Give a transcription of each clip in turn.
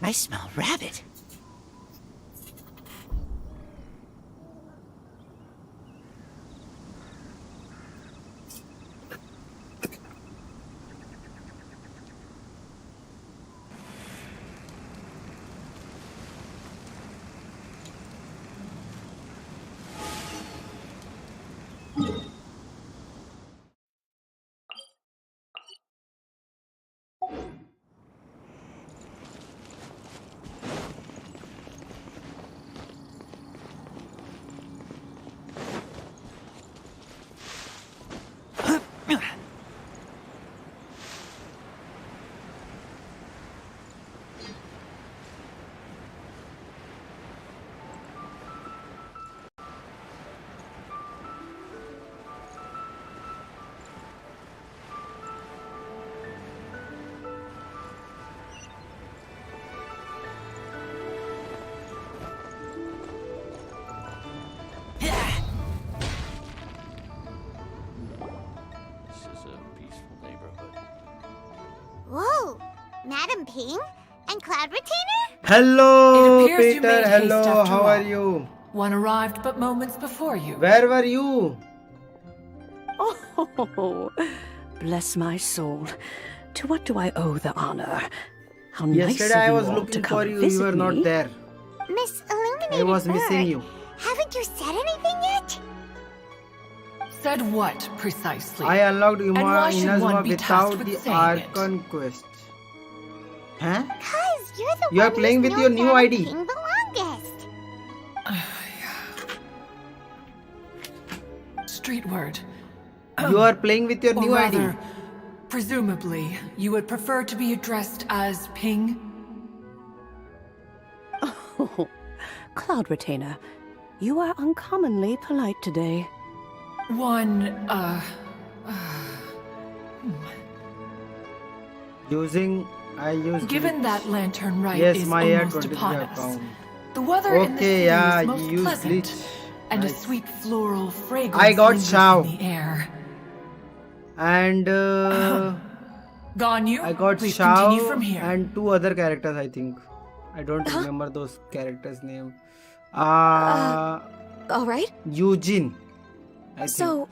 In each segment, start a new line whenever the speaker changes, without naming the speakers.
I smell rabbit.
Whoa! Madam Ping? And Cloud Retainer?
Hello,
It appears you
Peter.
made haste
Hello,
after
how
all.
are you?
One arrived but moments before you.
Where were you?
Oh, bless my soul. To what do I owe the honor? How
Yesterday
nice
I
of
was
you all
looking
to come
for
and
you. You
visit
were not
me.
there.
Miss Illuminated
I was
Bird,
missing you.
haven't you said anything yet?
Said what, precisely?
I unlocked
And why should one
Inazuma
be tasked
without
with
the
saying it?
Archon quest. Huh?
Cause you're the
You are
one
playing
who's
with your
known
new
Madam
ID.
Ping the longest.
Street word.
You are playing with your
Or
new ID.
rather, presumably, you would prefer to be addressed as Ping?
Oh, Cloud Retainer, you are uncommonly polite today.
I used
Given
glitch.
that Lantern Rite
Yes,
is
my year
almost
23
upon us,
account.
the weather in the
Okay,
city
yeah,
is
you
most
used
pleasant,
glitch.
and a
Nice.
sweet floral fragrance
I got
lingers
Shao.
in the air.
And
Gone you?
I got
Please continue
Shao
from here.
and two other characters, I think. I don't remember those characters' name.
All right.
Eugene. I think.
So,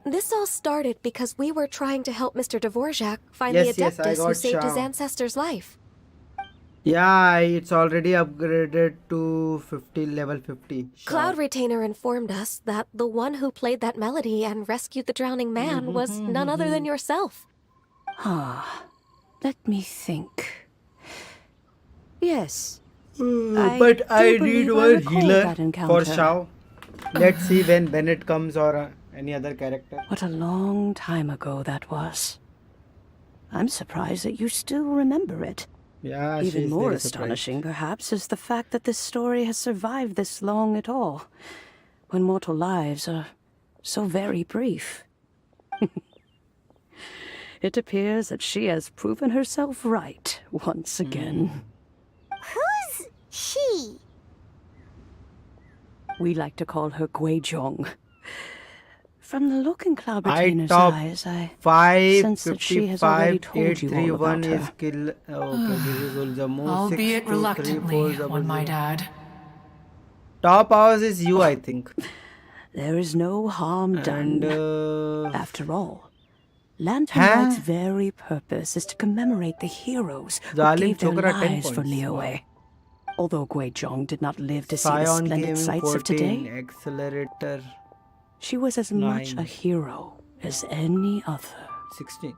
this all started because we were trying to help Mr. Dvorak find
Yes,
the
yes, I
Adeptus who
got
saved his
Shao.
ancestor's life.
Yeah, it's already upgraded to 50, level 50.
Cloud Retainer informed us that the one who played that melody and rescued the drowning man was none other than yourself.
Ah, let me think. Yes.
But
do
I need
believe I
one
recall
healer
that
for
encounter.
Shao. Let's see when Bennett comes or any other character.
What a long time ago that was. I'm surprised that you still remember it.
Yeah,
Even
she's
more
very surprised.
astonishing, perhaps, is the fact that this story has survived this long at all, when mortal lives are so very brief. It appears that she has proven herself right once again.
Who's she?
We like to call her Guizhong. From the look in Cloud
I
Retainer's
top
eyes, I sense that she has already
555
told you all
831
about
is
her.
kill. Okay, this is Ulzamu.
Albeit reluctantly, one might add.
Top hours is you, I think.
There is no harm done.
And
After all, Lantern Rite's very purpose is to commemorate the heroes who
Zalim
gave their
Chokra 10
lives for
points.
Liyue. Although Guizhong did not live to see the
Scion
splendid
Gaming
sights
14,
of today,
Accelerator
she was as much
9.
a hero as any other.
16.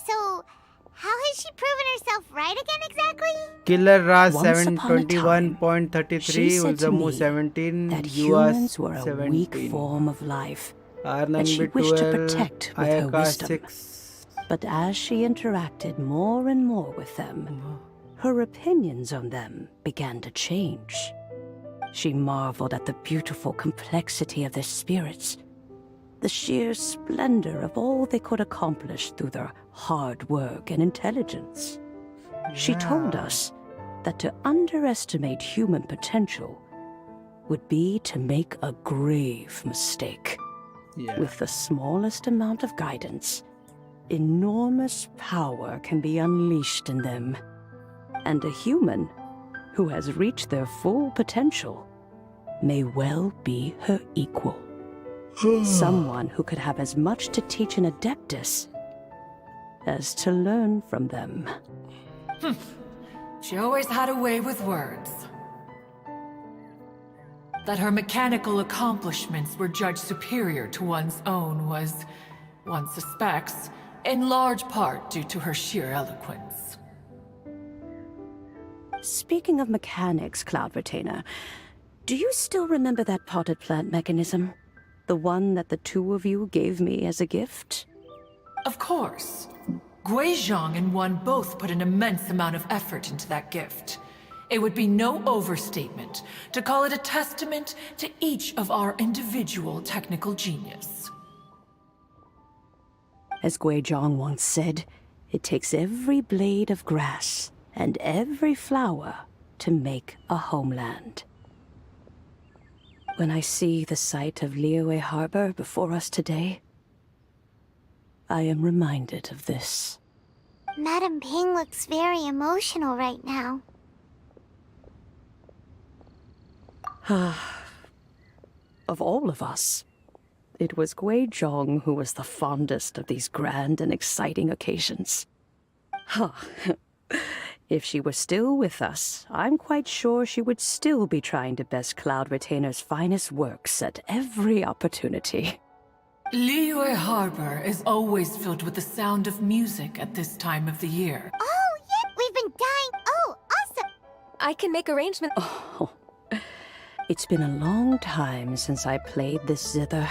So, how has she proven herself right again exactly?
Killer Raz
Once upon a time,
721.33,
she said to
Ulzamu
me
17,
that
Yuas
humans were a weak
17.
form of life,
Arnan
that she
bit
wished to
12,
protect with her
Ayaka
wisdom.
6.
But as she interacted more and more with them, her opinions on them began to change. She marveled at the beautiful complexity of their spirits, the sheer splendor of all they could accomplish through their hard work and intelligence. She told us that to underestimate human potential would be to make a grave mistake.
Yeah.
With the smallest amount of guidance, enormous power can be unleashed in them. And a human who has reached their full potential may well be her equal. Someone who could have as much to teach an adeptus as to learn from them.
She always had a way with words. That her mechanical accomplishments were judged superior to one's own was, one suspects, in large part due to her sheer eloquence.
Speaking of mechanics, Cloud Retainer, do you still remember that potted plant mechanism? The one that the two of you gave me as a gift?
Of course. Guizhong and one both put an immense amount of effort into that gift. It would be no overstatement to call it a testament to each of our individual technical genius.
As Guizhong once said, it takes every blade of grass and every flower to make a homeland. When I see the sight of Liyue Harbor before us today, I am reminded of this.
Madam Ping looks very emotional right now.
Of all of us, it was Guizhong who was the fondest of these grand and exciting occasions. If she were still with us, I'm quite sure she would still be trying to best Cloud Retainer's finest works at every opportunity.
Liyue Harbor is always filled with the sound of music at this time of the year.
Oh, yeah, we've been dying. Oh, awesome.
I can make arrangements.
Oh, it's been a long time since I played this zither.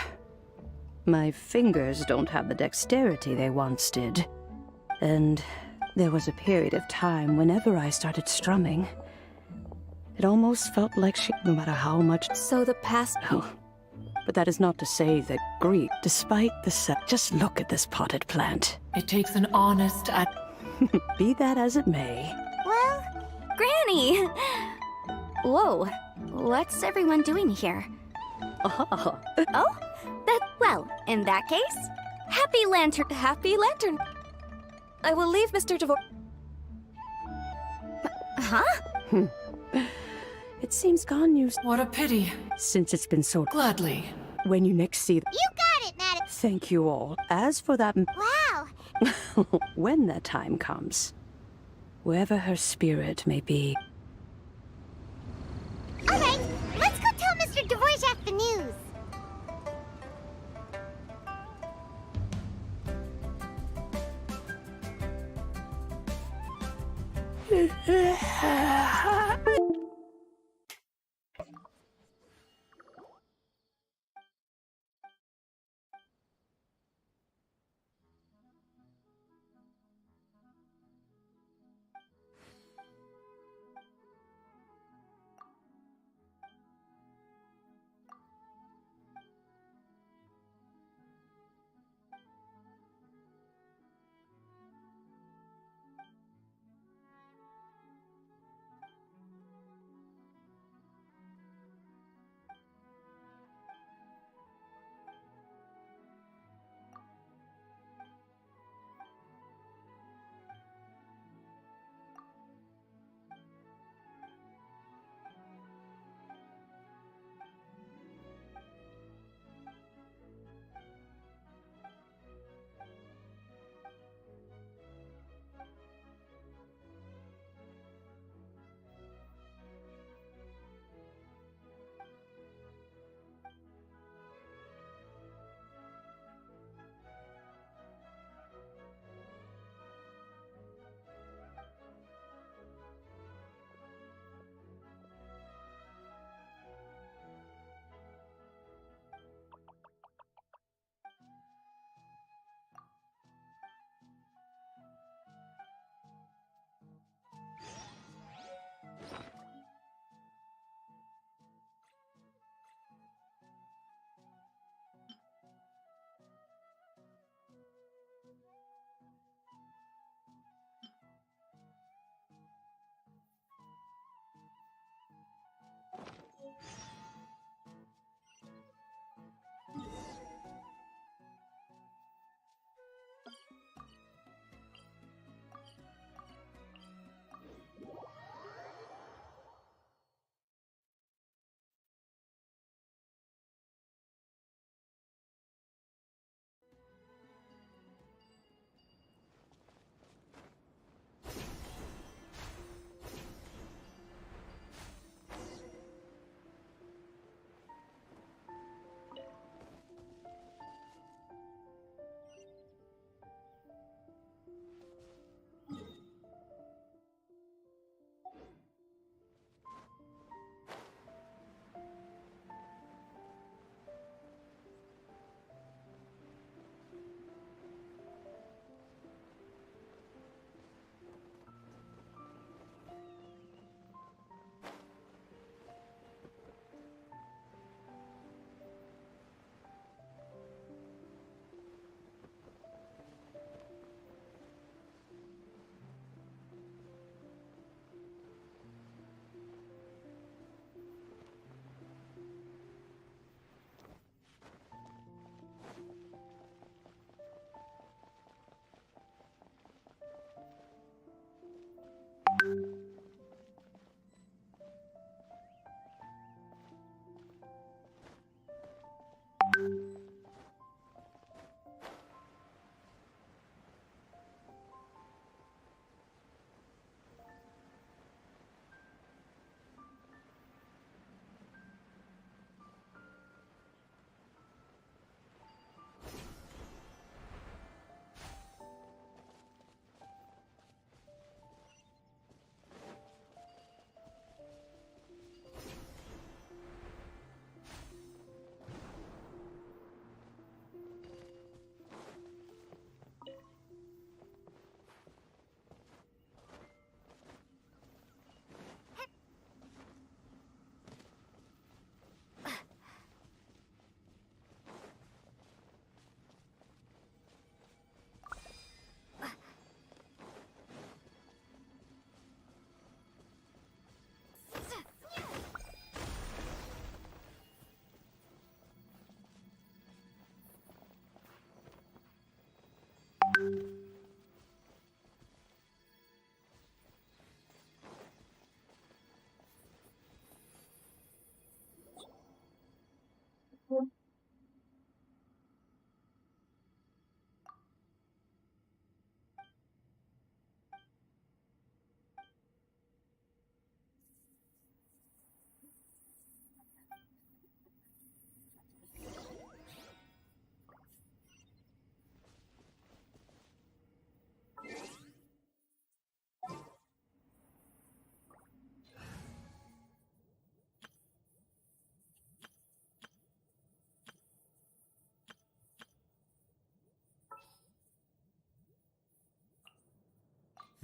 My fingers don't have the dexterity they once did. And there was a period of time whenever I started strumming, it almost felt like no matter how much...
So the past...
Oh, but that is not to say that Greek, despite the just look at this potted plant.
It takes an honest
Be that as it may.
Well,
Granny! Whoa, what's everyone doing here?
Oh,
Well, in that case, Happy Lantern.
Happy Lantern. I will leave Mr. Devor...
Huh?
it seems gone used
What a pity.
since it's been so...
Gladly.
When you next see...
you got it, Madam.
Thank you all. As for that...
Wow.
when that time comes, wherever her spirit may be...
All right, let's go tell Mr. Dvorak the news.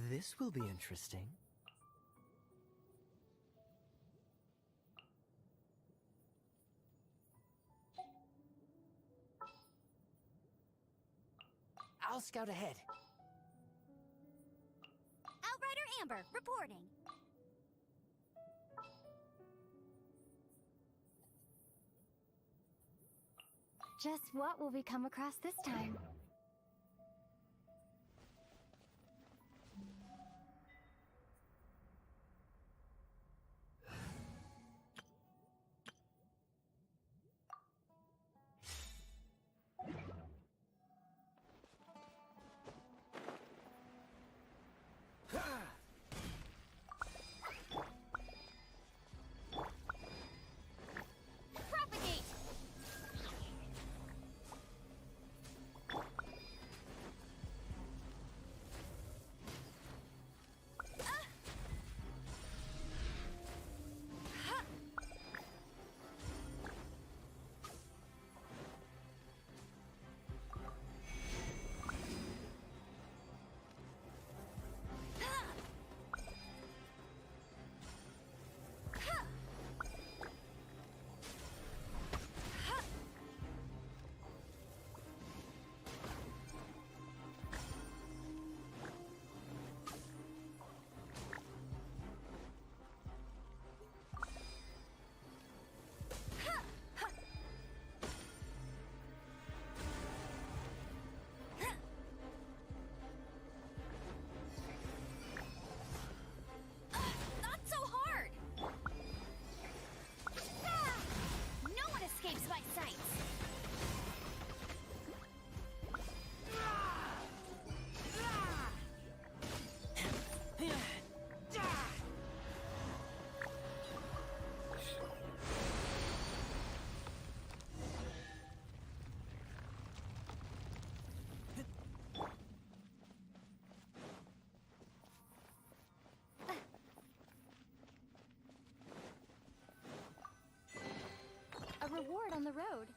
This will be interesting. I'll scout ahead.
Outrider Amber, reporting. Just what will we come across this time? Escapes my sights. A reward on the road.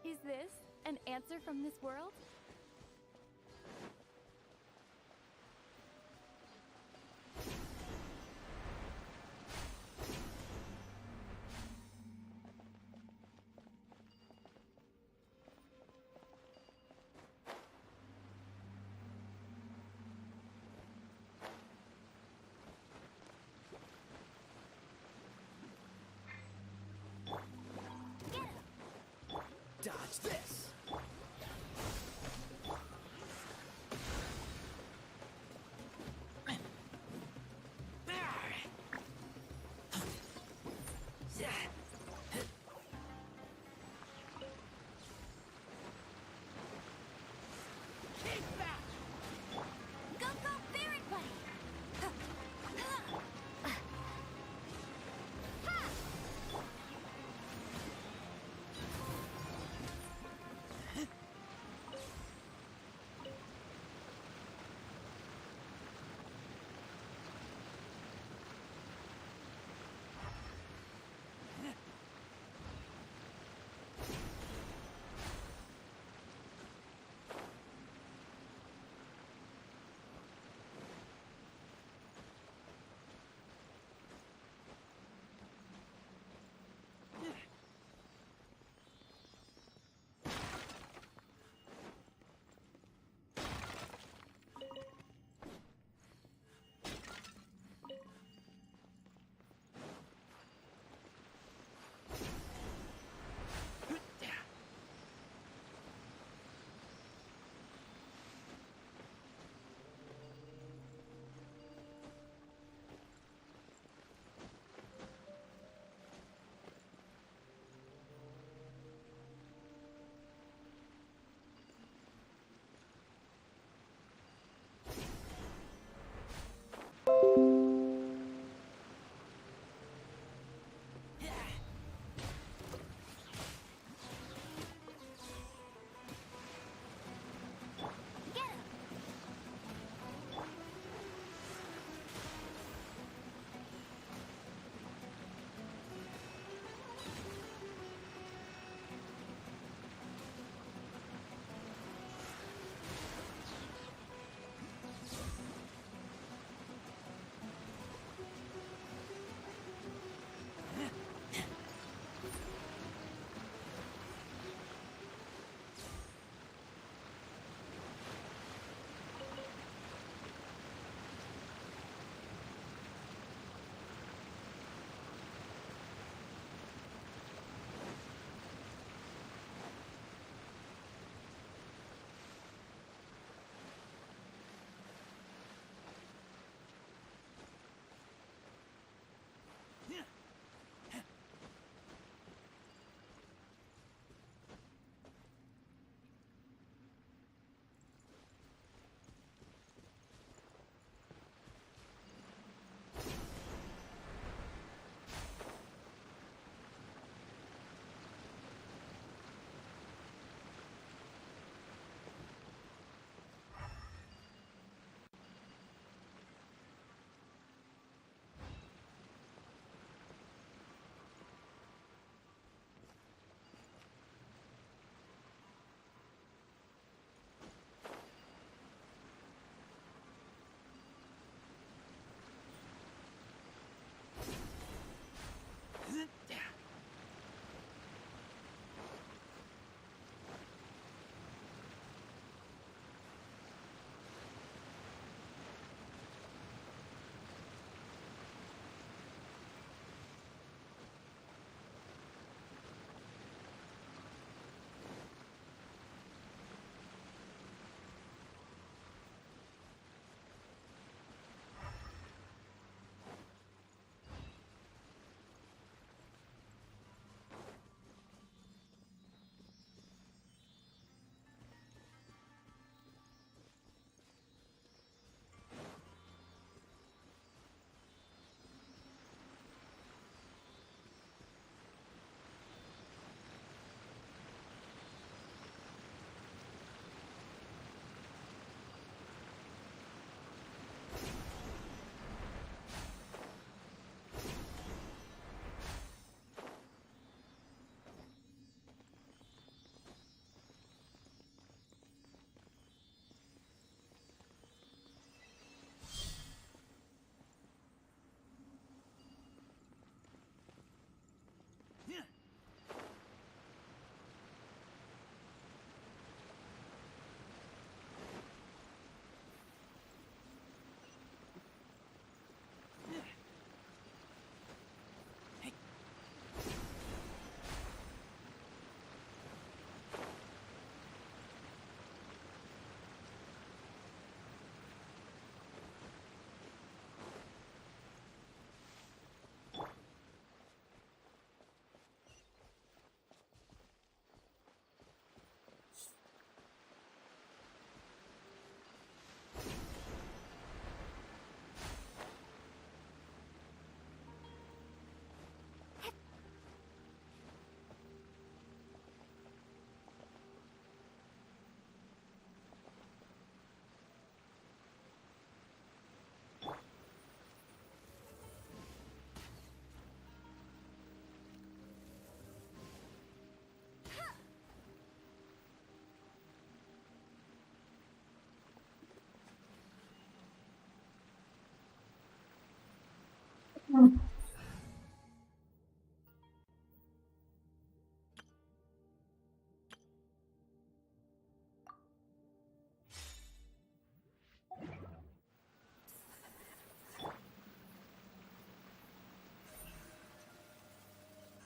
Is this an answer from this world?
Watch this! Keep back!
Go, go, Baron Buddy!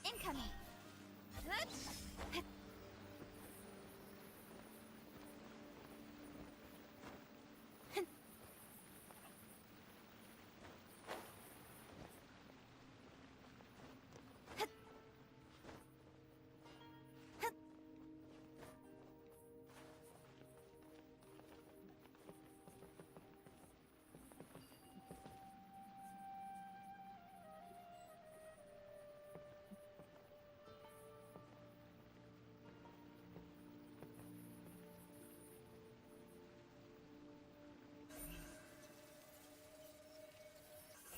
Incoming.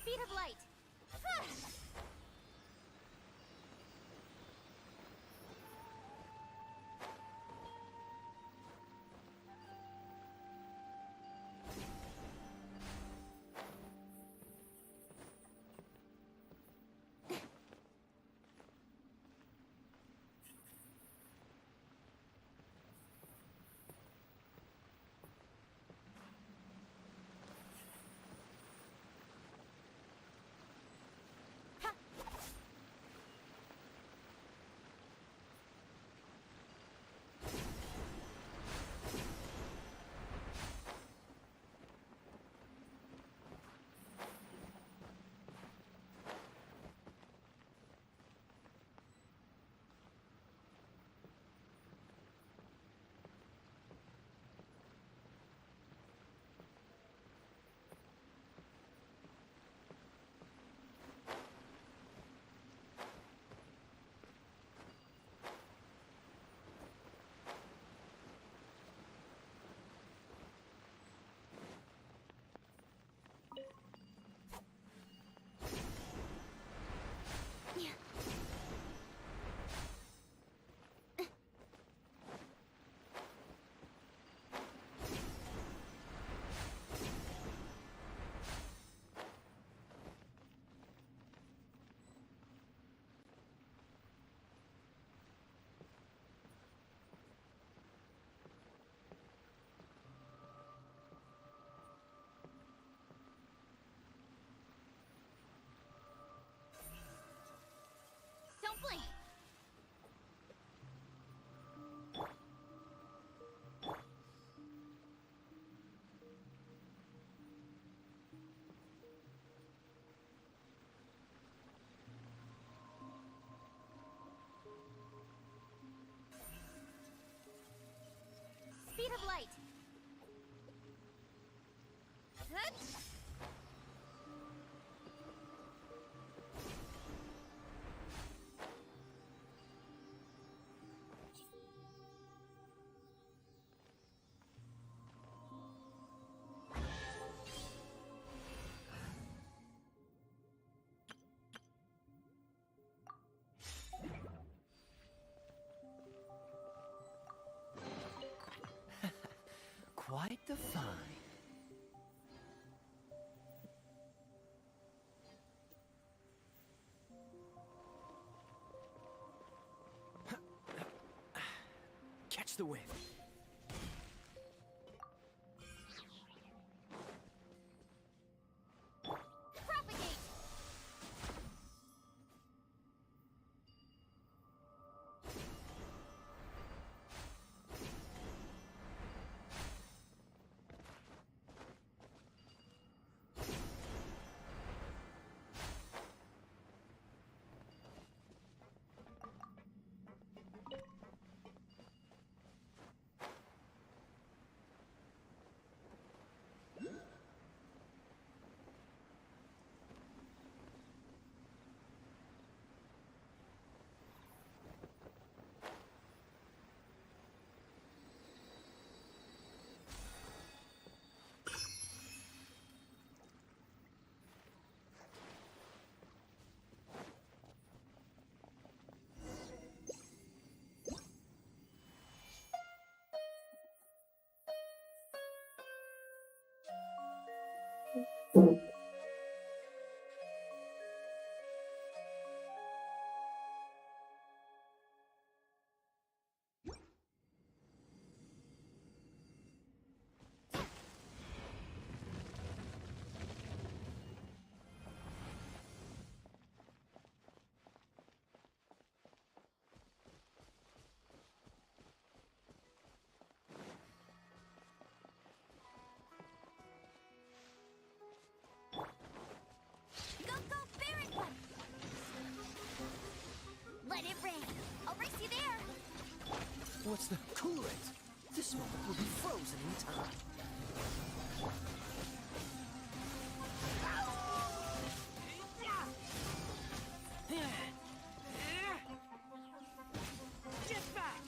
Speed of light. Don't blink. Speed of light.
Quite the find. Catch the wind.
Propagate.
What's the coolant? This moment will be frozen in time. Get back!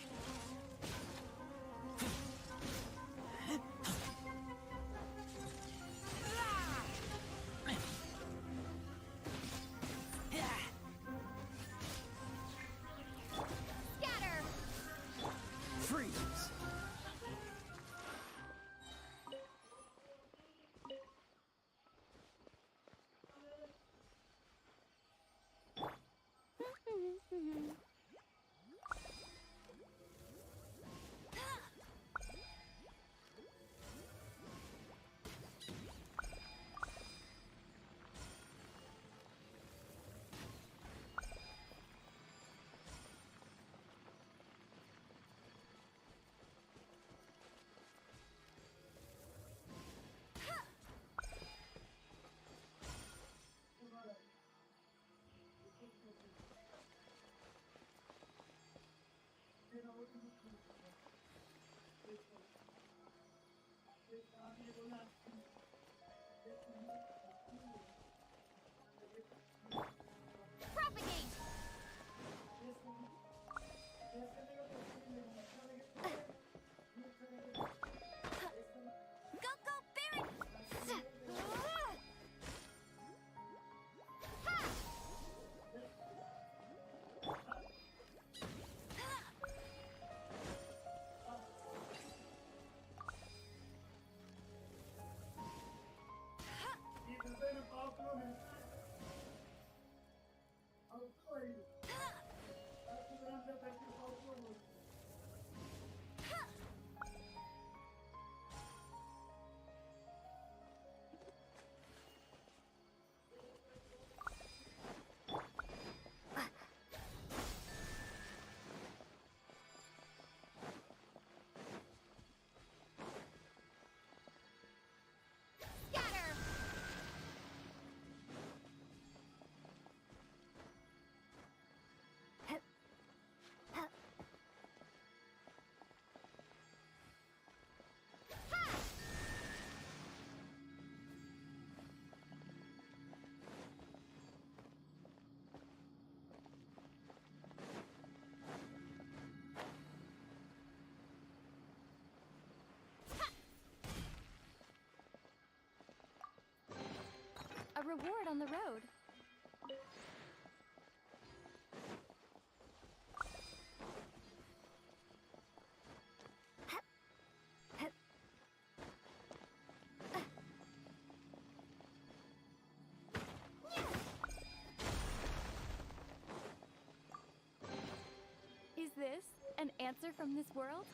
Scatter!
Freeze!
Propagate! Go, go, Baron! Scatter!
A reward on the road. Is this an answer from this world?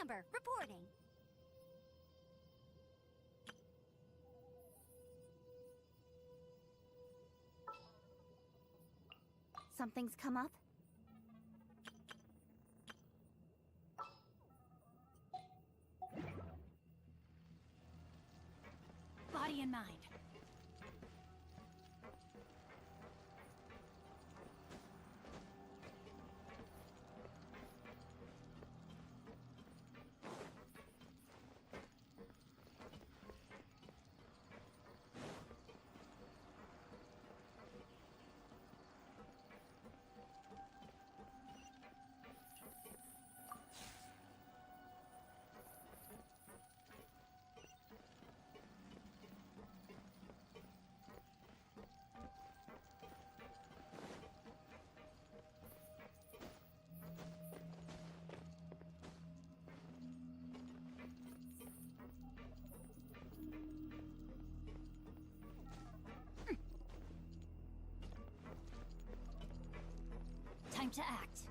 Amber, reporting. Something's come up? Body and mind. Time to act.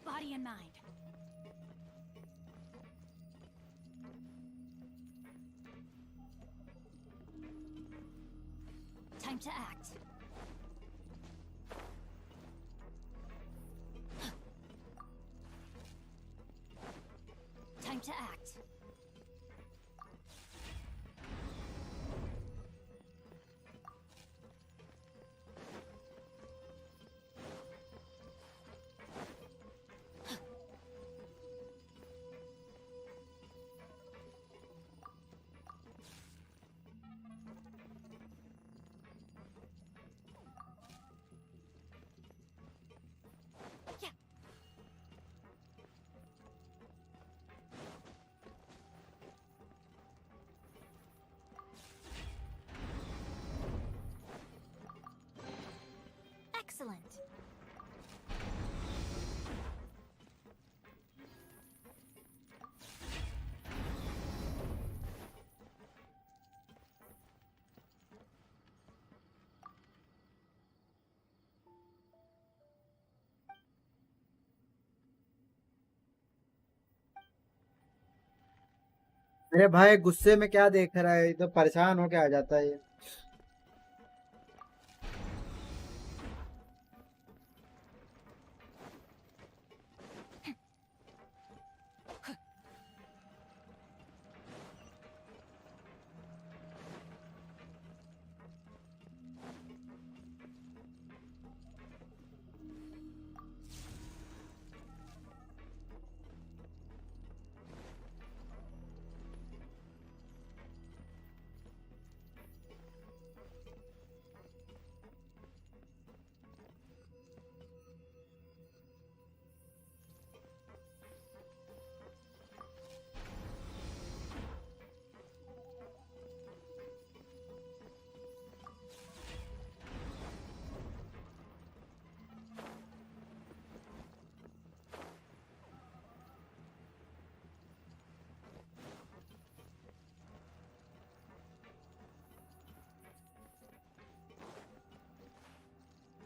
Body and mind. Time to act. Time to act. Excellent.
अरे भाई गुस्से में क्या देख रहा है, तो परेशान होके आ जाता है ये।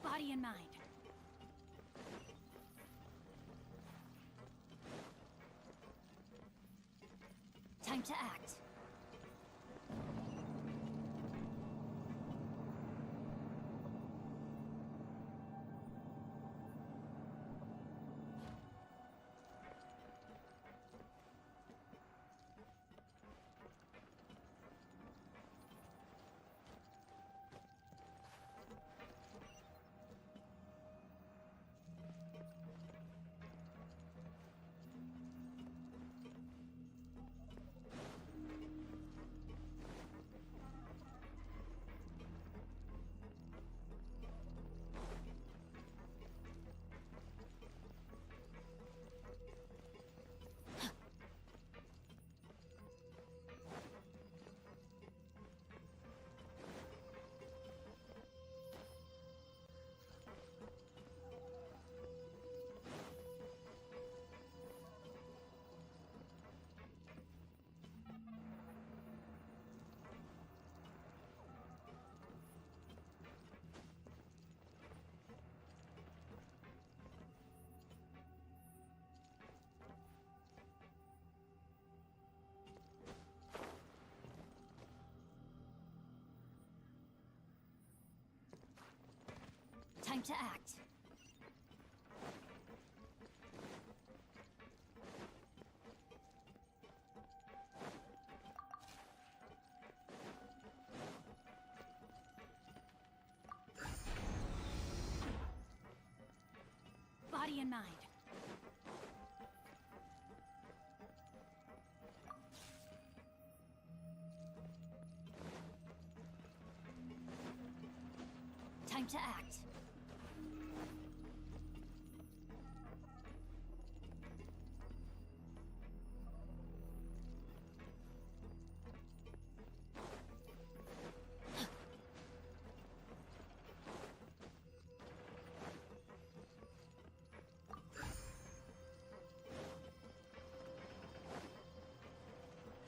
Body and mind. Time to act.
Time to act. Body and mind. Time to act.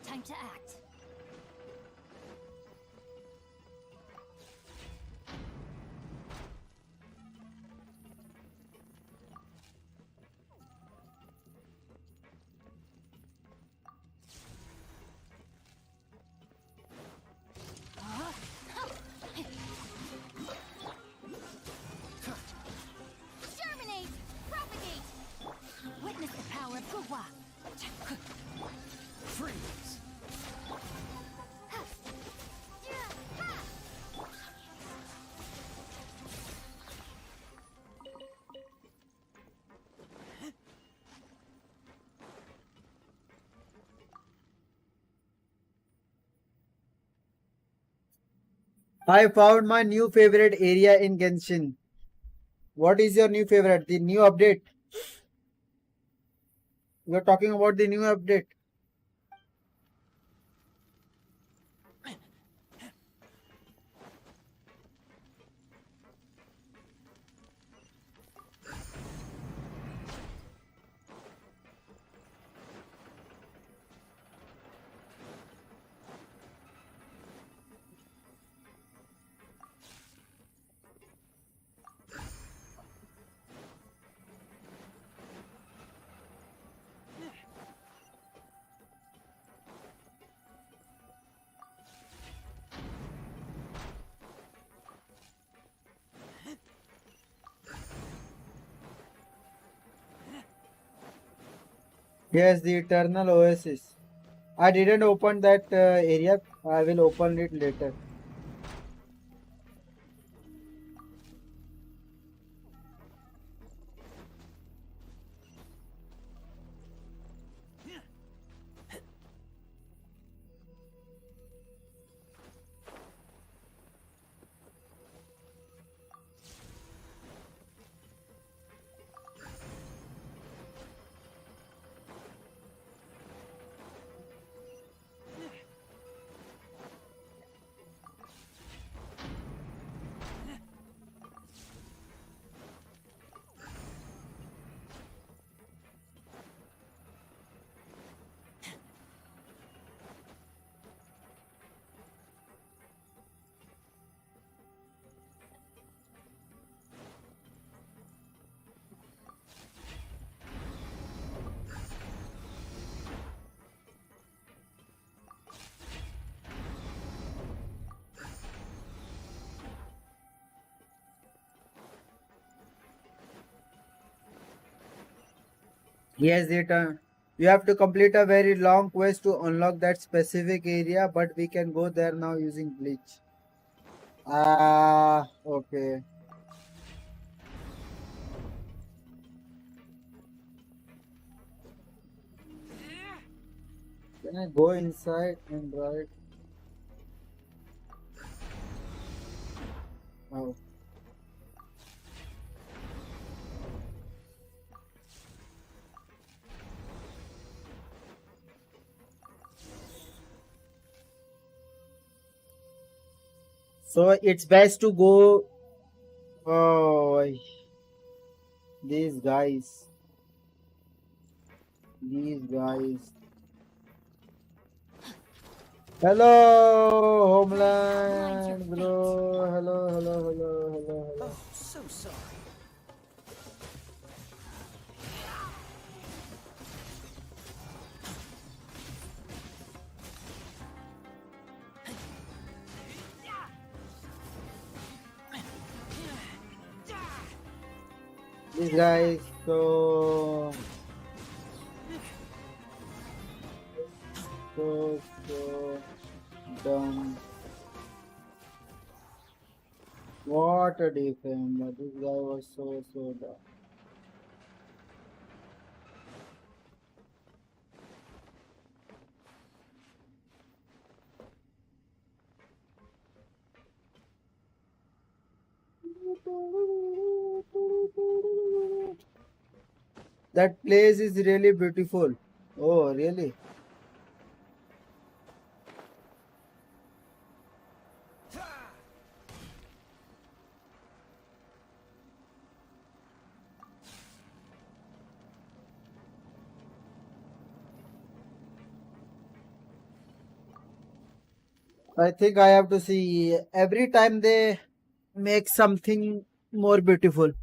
Time to act. Germinate! Propagate! Witness the power of Guwa!
Freeze!
I found my new favorite area in Genshin. What is your new favorite? The new update. You are talking about the new update. Yes, the Eternal Oasis. I didn't open that area. I will open it later. Yes, you have to complete a very long quest to unlock that specific area, but we can go there now using Bleach. Ah, okay. Can I go inside and ride? Oh. So it's best to go. Oh, these guys. These guys. Hello, Homeland, bro. Hello.
Oh, so sorry.
This guy is so dumb. What a defender. This guy was so dumb. That place is really beautiful. Oh, really? I think I have to see every time they make something more beautiful.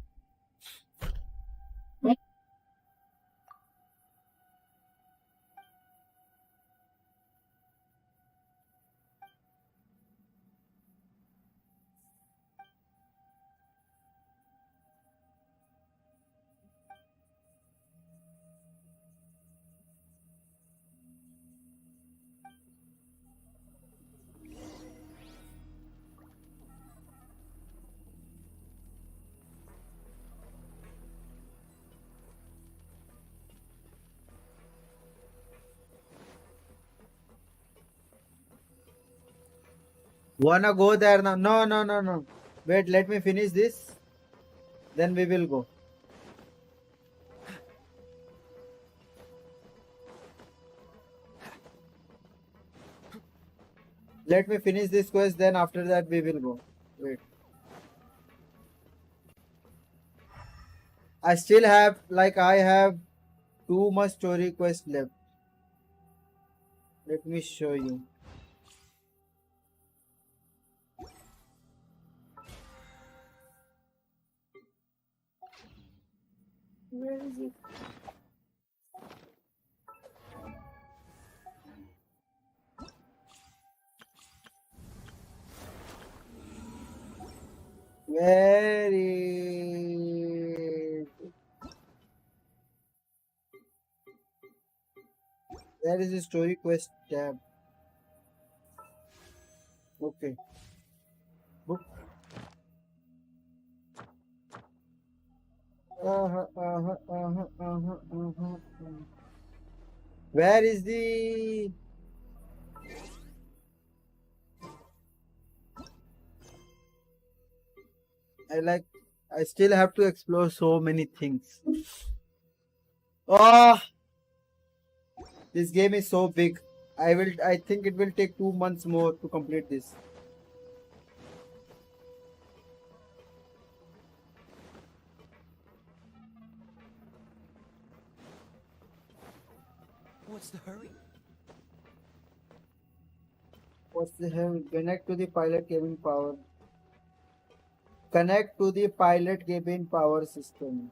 Wanna go there now? No. Wait, let me finish this. Then we will go. Let me finish this quest, then after that we will go. Wait. I still have, I have too much story quest left. Let me show you.
Where is it?
Where is... There is a story quest tab. Okay. Book. Where is the... I still have to explore so many things. Oh, this game is so big. I think it will take 2 months more to complete this.
What's the hurry?
What's the hell? Connect to the pilot cabin power. Connect to the pilot cabin power system.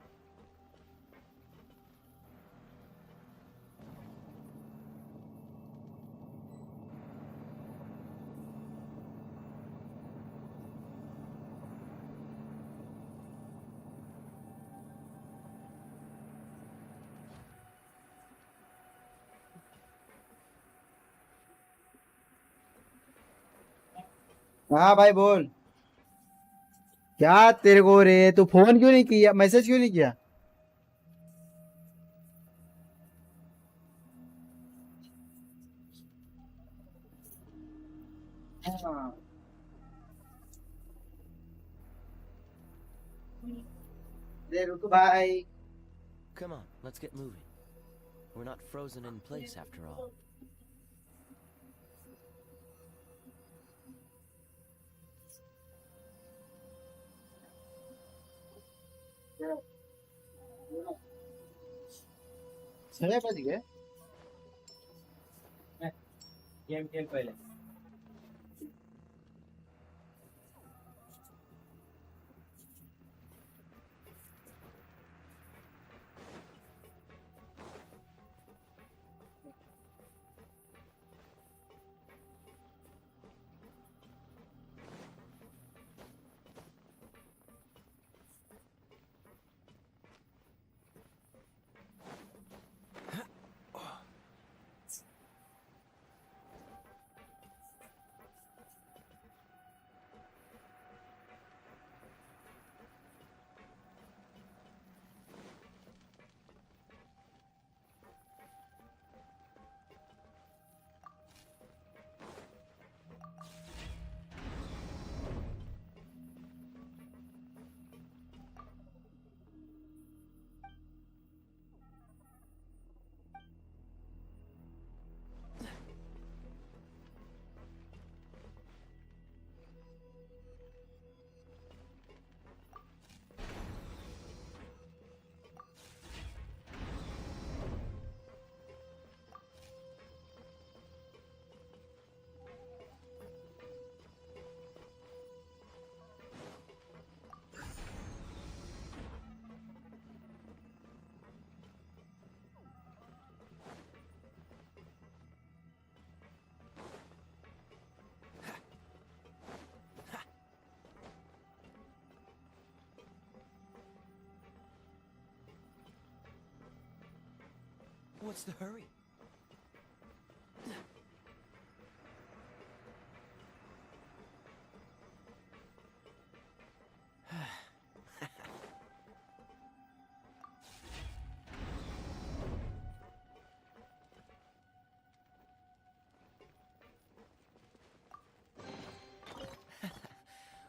हाँ भाई बोल क्या तेरे को रे तू phone क्यों नहीं किया मैसेज क्यों नहीं किया हाँ दे रुक भाई
Come on, let's get moving. We're not frozen in place after all.
साढ़े बज गए गेम खेल पहले
What's the hurry?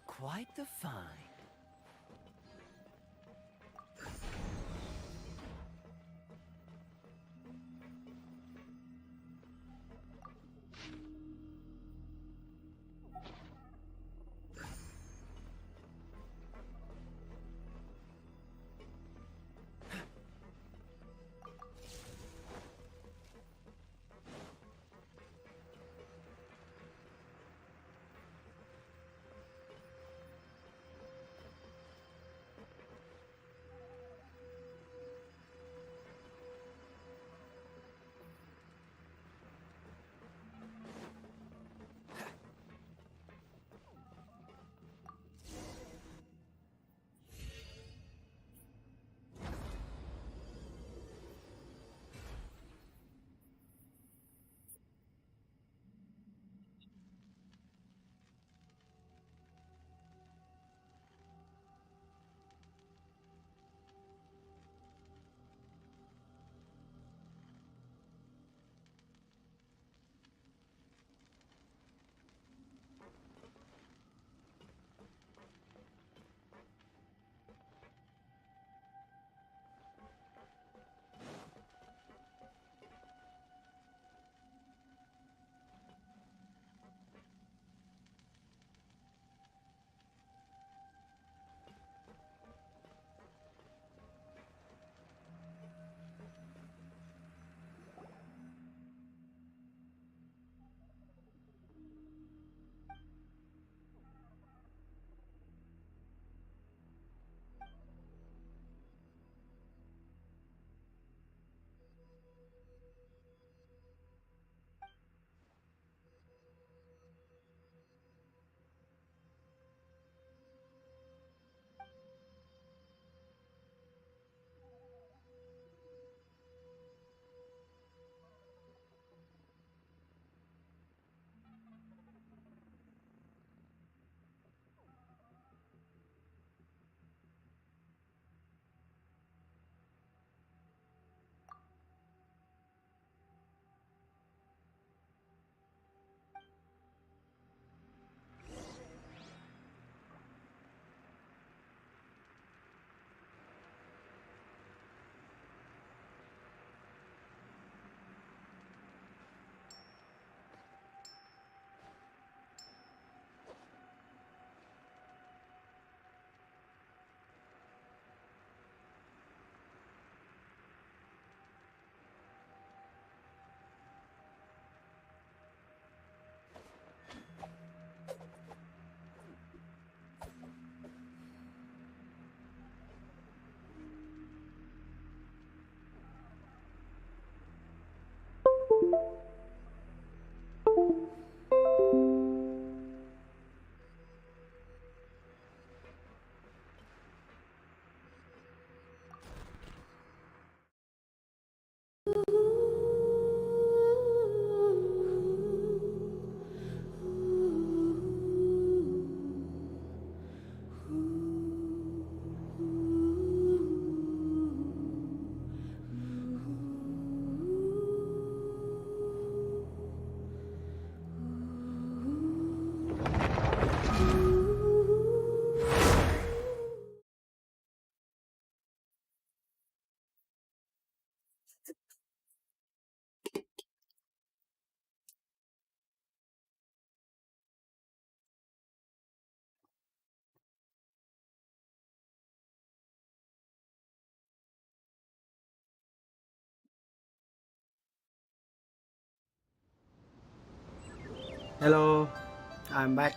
Quite the find.
Hello, I'm back.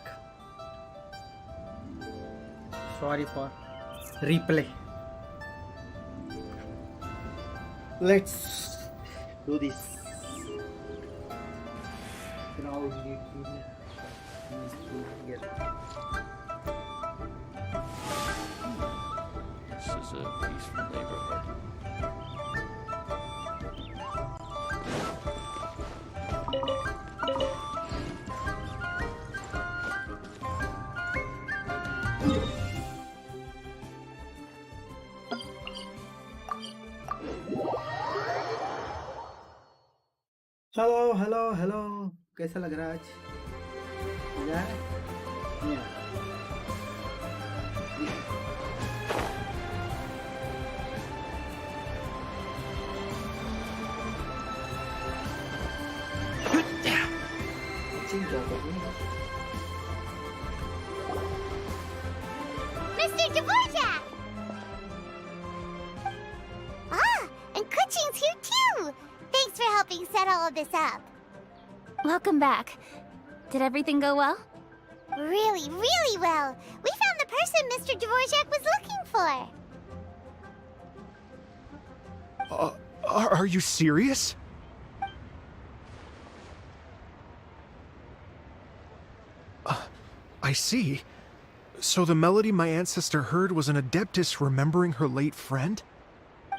Sorry for replay. Let's do this. Now we need these two here.
This is a peaceful neighborhood.
Hello hello hello, कैसा लग रहा है आज? मजा है? नहीं आया? चिंता क्या कर रही है?
Mr. Dvorak! Ah, and Kuchin's here too! Thanks for helping set all of this up.
Welcome back. Did everything go well?
Really, really well. We found the person Mr. Dvorak was looking for.
Are you serious? I see. So the melody my ancestor heard was an adeptus remembering her late friend?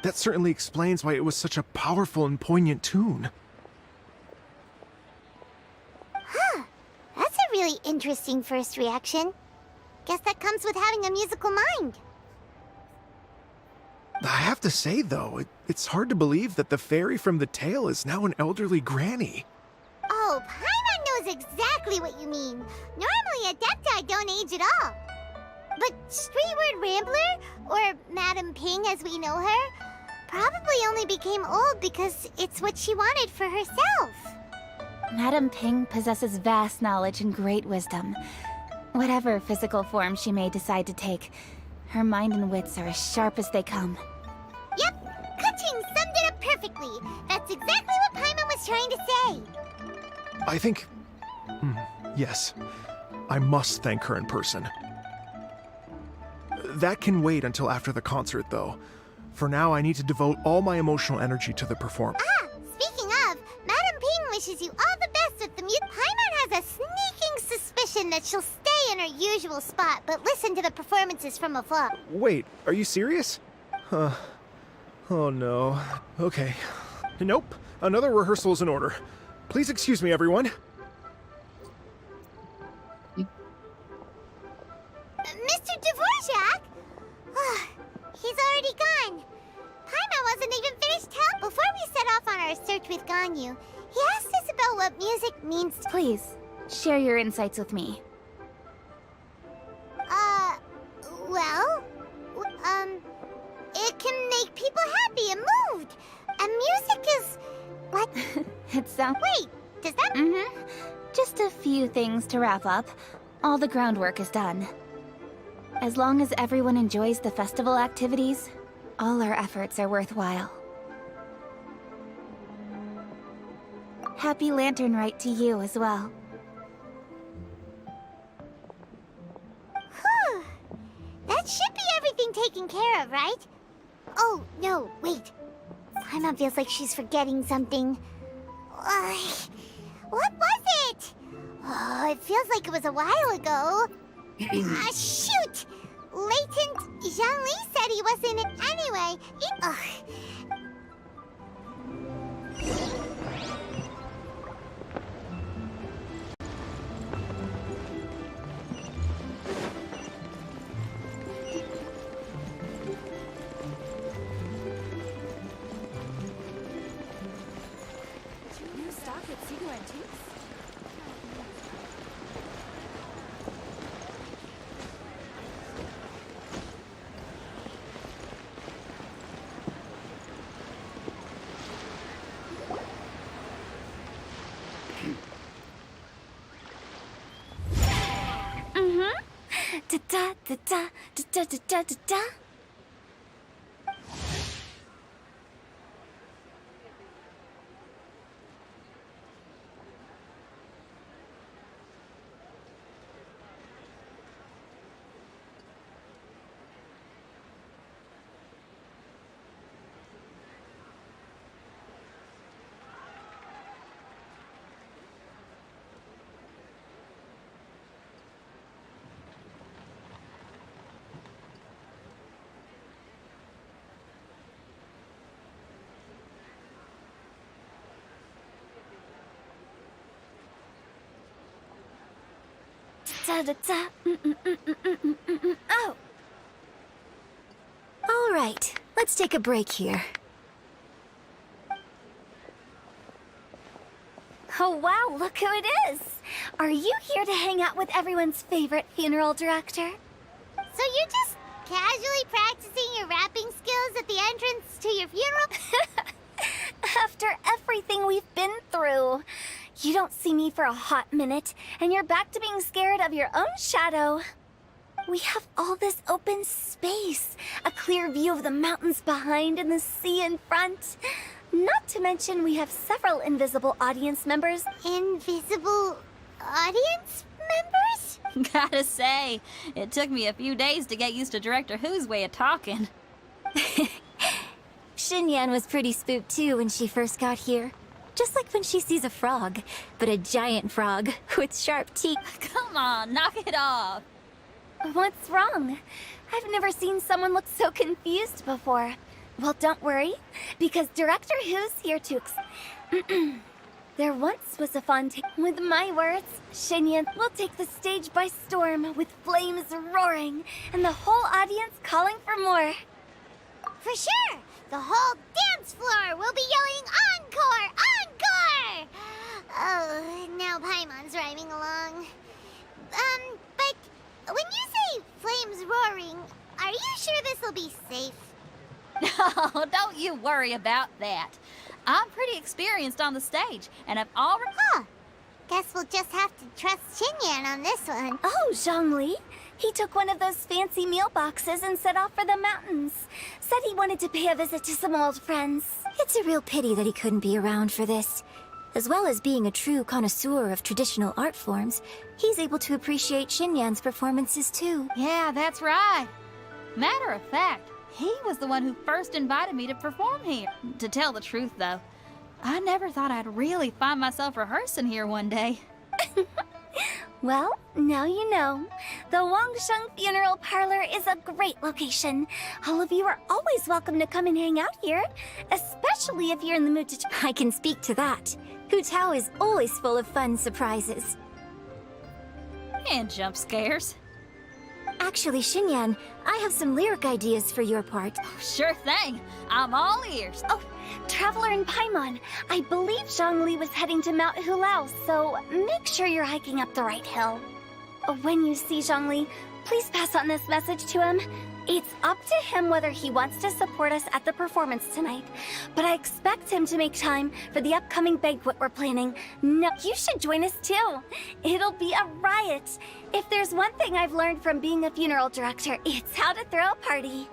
That certainly explains why it was such a powerful and poignant tune.
Huh. That's a really interesting first reaction. Guess that comes with having a musical mind.
I have to say, though, it's hard to believe that the fairy from the tale is now an elderly granny.
Oh, Paimon knows exactly what you mean. Normally, Adepti don't age at all. But Streetward Rambler, or Madam Ping as we know her, probably only became old because it's what she wanted for herself.
Madame Ping possesses vast knowledge and great wisdom. Whatever physical form she may decide to take, her mind and wits are as sharp as they come.
Yep, Kuching summed it up perfectly. That's exactly what Paimon was trying to say.
I think... yes. I must thank her in person. That can wait until after the concert, though. For now, I need to devote all my emotional energy to the performance.
Ah, speaking of, Madam Ping wishes you all the best with the mute. Paimon has a sneaking suspicion that she'll stay in her usual spot, but listen to the performances from afar.
Wait, are you serious? Huh. Oh no. Okay. Nope. Another rehearsal is in order. Please excuse me, everyone.
Mr. Dvorak? He's already gone. Paimon wasn't even finished telling. Before we set off on our search with Ganyu, he asked Isabel what music means to...
Please, share your insights with me.
Well, it can make people happy and moved. And music is... What?
It sounds...
Wait, does that...
Mm-hmm. Just a few things to wrap up. All the groundwork is done. As long as everyone enjoys the festival activities, all our efforts are worthwhile. Happy Lantern Rite to you as well.
Whew. That should be everything taken care of, right? Oh, no, wait. Paimon feels like she's forgetting something. What was it? Oh, it feels like it was a while ago. Shoot! Latent Zhangli said he wasn't in anyway.
New stock at Sigu Antiques? Da da da da da da da da da. Da da da. Oh. All right, let's take a break here. Oh wow, look who it is! Are you here to hang out with everyone's favorite funeral director?
So you're just casually practicing your rapping skills at the entrance to your funeral?
After everything we've been through. You don't see me for a hot minute, and you're back to being scared of your own shadow. We have all this open space, a clear view of the mountains behind and the sea in front. Not to mention we have several invisible audience members.
Invisible audience members?
Gotta say, it took me a few days to get used to Director Who's way of talking.
Xinyan was pretty spooked too when she first got here. Just like when she sees a frog, but a giant frog with sharp teeth.
Come on, knock it off.
What's wrong? I've never seen someone look so confused before. Well, don't worry, because Director Who's here to There once was a fun with my words, Xinyan will take the stage by storm with flames roaring and the whole audience calling for more.
For sure! The whole dance floor will be yelling encore! Encore! Oh, now Paimon's rhyming along. But when you say flames roaring, are you sure this'll be safe?
No, don't you worry about that. I'm pretty experienced on the stage, and I've already...
Huh. Guess we'll just have to trust Xinyan on this one.
Oh, Zhongli. He took one of those fancy meal boxes and set off for the mountains. Said he wanted to pay a visit to some old friends.
It's a real pity that he couldn't be around for this. As well as being a true connoisseur of traditional art forms, he's able to appreciate Xinyan's performances too.
Yeah, that's right. Matter of fact, he was the one who first invited me to perform here. To tell the truth, though, I never thought I'd really find myself rehearsing here one day.
Well, now you know. The Wangsheng Funeral Parlor is a great location. All of you are always welcome to come and hang out here, especially if you're in the mood to...
I can speak to that. Hu Tao is always full of fun surprises.
And jump scares.
Actually, Xinyan, I have some lyric ideas for your part.
Sure thing. I'm all ears.
Oh, Traveler and Paimon, I believe Zhongli was heading to Mount Hulao, so make sure you're hiking up the right hill. When you see Zhongli, please pass on this message to him. It's up to him whether he wants to support us at the performance tonight, but I expect him to make time for the upcoming banquet we're planning. No, you should join us too. It'll be a riot. If there's one thing I've learned from being a funeral director, it's how to throw a party.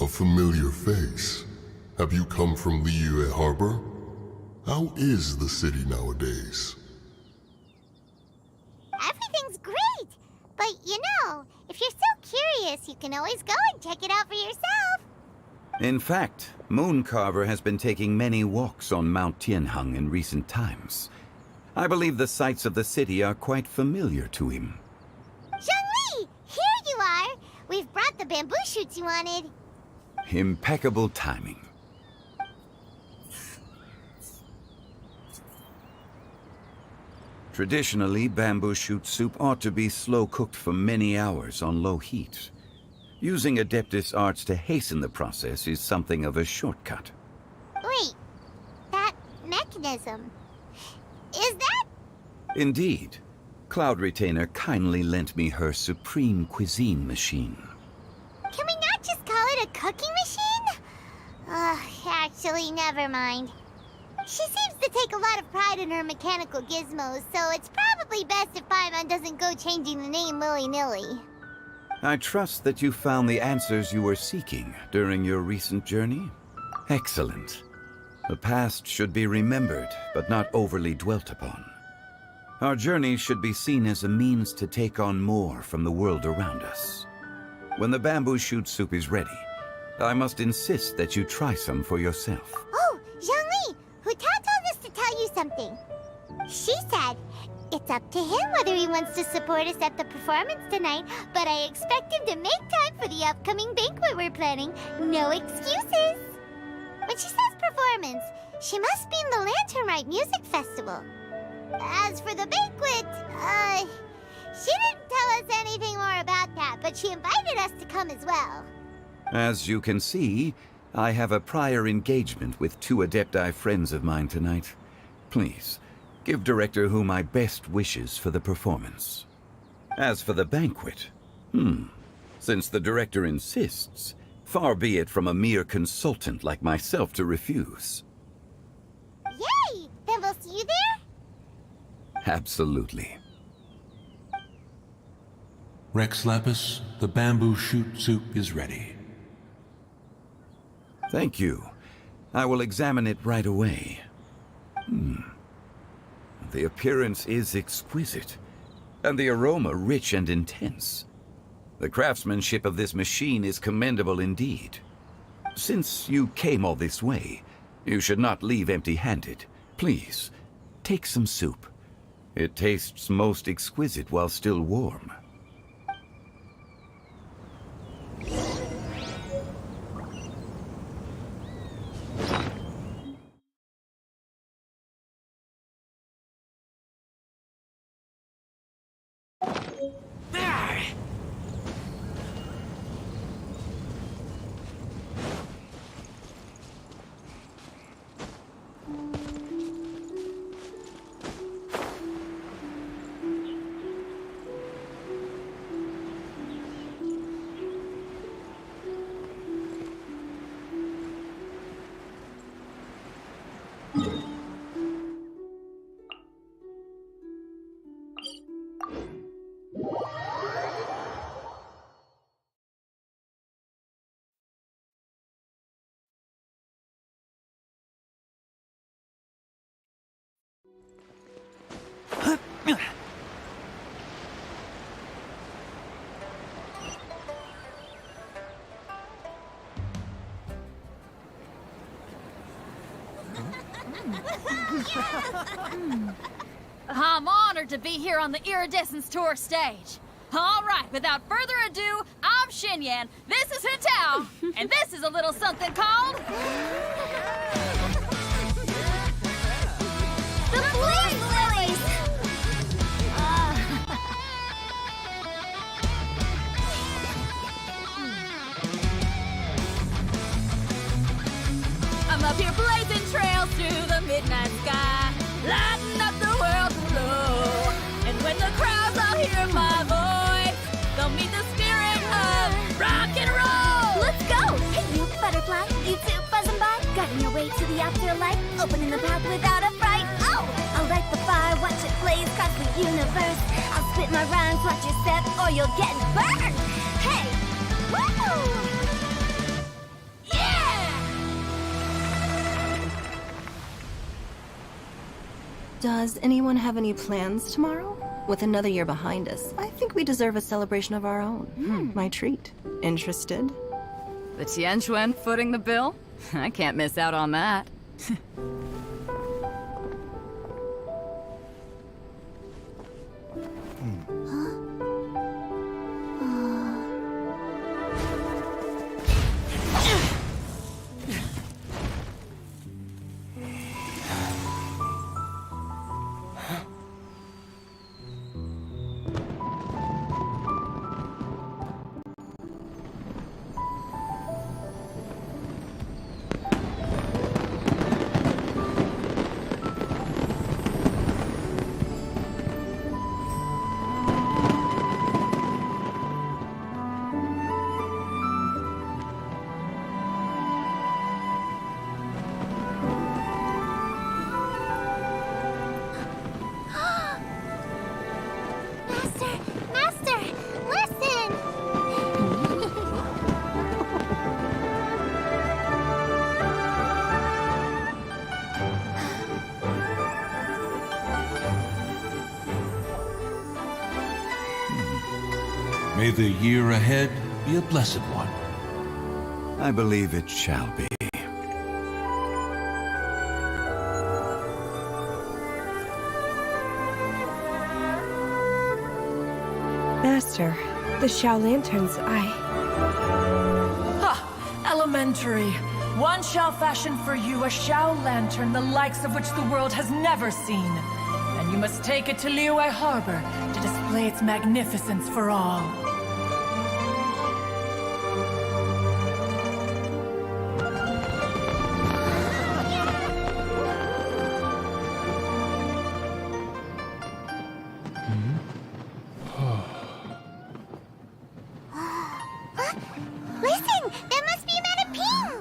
A familiar face. Have you come from Liyue Harbor? How is the city nowadays?
Everything's great! But you know, if you're so curious, you can always go and check it out for yourself.
In fact, Mooncarver has been taking many walks on Mount Tianheng in recent times. I believe the sights of the city are quite familiar to him.
we've brought the bamboo shoots you wanted.
Impeccable timing. Traditionally, bamboo shoot soup ought to be slow-cooked for many hours on low heat. Using Adeptus arts to hasten the process is something of a shortcut.
Wait, that mechanism... is that...
Indeed. Cloud Retainer kindly lent me her supreme cuisine machine.
Can we not just call it a cooking machine? Actually, never mind. She seems to take a lot of pride in her mechanical gizmos, so it's probably best if Paimon doesn't go changing the name willy-nilly.
I trust that you found the answers you were seeking during your recent journey? Excellent. The past should be remembered, but not overly dwelt upon. Our journey should be seen as a means to take on more from the world around us. When the bamboo shoot soup is ready, I must insist that you try some for yourself.
Oh, Zhongli! Huta told us to tell you something. She said, it's up to him whether he wants to support us at the performance tonight, but I expect him to make time for the upcoming banquet we're planning. No excuses! When she says performance, she must mean the Lantern Rite Music Festival. As for the banquet, she didn't tell us anything more about that, but she invited us to come as well.
As you can see, I have a prior engagement with 2 Adepti friends of mine tonight. Please, give Director Hu my best wishes for the performance. As for the banquet, since the Director insists, far be it from a mere consultant like myself to refuse.
Yay! Then we'll see you there?
Absolutely.
Rex Lapis, the bamboo shoot soup is ready.
Thank you. I will examine it right away. The appearance is exquisite, and the aroma rich and intense. The craftsmanship of this machine is commendable indeed. Since you came all this way, you should not leave empty-handed. Please, take some soup. It tastes most exquisite while still warm.
I'm honored to be here on the Iridescence Tour stage. All right, without further ado, I'm Xinyan, this is Hintao, and this is a little something called...
The Flame Lilies!
I'm up here blazing trails through the midnight sky, lighting up the world below. And when the crowds all hear my voice, they'll meet the spirit of rock and roll.
Let's go! Hey, you butterfly, you too buzzing by, guiding your way to the afterlife, opening the path without a fright. Oh, I'll light the fire, watch it blaze across the universe. I'll spit my rhymes, watch your step, or you'll get burned. Hey, woo!
Does anyone have any plans tomorrow? With another year behind us, I think we deserve a celebration of our own. My treat. Interested?
The Tianquan footing the bill? I can't miss out on that.
May the year ahead be a blessed one.
I believe it shall be.
Master, the Xiao Lanterns,
Ha! Elementary. One shall fashion for you a Xiao lantern the likes of which the world has never seen. And you must take it to Liyue Harbor to display its magnificence for all.
Listen! That must be Madame Ping!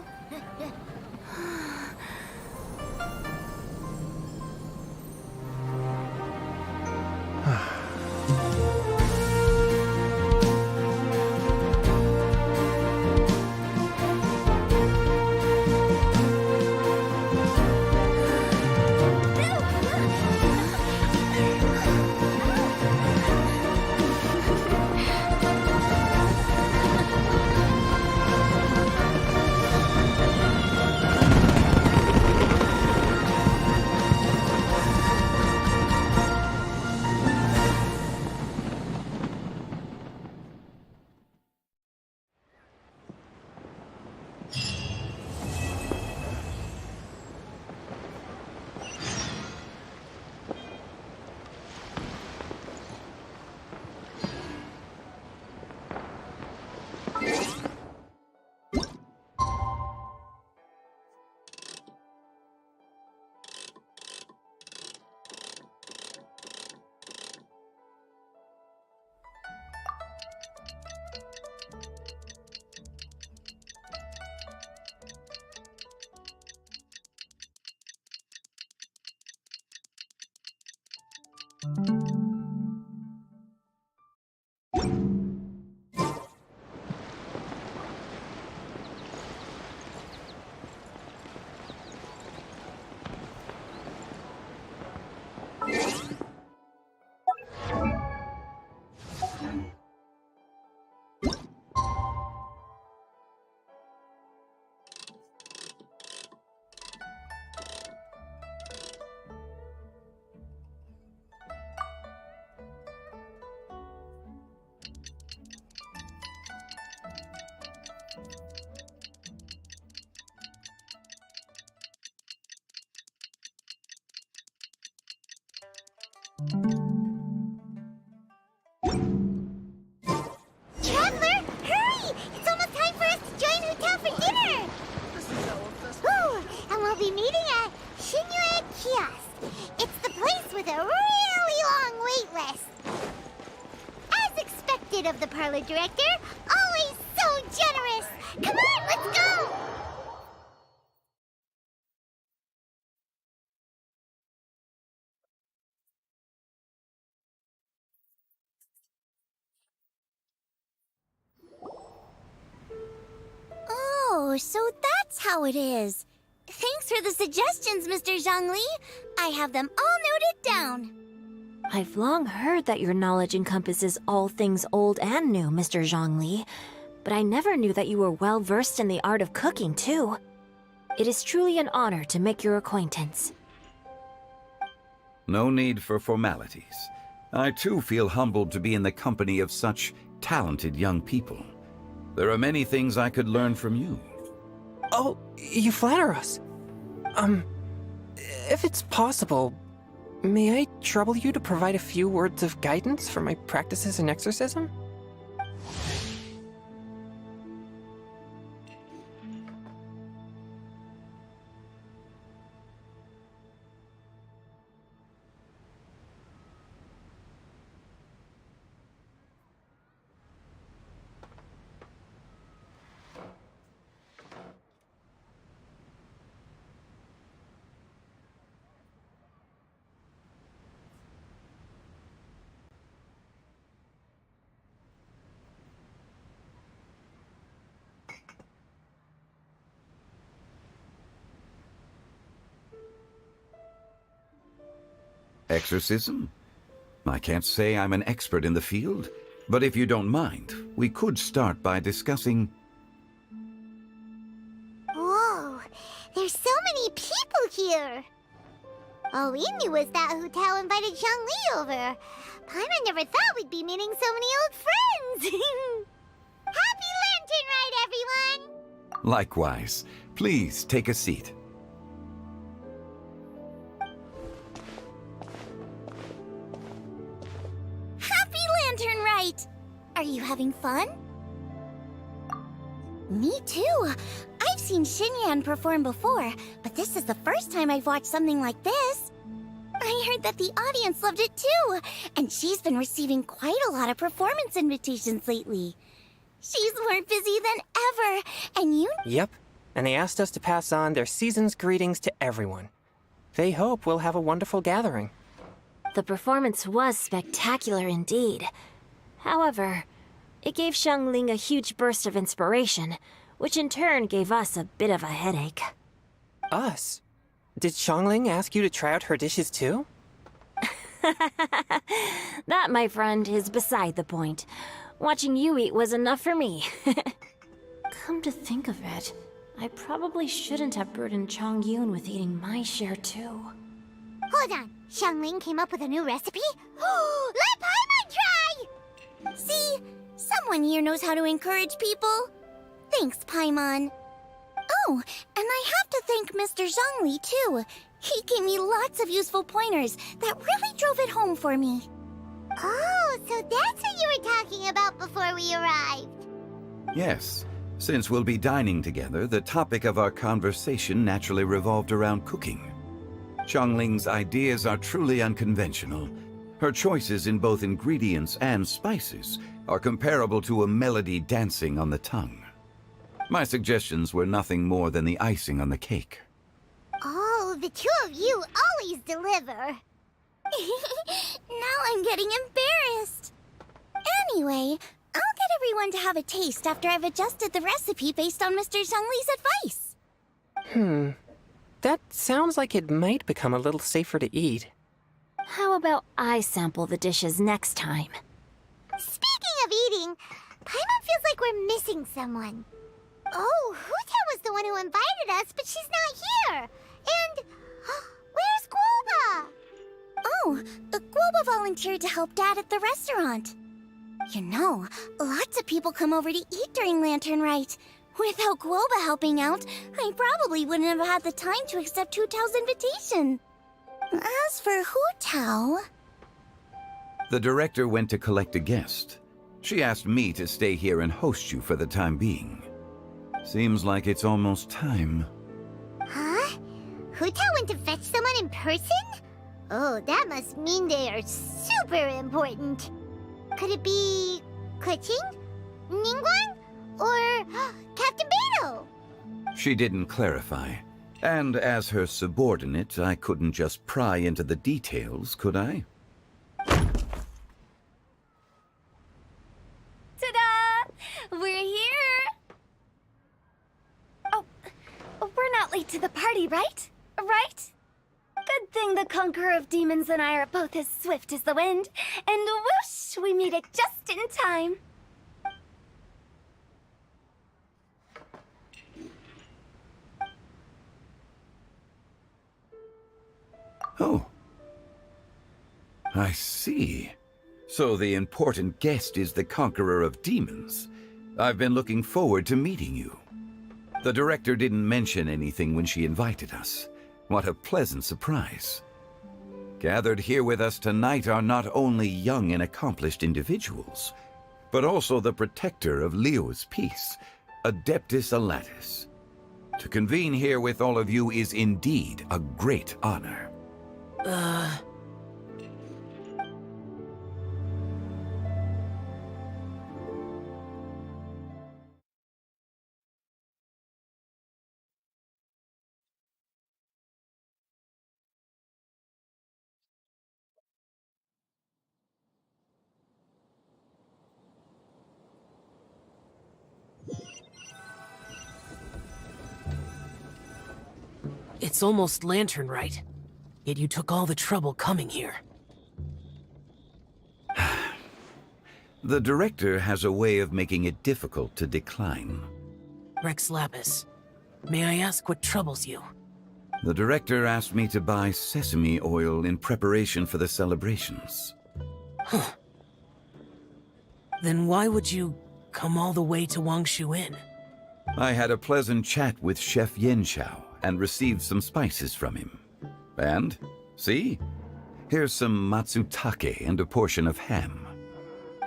Traveler, hurry! It's almost time for us to join Hotel for dinner! Ooh, and we'll be meeting at Shinue Kiosk. It's the place with a really long wait list. As expected of the parlor director, always so generous! Come on, let's go!
Oh, so that's how it is. Thanks for the suggestions, Mr. Zhongli. I have them all noted down.
I've long heard that your knowledge encompasses all things old and new, Mr. Zhongli, but I never knew that you were well versed in the art of cooking, too. It is truly an honor to make your acquaintance.
No need for formalities. I too feel humbled to be in the company of such talented young people. There are many things I could learn from you.
Oh, you flatter us. If it's possible, may I trouble you to provide a few words of guidance for my practices in exorcism?
Exorcism? I can't say I'm an expert in the field, But if you don't mind, we could start by discussing...
Whoa, there's so many people here. All we knew was that Hu Tao invited Zhongli over. Paimon never thought we'd be meeting so many old friends. Happy Lantern Rite, everyone!
Likewise. Please take a seat.
Happy Lantern Rite! Are you having fun? Me too. I've seen Xinyan perform before, but this is the first time I've watched something like this. I heard that the audience loved it too, and she's been receiving quite a lot of performance invitations lately. She's more busy than ever, and you...
Yep, and they asked us to pass on their season's greetings to everyone. They hope we'll have a wonderful gathering.
The performance was spectacular indeed. However, it gave Xiangling a huge burst of inspiration, which in turn gave us a bit of a headache.
Us? Did Xiangling ask you to try out her dishes too?
That, my friend, is beside the point. Watching you eat was enough for me. Come to think of it, I probably shouldn't have burdened Chongyun with eating my share too.
Hold on, Xiangling came up with a new recipe? Let Paimon try!
See? Someone here knows how to encourage people. Thanks, Paimon. Oh, and I have to thank Mr. Zhongli, too. He gave me lots of useful pointers that really drove it home for me.
Oh, so that's what you were talking about before we arrived.
Yes. Since we'll be dining together, the topic of our conversation naturally revolved around cooking. Xiangling's ideas are truly unconventional. Her choices in both ingredients and spices are comparable to a melody dancing on the tongue. My suggestions were nothing more than the icing on the cake.
Oh, the two of you always deliver.
Now I'm getting embarrassed. Anyway, I'll get everyone to have a taste after I've adjusted the recipe based on Mr. Zhongli's advice.
That sounds like it might become a little safer to eat.
How about I sample the dishes next time?
Speaking of eating, Paimon feels like we're missing someone. Oh, Hu Tao was the one who invited us, but she's not here. And where's Guoba?
Oh, Guoba volunteered to help Dad at the restaurant. You know, lots of people come over to eat during Lantern Rite. Without Guoba helping out, I probably wouldn't have had the time to accept Hu Tao's invitation. As for Hu Tao...
The director went to collect a guest. She asked me to stay here and host you for the time being. Seems like it's almost time.
Huh? Hu Tao went to fetch someone in person? Oh, that must mean they are super important. Could it be... Keqing? Ningguang? Or Captain Beidou?
She didn't clarify. And as her subordinate, I couldn't just pry into the details, could I?
Ta-da! We're here! Oh, we're not late to the party, right? Right? Good thing the Conqueror of Demons and I are both as swift as the wind. And whoosh, we made it just in time.
Oh. I see. So the important guest is the Conqueror of Demons. I've been looking forward to meeting you. The director didn't mention anything when she invited us. What a pleasant surprise. Gathered here with us tonight are not only young and accomplished individuals, but also the protector of Leo's peace, Adeptus Alatus. To convene here with all of you is indeed a great honor.
It's almost Lantern Rite. Yet you took all the trouble coming here.
The director has a way of making it difficult to decline.
Rex Lapis, may I ask what troubles you?
The director asked me to buy sesame oil in preparation for the celebrations.
Huh. Then why would you come all the way to Wangshu Inn?
I had a pleasant chat with Chef Yenshao and received some spices from him. And, see? Here's some matsutake and a portion of ham.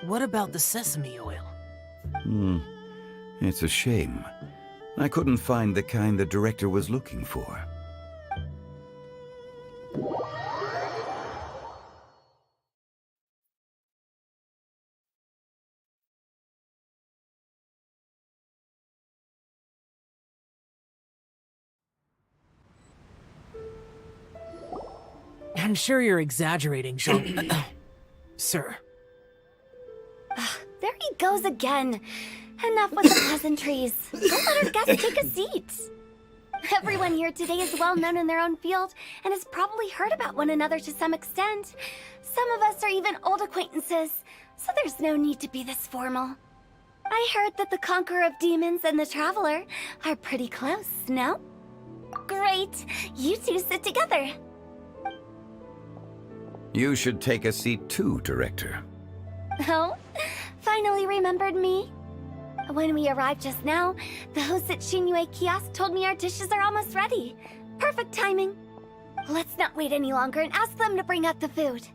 What about the sesame oil?
It's a shame. I couldn't find the kind the director was looking for.
I'm sure you're exaggerating, Jean. Sir.
There he goes again. Enough with the pleasantries. Go let our guests take a seat. Everyone here today is well known in their own field and has probably heard about one another to some extent. Some of us are even old acquaintances, so there's no need to be this formal. I heard that the Conqueror of Demons and the Traveler are pretty close, no? Great. You two sit together.
You should take a seat too, Director.
Oh? Finally remembered me? When we arrived just now, the host at Shinyue Kiosk told me our dishes are almost ready. Perfect timing. Let's not wait any longer and ask them to bring out the food.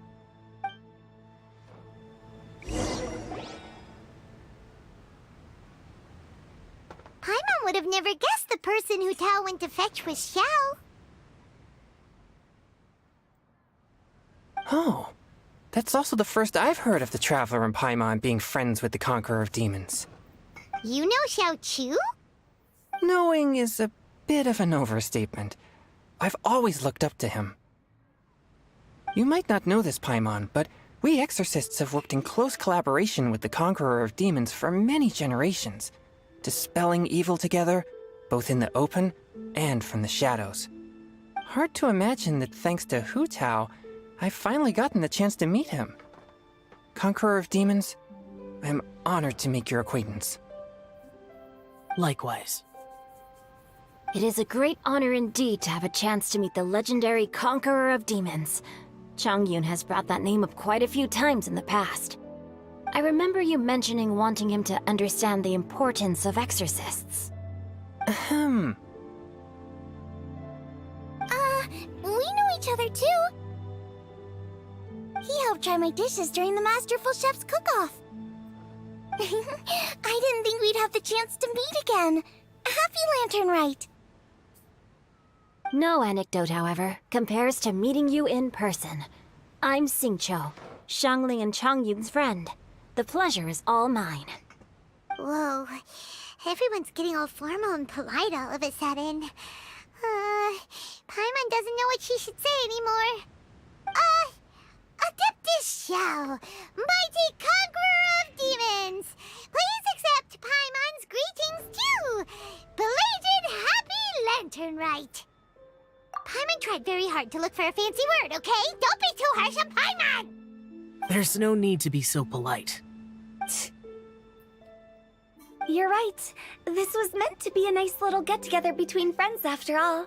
Paimon would have never guessed the person who Tao went to fetch was Xiao.
Oh, that's also the first I've heard of the Traveler and Paimon being friends with the Conqueror of Demons.
You know Xiao Chu?
Knowing is a bit of an overstatement. I've always looked up to him. You might not know this, Paimon, but we exorcists have worked in close collaboration with the Conqueror of Demons for many generations, dispelling evil together, both in the open and from the shadows. Hard to imagine that thanks to Hu Tao, I've finally gotten the chance to meet him. Conqueror of Demons, I'm honored to make your acquaintance.
Likewise.
It is a great honor indeed to have a chance to meet the legendary Conqueror of Demons. Changyun has brought that name up quite a few times in the past. I remember you mentioning wanting him to understand the importance of exorcists.
We know each other too. He helped try my dishes during the Masterful Chef's cook-off. I didn't think we'd have the chance to meet again. Happy Lantern Rite.
No anecdote, however, compares to meeting you in person. I'm Xingqiu, Shangli and Changyun's friend. The pleasure is all mine.
Whoa, everyone's getting all formal and polite all of a sudden. Paimon doesn't know what she should say anymore. Adeptus Xiao, mighty Conqueror of Demons, please accept Paimon's greetings too. Belated Happy Lantern Rite. Paimon tried very hard to look for a fancy word, okay? Don't be too harsh on Paimon!
There's no need to be so polite.
You're right. This was meant to be a nice little get-together between friends after all.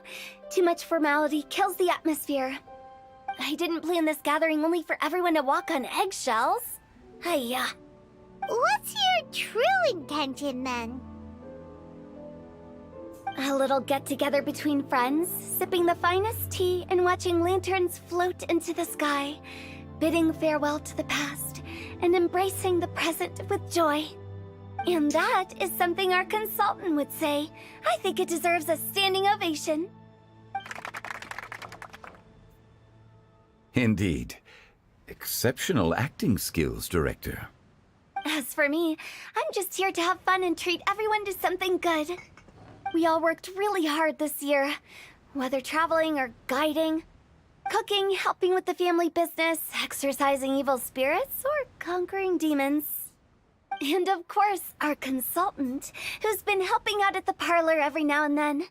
Too much formality kills the atmosphere. I didn't plan this gathering only for everyone to walk on eggshells. Hiya.
What's your true intention, then?
A little get-together between friends, sipping the finest tea and watching lanterns float into the sky, bidding farewell to the past and embracing the present with joy. And that is something our consultant would say. I think it deserves a standing ovation.
Indeed. Exceptional acting skills, Director.
As for me, I'm just here to have fun and treat everyone to something good. We all worked really hard this year, whether traveling or guiding, cooking, helping with the family business, exorcising evil spirits, or conquering demons. And of course, our consultant, who's been helping out at the parlor every now and then.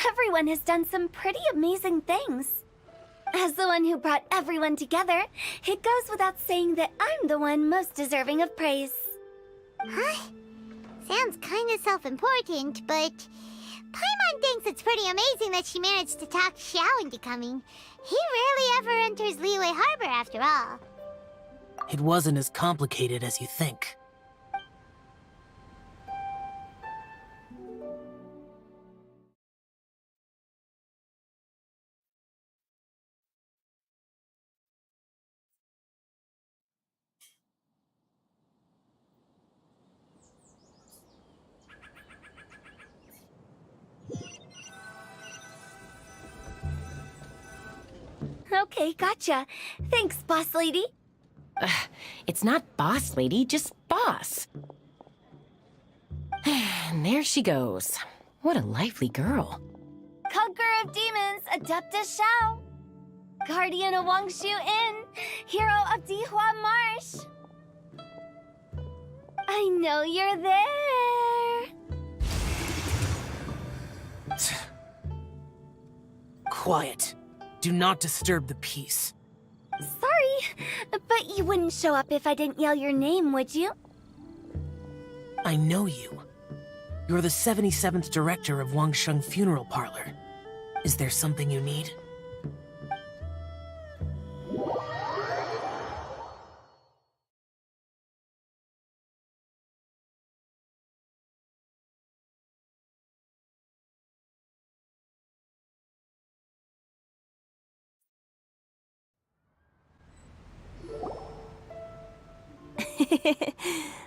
Everyone has done some pretty amazing things. As the one who brought everyone together, it goes without saying that I'm the one most deserving of praise.
Huh? Sounds kinda self-important, but Paimon thinks it's pretty amazing that she managed to talk Xiao into coming. He rarely ever enters Liyue Harbor after all.
It wasn't as complicated as you think.
Okay, gotcha. Thanks, boss lady.
It's not boss lady, just boss. And there she goes. What a lively girl.
Conqueror of demons, Adeptus Xiao. Guardian of Wangshu Inn, hero of Dihua Marsh. I know you're there.
Quiet. Do not disturb the peace.
Sorry, but you wouldn't show up if I didn't yell your name, would you?
I know you. You're the 77th director of Wangsheng Funeral Parlor. Is there something you need?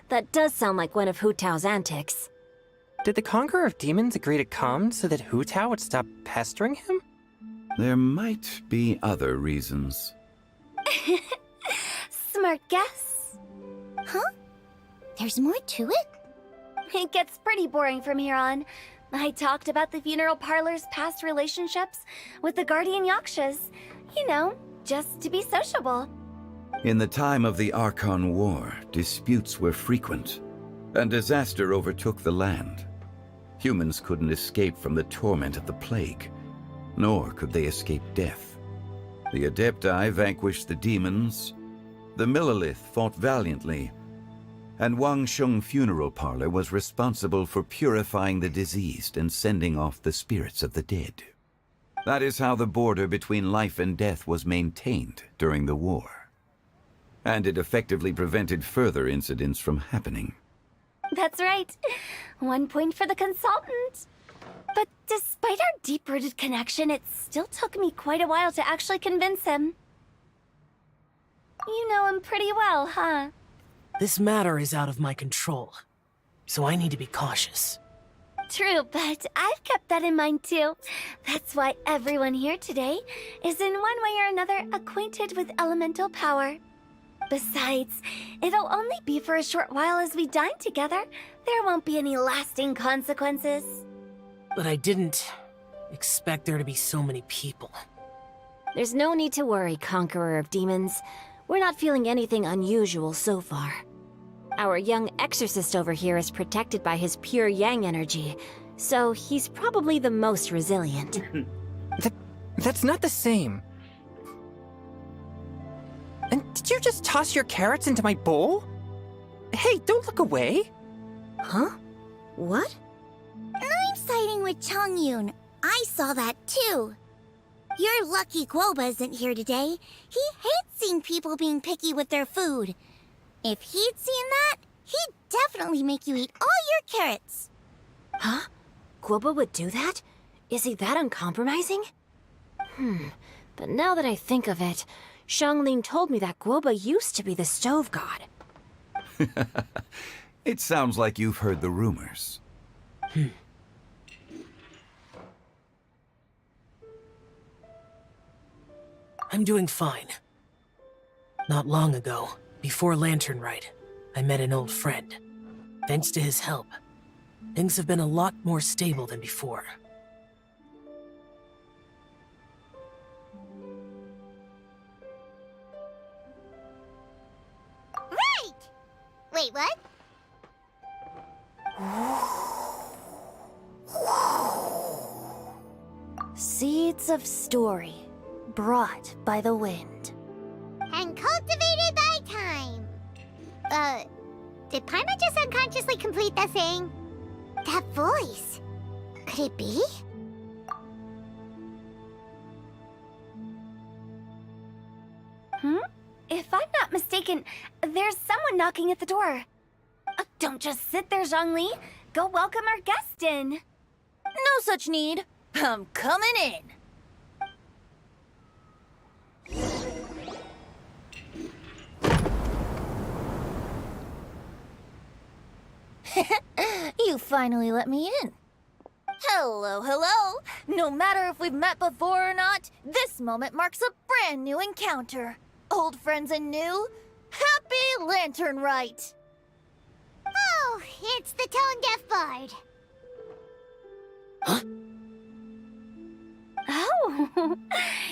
That does sound like one of Hu Tao's antics.
Did the Conqueror of Demons agree to come so that Hu Tao would stop pestering him?
There might be other reasons.
Smart guess.
Huh? There's more to it?
It gets pretty boring from here on. I talked about the funeral parlor's past relationships with the Guardian Yakshas. You know, just to be sociable.
In the time of the Archon War, disputes were frequent, and disaster overtook the land. Humans couldn't escape from the torment of the plague, nor could they escape death. The Adepti vanquished the demons, the Millelith fought valiantly, and Wangsheng Funeral Parlor was responsible for purifying the diseased and sending off the spirits of the dead. That is how the border between life and death was maintained during the war. And it effectively prevented further incidents from happening.
That's right. 1 point for the consultant. But despite our deep-rooted connection, it still took me quite a while to actually convince him. You know him pretty well, huh?
This matter is out of my control, so I need to be cautious.
True, but I've kept that in mind too. That's why everyone here today is in one way or another acquainted with elemental power. Besides, it'll only be for a short while as we dine together. There won't be any lasting consequences.
But I didn't expect there to be so many people.
There's no need to worry, Conqueror of Demons. We're not feeling anything unusual so far. Our young exorcist over here is protected by his pure yang energy, so he's probably the most resilient.
That's not the same. And did you just toss your carrots into my bowl? Hey, don't look away!
Huh? What?
I'm siding with Chongyun. I saw that too. You're lucky Guoba isn't here today. He hates seeing people being picky with their food. If he'd seen that, he'd definitely make you eat all your carrots.
Huh? Guoba would do that? Is he that uncompromising? But now that I think of it, Xiangling told me that Guoba used to be the stove god.
It sounds like you've heard the rumors.
I'm doing fine. Not long ago, before Lantern Rite, I met an old friend. Thanks to his help, things have been a lot more stable than before.
Right! Wait, what?
Seeds of story. brought by the wind.
And cultivated by time. Did Paimon just unconsciously complete that saying? That voice. Could it be?
If I'm not mistaken, there's someone knocking at the door. Don't just sit there, Zhongli. Go welcome our guest in.
No such need. I'm coming in. You finally let me in. Hello, hello. No matter if we've met before or not, this moment marks a brand new encounter. Old friends and new. Happy Lantern Rite.
Oh, it's the tone-deaf bard.
Oh,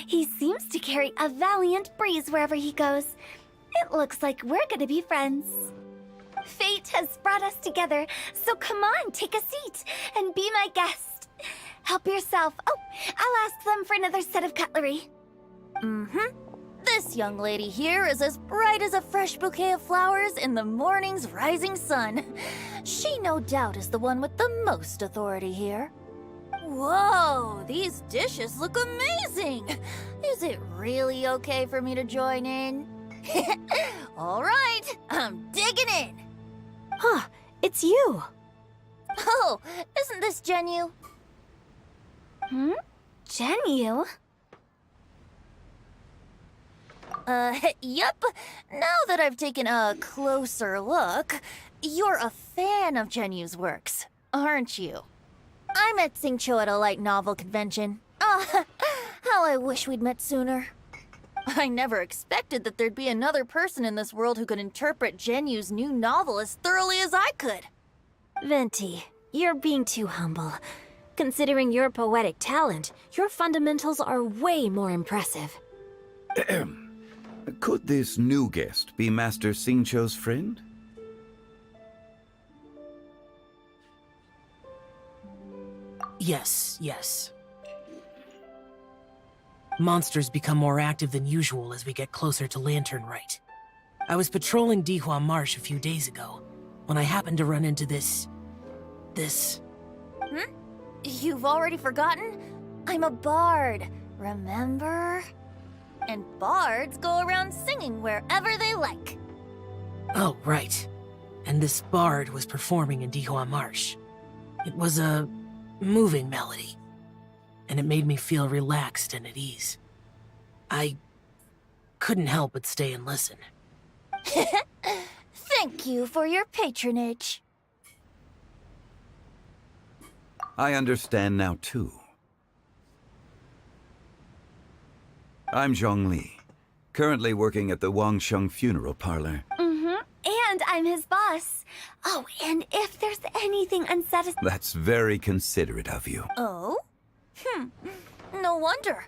he seems to carry a valiant breeze wherever he goes. It looks like we're gonna be friends. Fate has brought us together, so come on, take a seat and be my guest. Help yourself. Oh, I'll ask them for another set of cutlery.
This young lady here is as bright as a fresh bouquet of flowers in the morning's rising sun. She no doubt is the one with the most authority here. Whoa, these dishes look amazing! Is it really okay for me to join in? All right, I'm digging in.
Huh, it's you.
Oh, isn't this Genyu?
Genyu?
Yep. Now that I've taken a closer look, you're a fan of Genyu's works, aren't you? I met Xingqiu at a light novel convention. Ah, how I wish we'd met sooner. I never expected that there'd be another person in this world who could interpret Genyu's new novel as thoroughly as I could.
Venti, you're being too humble. Considering your poetic talent, your fundamentals are way more impressive.
Could this new guest be Master Xingqiu's friend?
Yes. Monsters become more active than usual as we get closer to Lantern Rite. I was patrolling Dihua Marsh a few days ago, when I happened to run into this...
You've already forgotten? I'm a bard, remember? And bards go around singing wherever they like.
Oh, right. And this bard was performing in Dihua Marsh. It was a moving melody, and it made me feel relaxed and at ease. I couldn't help but stay and listen.
Thank you for your patronage.
I understand now, too. I'm Zhongli, currently working at the Wangsheng Funeral Parlor.
And I'm his boss. Oh, and if there's anything unsatisfactory...
That's very considerate of you.
Oh? No wonder.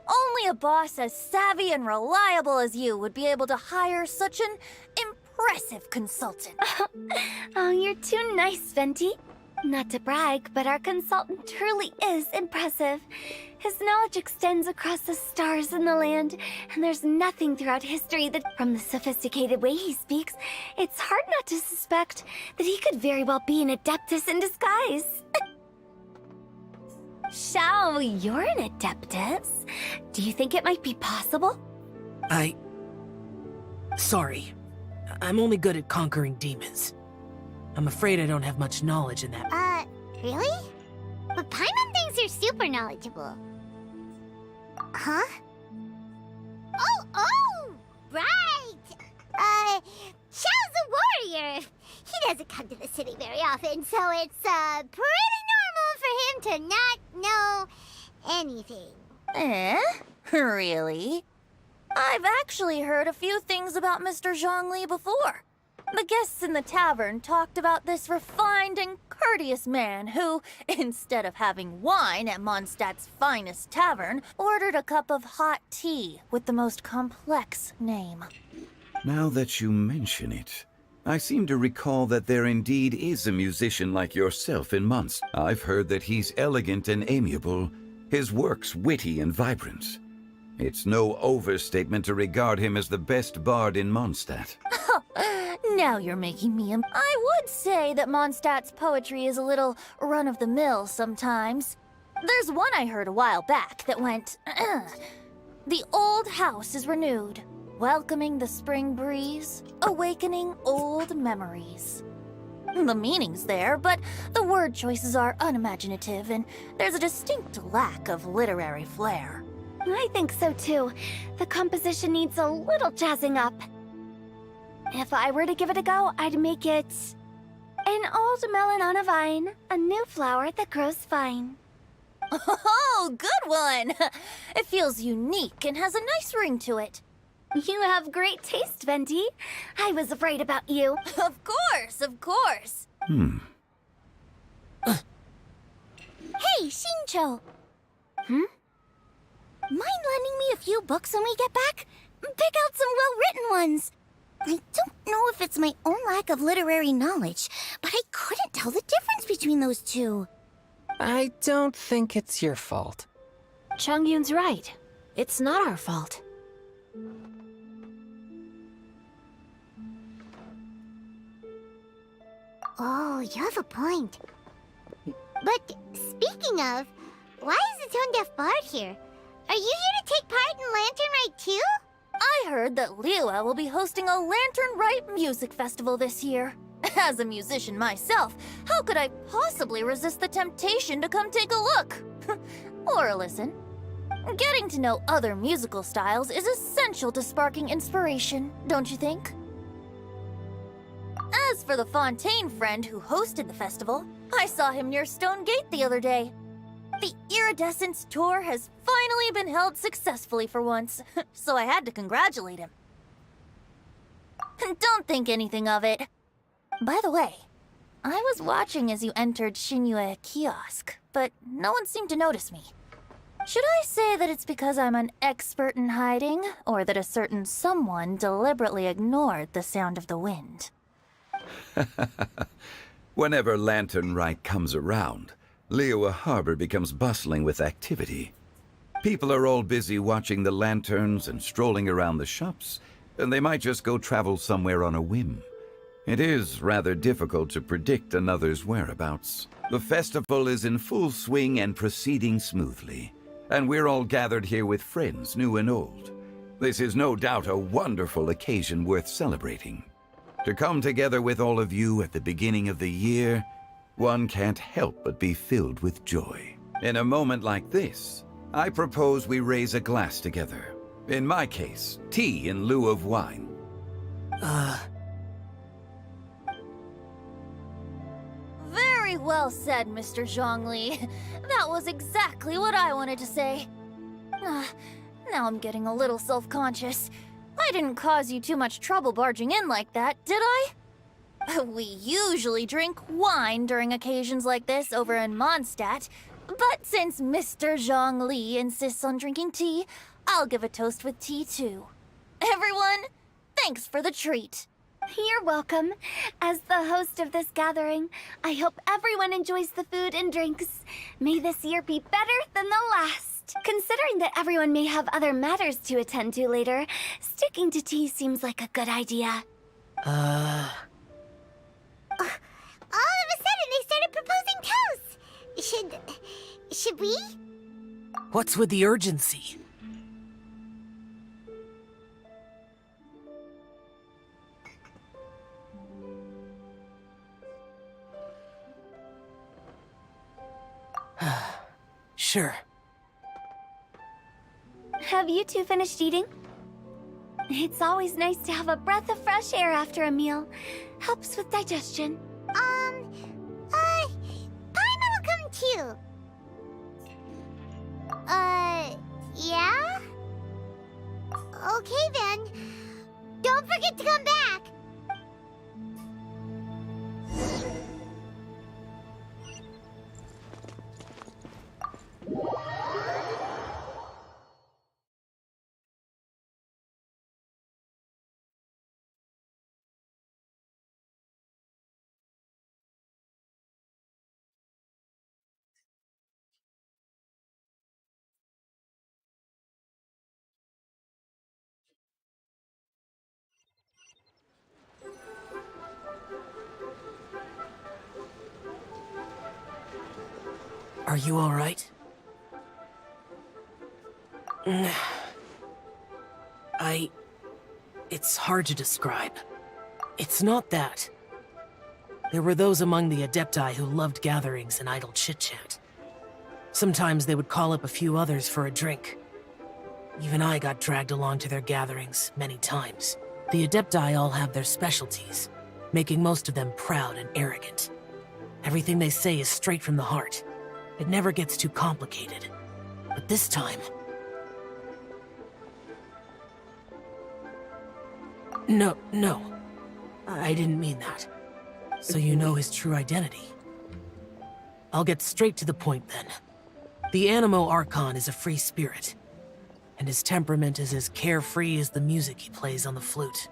Only a boss as savvy and reliable as you would be able to hire such an impressive consultant.
Oh, you're too nice, Venti. Not to brag, but our consultant truly is impressive. His knowledge extends across the stars and the land, and there's nothing throughout history that, from the sophisticated way he speaks, it's hard not to suspect that he could very well be an adeptus in disguise. Shao, you're an adeptus. Do you think it might be possible?
Sorry. I'm only good at conquering demons. I'm afraid I don't have much knowledge in that.
Really? But Paimon thinks you're super knowledgeable. Huh? Oh, right! Xiao's a warrior. He doesn't come to the city very often, so it's, pretty normal for him to not know anything.
Really? I've actually heard a few things about Mr. Zhongli before. The guests in the tavern talked about this refined and courteous man who, instead of having wine at Mondstadt's finest tavern, ordered a cup of hot tea with the most complex name.
Now that you mention it, I seem to recall that there indeed is a musician like yourself in Mondstadt. I've heard that he's elegant and amiable, his works witty and vibrant. It's no overstatement to regard him as the best bard in Mondstadt.
Now you're making me I would say that Mondstadt's poetry is a little run-of-the-mill sometimes. There's one I heard a while back that went, "The old house is renewed, welcoming the spring breeze, awakening old memories." The meaning's there, but the word choices are unimaginative, and there's a distinct lack of literary flair.
I think so too. The composition needs a little jazzing up. If I were to give it a go, I'd make it an old melon on a vine, a new flower that grows fine.
Oh, good one! It feels unique and has a nice ring to it.
You have great taste, Venti. I was right about you.
Of course, of course.
Hey, Shincho! Mind lending me a few books when we get back? Pick out some well-written ones. I don't know if it's my own lack of literary knowledge, but I couldn't tell the difference between those two.
I don't think it's your fault.
Chongyun's right. It's not our fault.
Oh, you have a point. But speaking of, why is the tone-deaf bard here? Are you here to take part in Lantern Rite too?
I heard that Liyue will be hosting a Lantern Rite music festival this year. As a musician myself, how could I possibly resist the temptation to come take a look? Or a listen. Getting to know other musical styles is essential to sparking inspiration, don't you think? As for the Fontaine friend who hosted the festival, I saw him near Stone Gate the other day. The Iridescence tour has finally been held successfully for once, so I had to congratulate him. Don't think anything of it. By the way, I was watching as you entered Shinyue Kiosk, but no one seemed to notice me. Should I say that it's because I'm an expert in hiding, or that a certain someone deliberately ignored the sound of the wind?
Whenever Lantern Rite comes around, Liyue Harbor becomes bustling with activity. People are all busy watching the lanterns and strolling around the shops, and they might just go travel somewhere on a whim. It is rather difficult to predict another's whereabouts. The festival is in full swing and proceeding smoothly, and we're all gathered here with friends, new and old. This is no doubt a wonderful occasion worth celebrating. To come together with all of you at the beginning of the year, one can't help but be filled with joy. In a moment like this, I propose we raise a glass together. In my case, tea in lieu of wine.
Very well said, Mr. Zhongli. That was exactly what I wanted to say. Now I'm getting a little self-conscious. I didn't cause you too much trouble barging in like that, did I? We usually drink wine during occasions like this over in Mondstadt, but since Mr. Zhongli insists on drinking tea, I'll give a toast with tea too. Everyone, thanks for the treat.
You're welcome. As the host of this gathering, I hope everyone enjoys the food and drinks. May this year be better than the last. Considering that everyone may have other matters to attend to later, sticking to tea seems like a good idea.
All of a sudden, they started proposing toasts. Should we?
What's with the urgency? Sure.
Have you two finished eating? It's always nice to have a breath of fresh air after a meal. Helps with digestion.
Paimon will come too. Yeah? Okay then. Don't forget to come back.
Are you alright? It's hard to describe. It's not that. There were those among the Adepti who loved gatherings and idle chit-chat. Sometimes they would call up a few others for a drink. Even I got dragged along to their gatherings many times. The Adepti all have their specialties, making most of them proud and arrogant. Everything they say is straight from the heart. It never gets too complicated. But this time... No. I didn't mean that. So you know his true identity. I'll get straight to the point then. The Animo Archon is a free spirit, and his temperament is as carefree as the music he plays on the flute.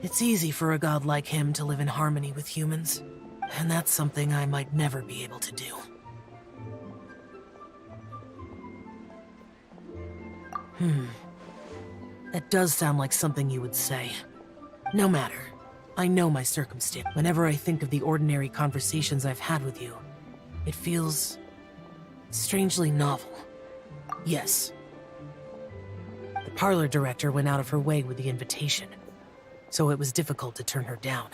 It's easy for a god like him to live in harmony with humans, and that's something I might never be able to do. That does sound like something you would say. No matter. I know my circumstance. Whenever I think of the ordinary conversations I've had with you, it feels... strangely novel. Yes. The parlor director went out of her way with the invitation, so it was difficult to turn her down.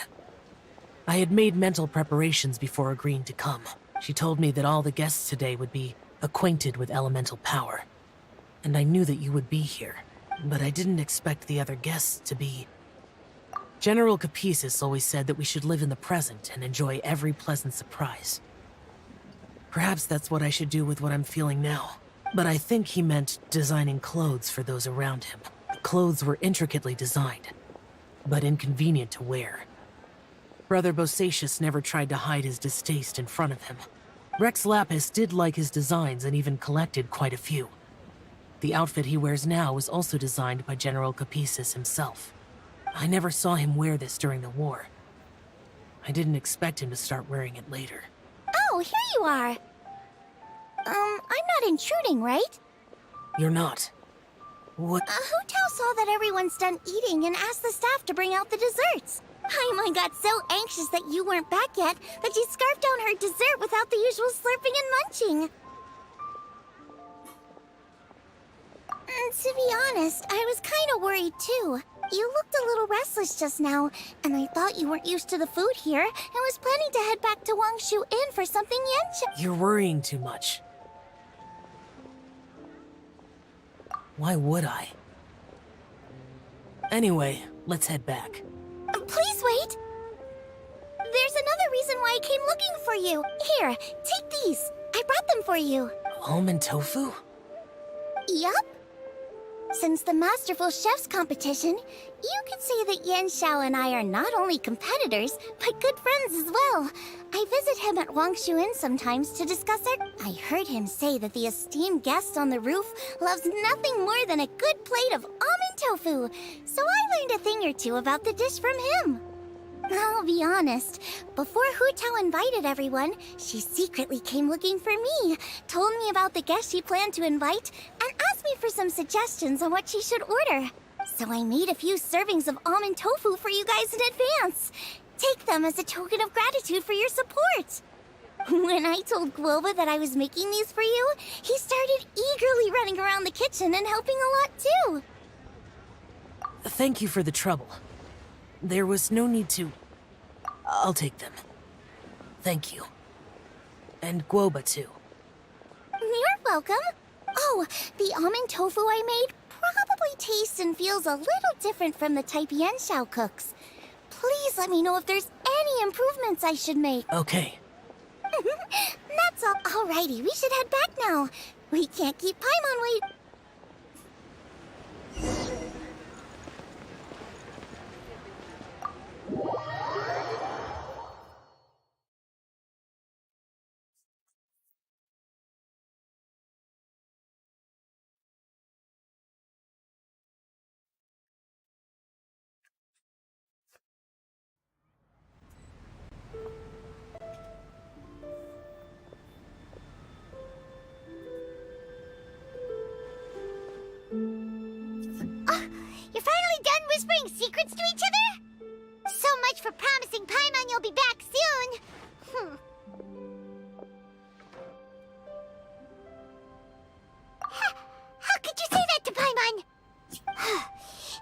I had made mental preparations before agreeing to come. She told me that all the guests today would be acquainted with elemental power, and I knew that you would be here, but I didn't expect the other guests to be... General Capisis always said that we should live in the present and enjoy every pleasant surprise. Perhaps that's what I should do with what I'm feeling now. But I think he meant designing clothes for those around him. The clothes were intricately designed, but inconvenient to wear. Brother Bosacius never tried to hide his distaste in front of him. Rex Lapis did like his designs and even collected quite a few. The outfit he wears now was also designed by General Capisis himself. I never saw him wear this during the war. I didn't expect him to start wearing it later.
Oh, here you are. I'm not intruding, right?
You're not. What?
Hu Tao saw that everyone's done eating and asked the staff to bring out the desserts. Paimon got so anxious that you weren't back yet that she scarfed down her dessert without the usual slurping and munching. To be honest, I was kind of worried too. You looked a little restless just now, and I thought you weren't used to the food here and was planning to head back to Wangshu Inn for something Genshin.
You're worrying too much. Why would I? Anyway, let's head back.
Please wait! There's another reason why I came looking for you. Here, take these. I brought them for you.
Almond tofu?
Yup. Since the Masterful Chef's competition, you could say that Yan Xiao and I are not only competitors, but good friends as well. I visit him at Wangshu Inn sometimes to discuss our... I heard him say that the esteemed guest on the roof loves nothing more than a good plate of almond tofu, so I learned a thing or two about the dish from him. I'll be honest, before Hu Tao invited everyone, she secretly came looking for me, told me about the guests she planned to invite, and asked me for some suggestions on what she should order. So I made a few servings of almond tofu for you guys in advance. Take them as a token of gratitude for your support. When I told Guoba that I was making these for you, he started eagerly running around the kitchen and helping a lot too.
Thank you for the trouble. There was no need to... I'll take them. Thank you. And Guoba, too.
You're welcome. Oh, the almond tofu I made probably tastes and feels a little different from the type Yan Xiao cooks. Please let me know if there's any improvements I should make.
Okay.
That's all. Alrighty, we should head back now. We can't keep Paimon waiting. You're finally done whispering secrets to each other? So much for promising Paimon you'll be back soon. Paimon!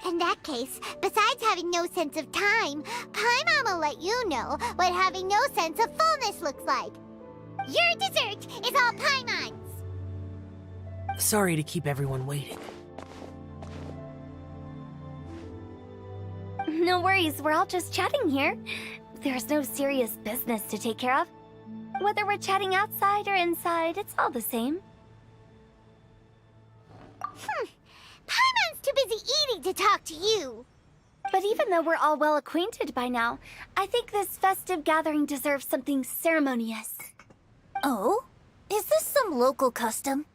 In that case, besides having no sense of time, Paimon will let you know what having no sense of fullness looks like. Your dessert is all Paimon's!
Sorry to keep everyone waiting.
No worries, we're all just chatting here. There's no serious business to take care of. Whether we're chatting outside or inside, it's all the same.
Paimon's too busy eating to talk to you.
But even though we're all well acquainted by now, I think this festive gathering deserves something ceremonious.
Oh? Is this some local custom?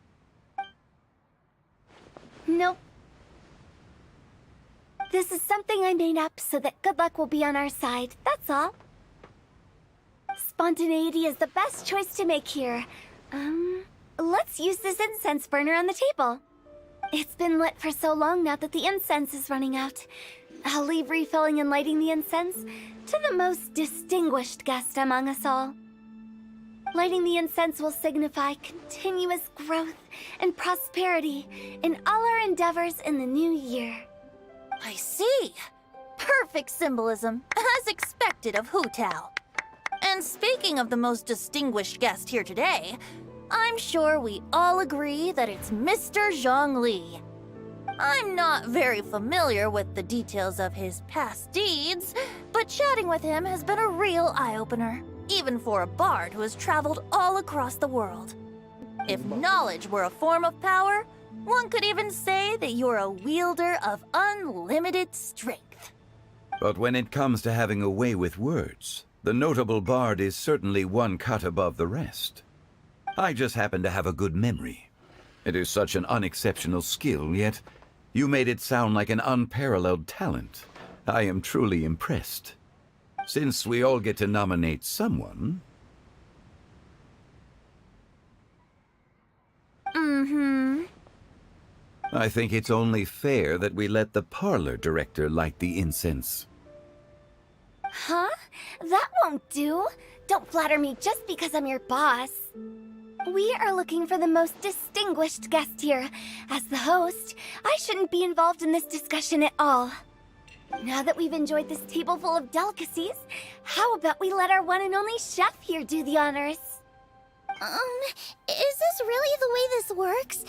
Nope. This is something I made up so that good luck will be on our side, that's all. Spontaneity is the best choice to make here. Let's use this incense burner on the table. It's been lit for so long now that the incense is running out. I'll leave refilling and lighting the incense to the most distinguished guest among us all. Lighting the incense will signify continuous growth and prosperity in all our endeavors in the new year.
I see. Perfect symbolism, as expected of Hu Tao. And speaking of the most distinguished guest here today, I'm sure we all agree that it's Mr. Zhongli. I'm not very familiar with the details of his past deeds, but chatting with him has been a real eye-opener, even for a bard who has traveled all across the world. If knowledge were a form of power, one could even say that you're a wielder of unlimited strength.
But when it comes to having a way with words, the notable bard is certainly one cut above the rest. I just happen to have a good memory. It is such an unexceptional skill, yet you made it sound like an unparalleled talent. I am truly impressed. Since we all get to nominate someone... I think it's only fair that we let the parlor director light the incense.
Huh? That won't do. Don't flatter me just because I'm your boss. We are looking for the most distinguished guest here. As the host, I shouldn't be involved in this discussion at all. Now that we've enjoyed this table full of delicacies, how about we let our one and only chef here do the honors?
Is this really the way this works?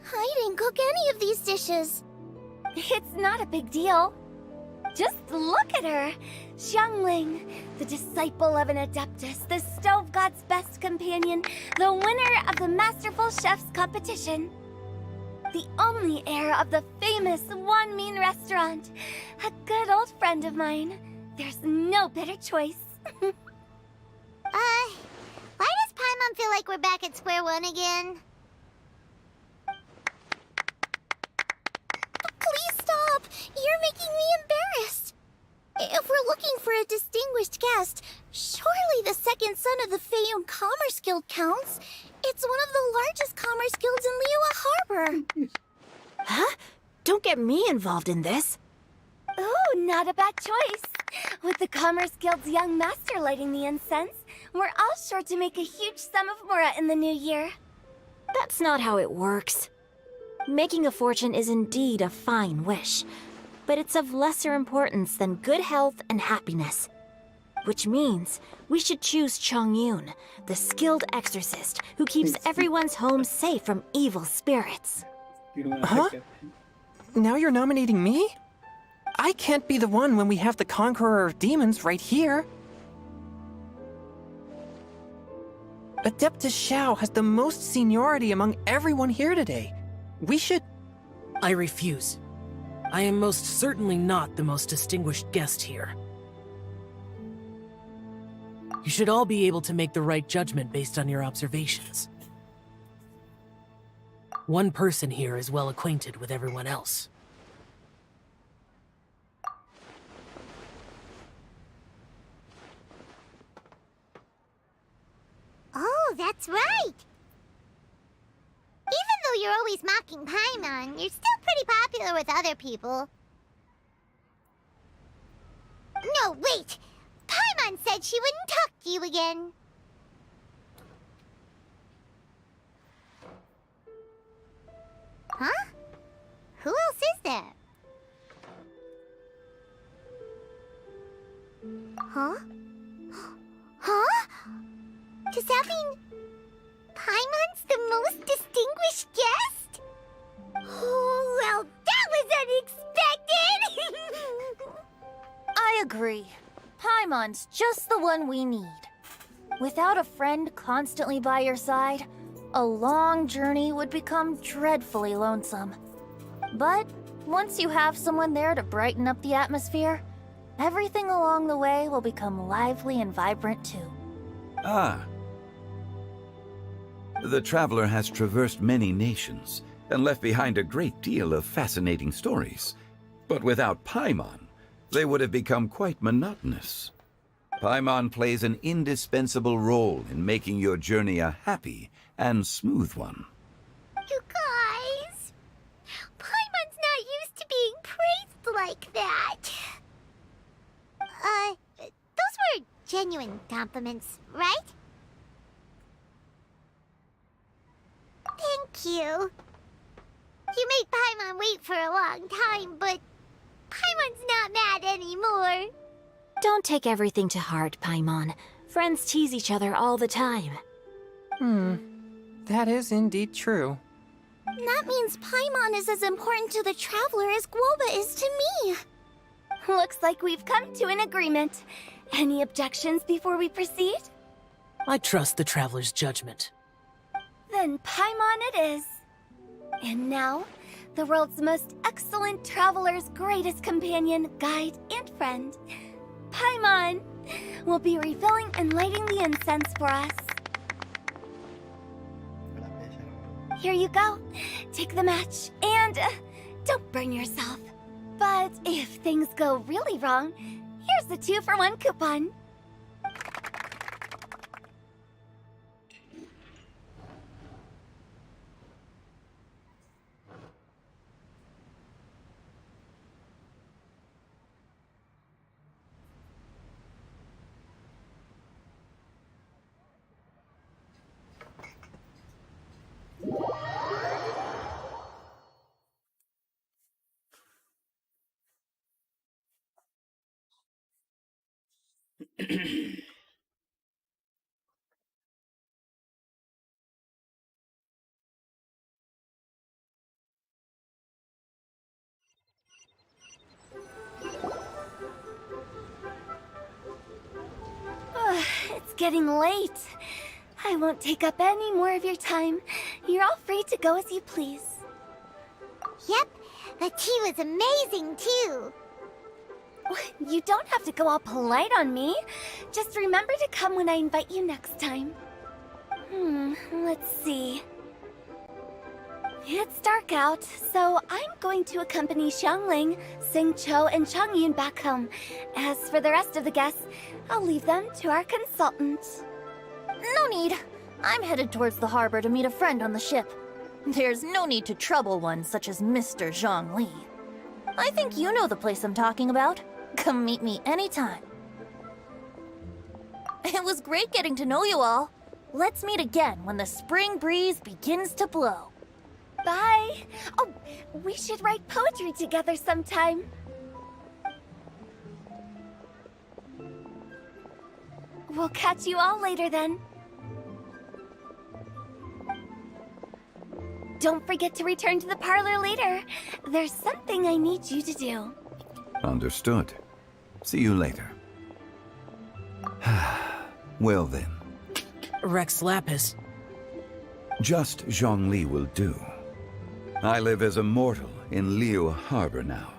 I didn't cook any of these dishes.
It's not a big deal. Just look at her. Xiangling, the disciple of an adeptus, the stove god's best companion, the winner of the Masterful Chef's competition. The only heir of the famous Wan Min restaurant. A good old friend of mine. There's no better choice.
Why does Paimon feel like we're back at square one again? Please stop! You're making me embarrassed! If we're looking for a distinguished guest, surely the second son of the Feiyun Commerce Guild counts. It's one of the largest commerce guilds in Liyue Harbor.
Huh? Don't get me involved in this.
Ooh, not a bad choice. With the Commerce Guild's young master lighting the incense, we're all sure to make a huge sum of mora in the new year.
That's not how it works. Making a fortune is indeed a fine wish, but it's of lesser importance than good health and happiness. Which means we should choose Chongyun, the skilled exorcist who keeps everyone's home safe from evil spirits.
Huh? Now you're nominating me? I can't be the one when we have the Conqueror of Demons right here. Adeptus Xiao has the most seniority among everyone here today. We should...
I refuse. I am most certainly not the most distinguished guest here. You should all be able to make the right judgment based on your observations. One person here is well acquainted with everyone else.
Oh, that's right! Even though you're always mocking Paimon, you're still pretty popular with other people. No, wait! Paimon said she wouldn't talk to you again. Huh? Who else is there? Huh? Huh? Does that mean Paimon's the most distinguished guest? Oh, well, that was unexpected!
I agree. Paimon's just the one we need. Without a friend constantly by your side, a long journey would become dreadfully lonesome. But once you have someone there to brighten up the atmosphere, everything along the way will become lively and vibrant too.
Ah. The traveler has traversed many nations and left behind a great deal of fascinating stories. But without Paimon, they would have become quite monotonous. Paimon plays an indispensable role in making your journey a happy and smooth one.
You guys, Paimon's not used to being praised like that. Those were genuine compliments, right? Thank you. You made Paimon wait for a long time, but Paimon's not mad anymore.
Don't take everything to heart, Paimon. Friends tease each other all the time.
That is indeed true.
That means Paimon is as important to the traveler as Guoba is to me. Looks like we've come to an agreement. Any objections before we proceed?
I trust the traveler's judgment.
Then Paimon it is. And now, the world's most excellent traveler's greatest companion, guide, and friend, Paimon, will be refilling and lighting the incense for us. Here you go. Take the match, and don't burn yourself. But if things go really wrong, here's the 2-for-1 coupon. It's getting late. I won't take up any more of your time. You're all free to go as you please.
Yep, the tea was amazing too.
You don't have to go all polite on me. Just remember to come when I invite you next time. Let's see. It's dark out, so I'm going to accompany Xiangling, Xingqiu, and Changyun back home. As for the rest of the guests, I'll leave them to our consultant.
No need. I'm headed towards the harbor to meet a friend on the ship. There's no need to trouble one such as Mr. Zhongli. I think you know the place I'm talking about. Come meet me anytime. It was great getting to know you all. Let's meet again when the spring breeze begins to blow.
Bye. Oh, we should write poetry together sometime. We'll catch you all later then. Don't forget to return to the parlor later. There's something I need you to do.
Understood. See you later. Well then.
Rex Lapis.
Just Zhongli will do. I live as a mortal in Liu Harbor now.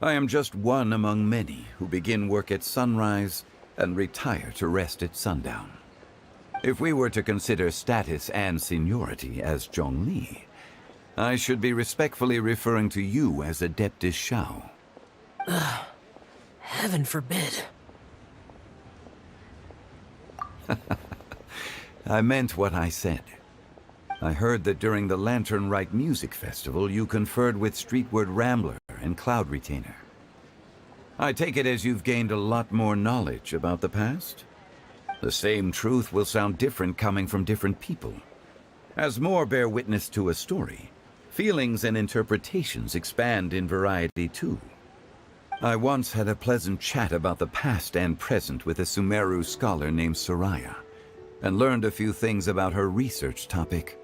I am just one among many who begin work at sunrise and retire to rest at sundown. If we were to consider status and seniority as Zhongli, I should be respectfully referring to you as Adeptus Shao.
Heaven forbid.
I meant what I said. I heard that during the Lantern Rite Music Festival, you conferred with Streetward Rambler and Cloud Retainer. I take it as you've gained a lot more knowledge about the past? The same truth will sound different coming from different people. As more bear witness to a story, Feelings and interpretations expand in variety too. I once had a pleasant chat about the past and present with a Sumeru scholar named Soraya, and learned a few things about her research topic.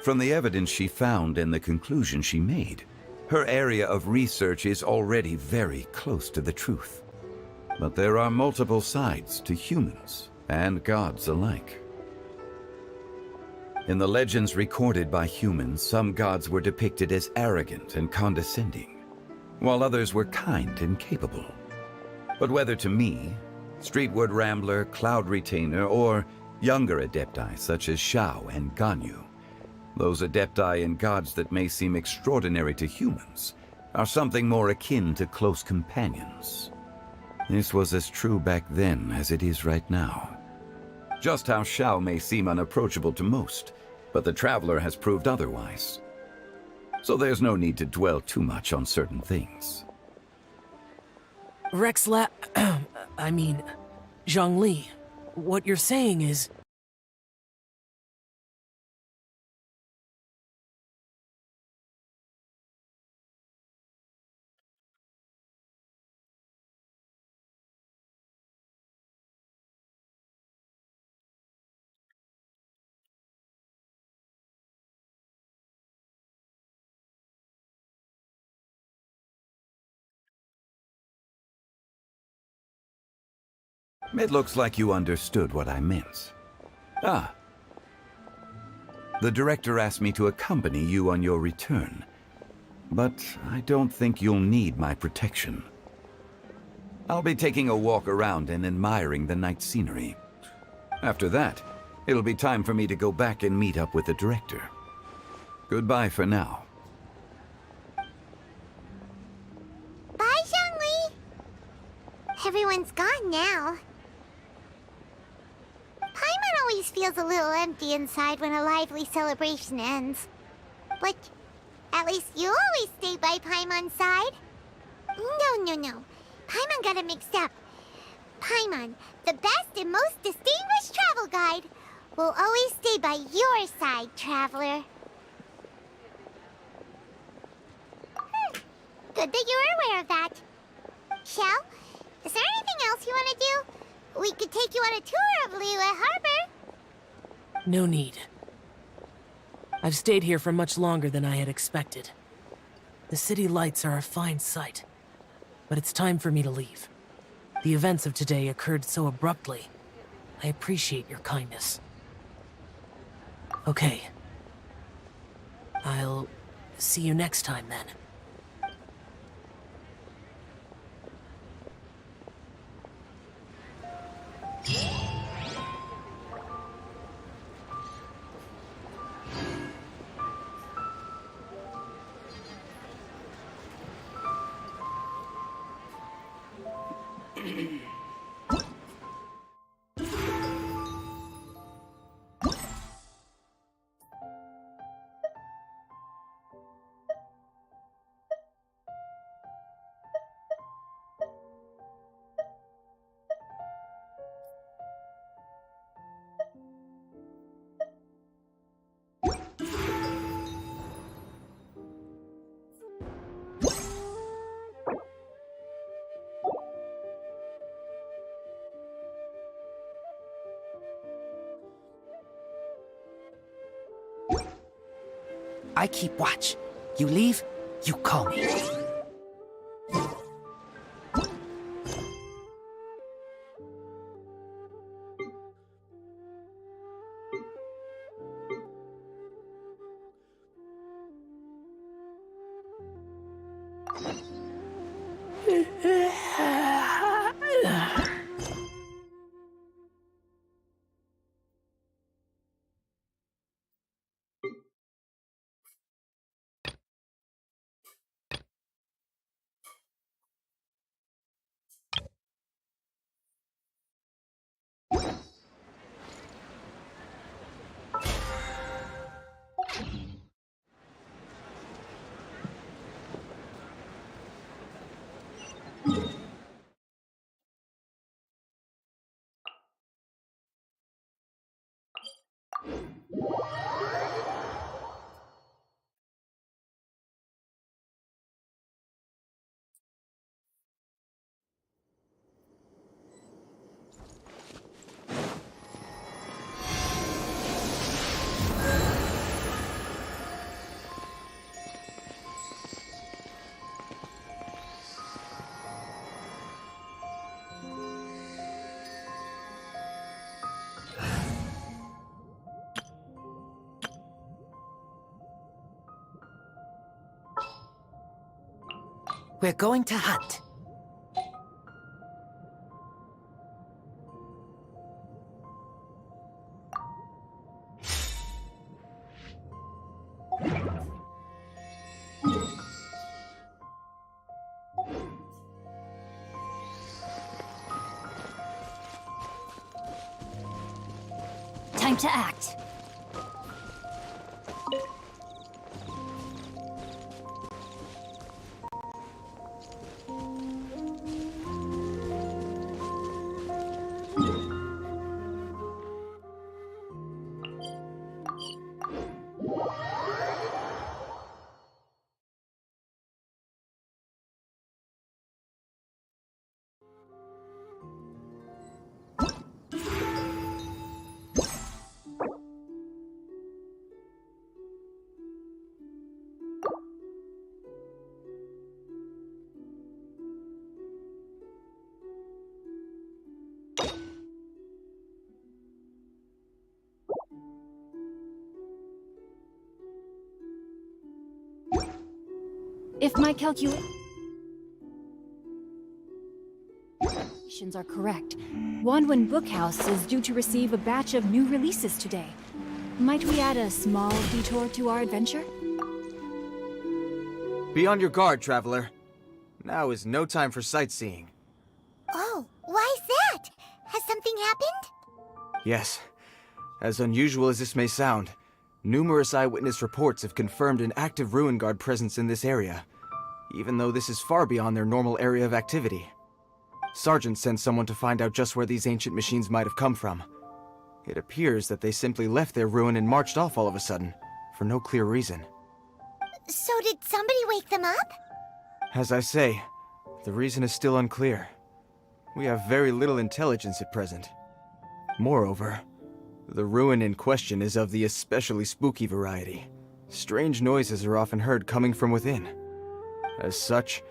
From the evidence she found and the conclusion she made, her area of research is already very close to the truth. But there are multiple sides to humans and gods alike. In the legends recorded by humans, some gods were depicted as arrogant and condescending, while others were kind and capable. But whether to me, Streetward Rambler, Cloud Retainer, or younger adepti such as Shao and Ganyu, those adepti and gods that may seem extraordinary to humans are something more akin to close companions. This was as true back then as it is right now. Just how Shao may seem unapproachable to most, but the Traveler has proved otherwise. So there's no need to dwell too much on certain things.
Zhongli, what you're saying is...
It looks like you understood what I meant. Ah. The director asked me to accompany you on your return, but I don't think you'll need my protection. I'll be taking a walk around and admiring the night scenery. After that, it'll be time for me to go back and meet up with the director. Goodbye for now.
Bye, Zhongli! Everyone's gone now. Paimon always feels a little empty inside when a lively celebration ends. But at least you always stay by Paimon's side. No. Paimon got it mixed up. Paimon, the best and most distinguished travel guide, will always stay by your side, Traveler. Good that you're aware of that. Shell, is there anything else you want to do? We could take you on a tour of Liyue Harbor.
No need. I've stayed here for much longer than I had expected. The city lights are a fine sight, but it's time for me to leave. The events of today occurred so abruptly. I appreciate your kindness. Okay. I'll see you next time then.
I keep watch. You leave, you call me. We're going to hunt.
Time to act.
If my calculations are correct, Wanwan Bookhouse is due to receive a batch of new releases today. Might we add a small detour to our adventure?
Be on your guard, traveler. Now is no time for sightseeing.
Oh, why's that? Has something happened?
Yes. As unusual as this may sound, numerous eyewitness reports have confirmed an active Ruin Guard presence in this area, even though this is far beyond their normal area of activity. Sergeant sent someone to find out just where these ancient machines might have come from. It appears that they simply left their ruin and marched off all of a sudden, for no clear reason.
So did somebody wake them up?
As I say, the reason is still unclear. We have very little intelligence at present. Moreover, the ruin in question is of the especially spooky variety. Strange noises are often heard coming from within. As such,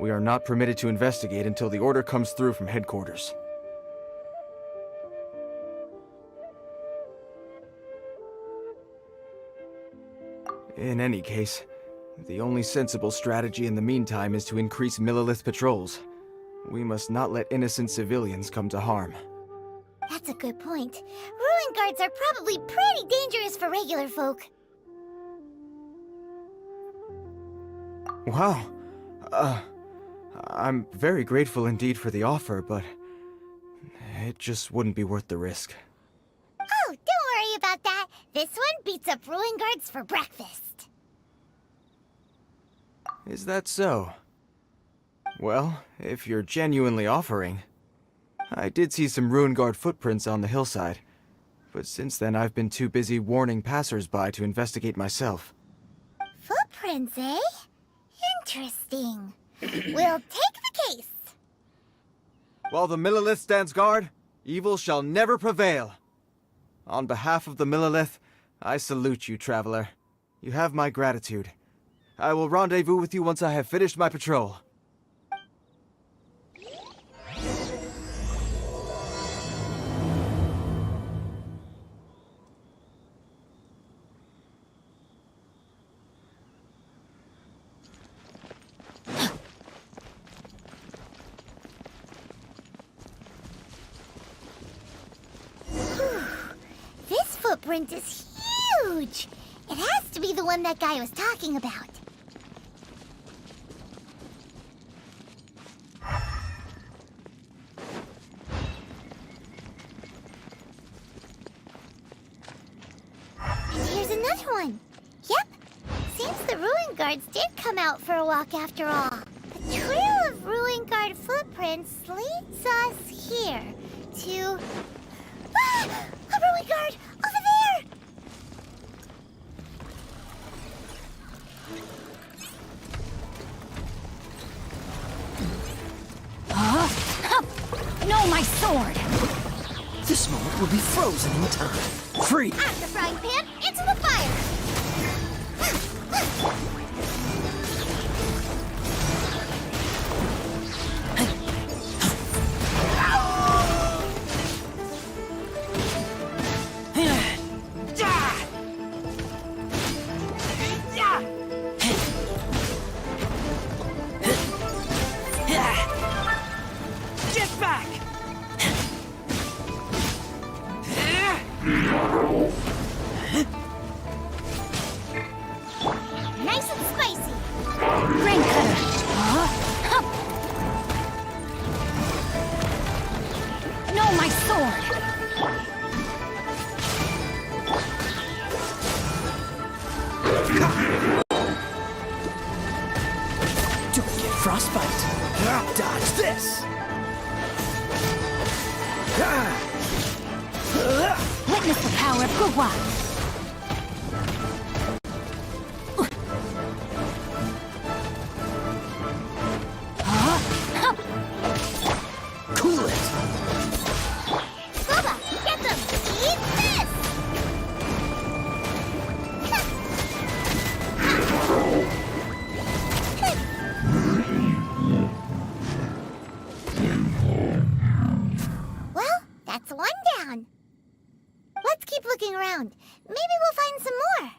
we are not permitted to investigate until the order comes through from headquarters. In any case, the only sensible strategy in the meantime is to increase Millilith patrols. We must not let innocent civilians come to harm.
That's a good point. Ruin guards are probably pretty dangerous for regular folk.
Wow. I'm very grateful indeed for the offer, but it just wouldn't be worth the risk.
Oh, don't worry about that. This one beats up ruin guards for breakfast.
Is that so? Well, if you're genuinely offering... I did see some Ruin Guard footprints on the hillside, but since then I've been too busy warning passers-by to investigate myself.
Footprints, eh? Interesting. We'll take the case.
While the Millilith stands guard, evil shall never prevail. On behalf of the Millilith, I salute you, traveler. You have my gratitude. I will rendezvous with you once I have finished my patrol.
This footprint is huge. It has to be the one that guy was talking about. And here's another one. Yep. Seems the Ruin Guards did come out for a walk after all. The trail of Ruin Guard footprints leads us here to... Ah! A Ruin Guard! Over there!
No, my sword!
This moment will be frozen in time. Free!
Out of the frying pan, into the fire!
sword!
Don't get frostbite. Dodge this.
Witness the power of Gugwa!
Cool it.
Bubba, get them! Eat this! Well, that's one down. Let's keep looking around. Maybe we'll find some more.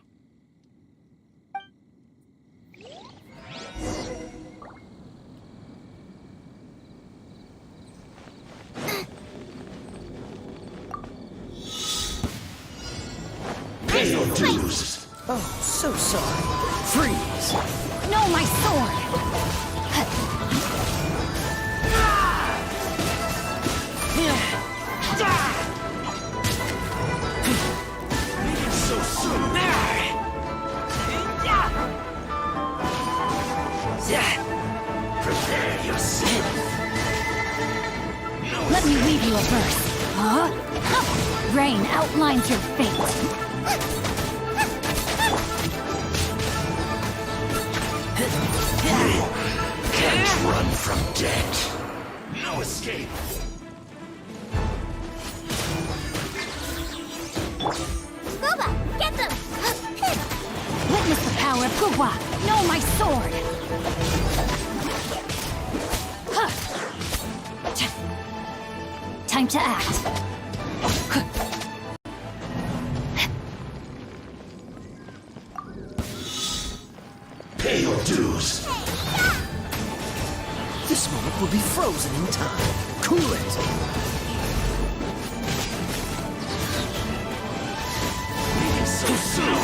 Pay your dues. Oh, so sorry. Freeze.
No, my sword!
So soon. Prepare yourself.
Let me weave you a verse. Rain outlines your fate.
Can't run from death. No escape.
Bubba, get them!
Witness the power of Gugwa! No, my sword! Time to act.
Pay your dues. This moment will be frozen in time. Cool it. So soon.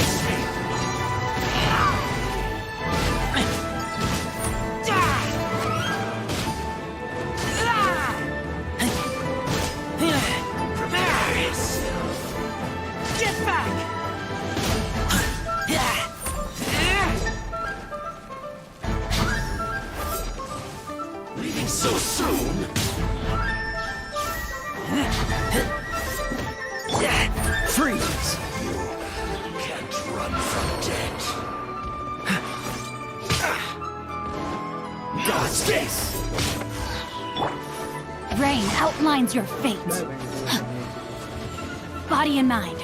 Get back! Leaving so soon? Freeze! You can't run from death. God's case!
Rain outlines your fate. Body and mind.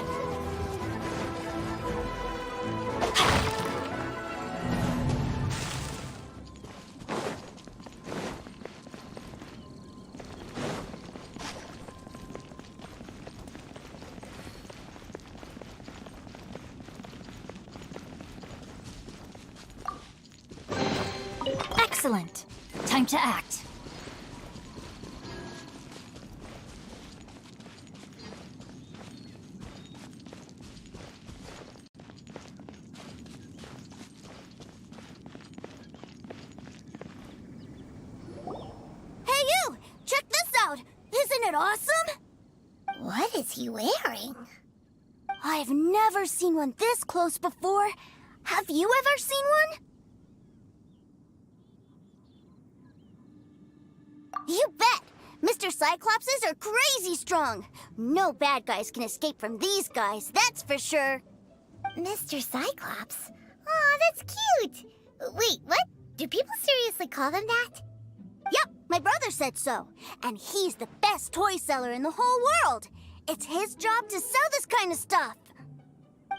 Excellent. Time to act.
Hey you! Check this out! Isn't it awesome? What is he wearing?
I've never seen one this close before. Have you ever seen one?
You bet! Mr. Cyclopses are crazy strong. No bad guys can escape from these guys, that's for sure. Mr. Cyclops? Aw, that's cute! Wait, what? Do people seriously call them that?
Yep, my brother said so. And he's the best toy seller in the whole world. It's his job to sell this kind of stuff.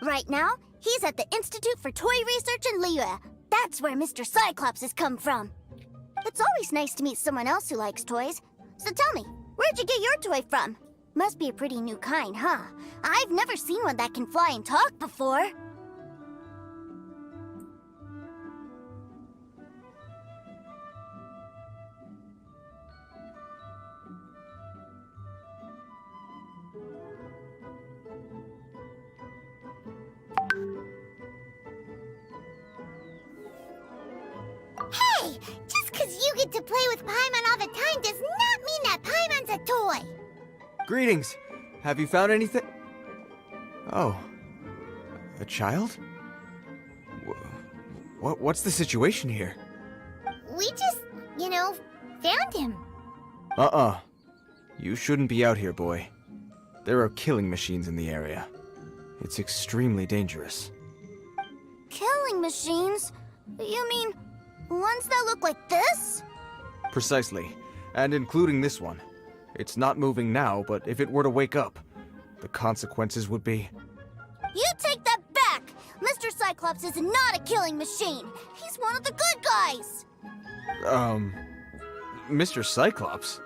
Right now, he's at the Institute for Toy Research in Liyue. That's where Mr. Cyclops has come from. It's always nice to meet someone else who likes toys. So tell me, where'd you get your toy from? Must be a pretty new kind, huh? I've never seen one that can fly and talk before.
Hey! Just 'cause you get to play with Paimon all the time does not mean that Paimon's a toy!
Greetings! Have you found anything? Oh. A child? What's the situation here?
We just, found him.
You shouldn't be out here, boy. There are killing machines in the area. It's extremely dangerous.
Killing machines? You mean ones that look like this?
Precisely. And including this one. It's not moving now, but if it were to wake up, the consequences would be...
You take that back! Mr. Cyclops is not a killing machine! He's one of the good guys!
Mr. Cyclops?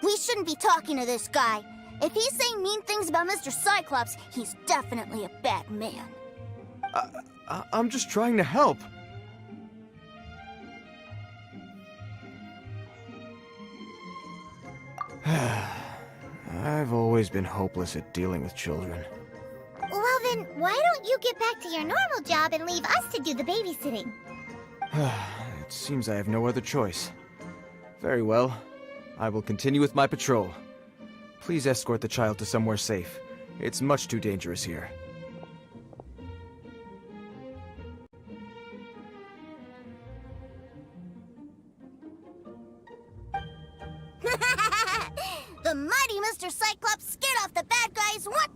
We shouldn't be talking to this guy. If he's saying mean things about Mr. Cyclops, he's definitely a bad man.
I'm just trying to help. I've always been hopeless at dealing with children.
Well then, why don't you get back to your normal job and leave us to do the babysitting?
It seems I have no other choice. Very well. I will continue with my patrol. Please escort the child to somewhere safe. It's much too dangerous here.
The mighty Mr. Cyclops scared off the bad guys. What?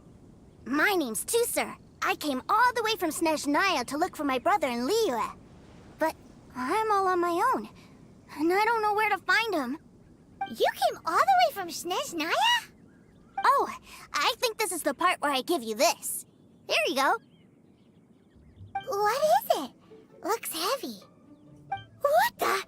My name's Tusser. I came all the way from Snezhnaya to look for my brother in Liyue. But I'm all on my own, and I don't know where to find him. You came all the way from Snezhnaya? Oh, I think this is the part where I give you this. Here you go. What is it? Looks heavy. What the?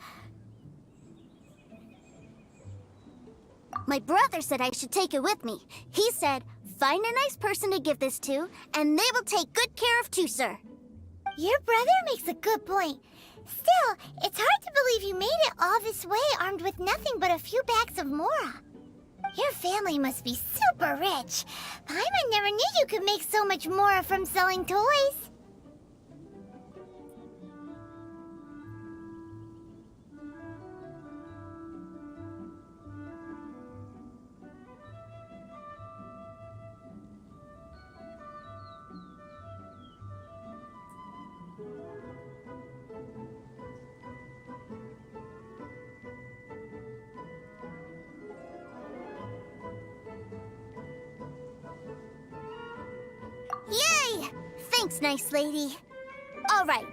My brother said I should take it with me. He said, find a nice person to give this to, and they will take good care of Tusser. Your brother makes a good point. Still, it's hard to believe you made it all this way armed with nothing but a few bags of Mora. Your family must be super rich. Paimon never knew you could make so much Mora from selling toys. Yay! Thanks, nice lady. All right,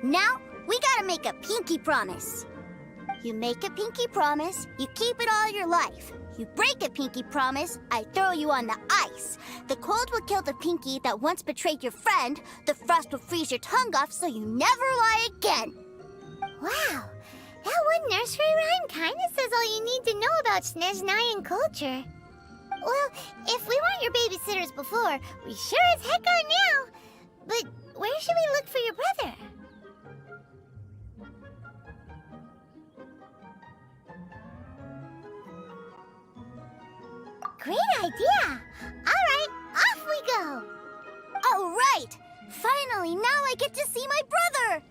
now we gotta make a pinky promise. You make a pinky promise, you keep it all your life. You break a pinky promise, I throw you on the ice. The cold will kill the pinky that once betrayed your friend. The frost will freeze your tongue off so you never lie again. Wow, that one nursery rhyme kinda says all you need to know about Snezhnayan culture. Well, if we weren't your babysitters before, we sure as heck are now. But where should we look for your brother? Great idea! Alright, off we go! Alright! Finally, now I get to see my brother!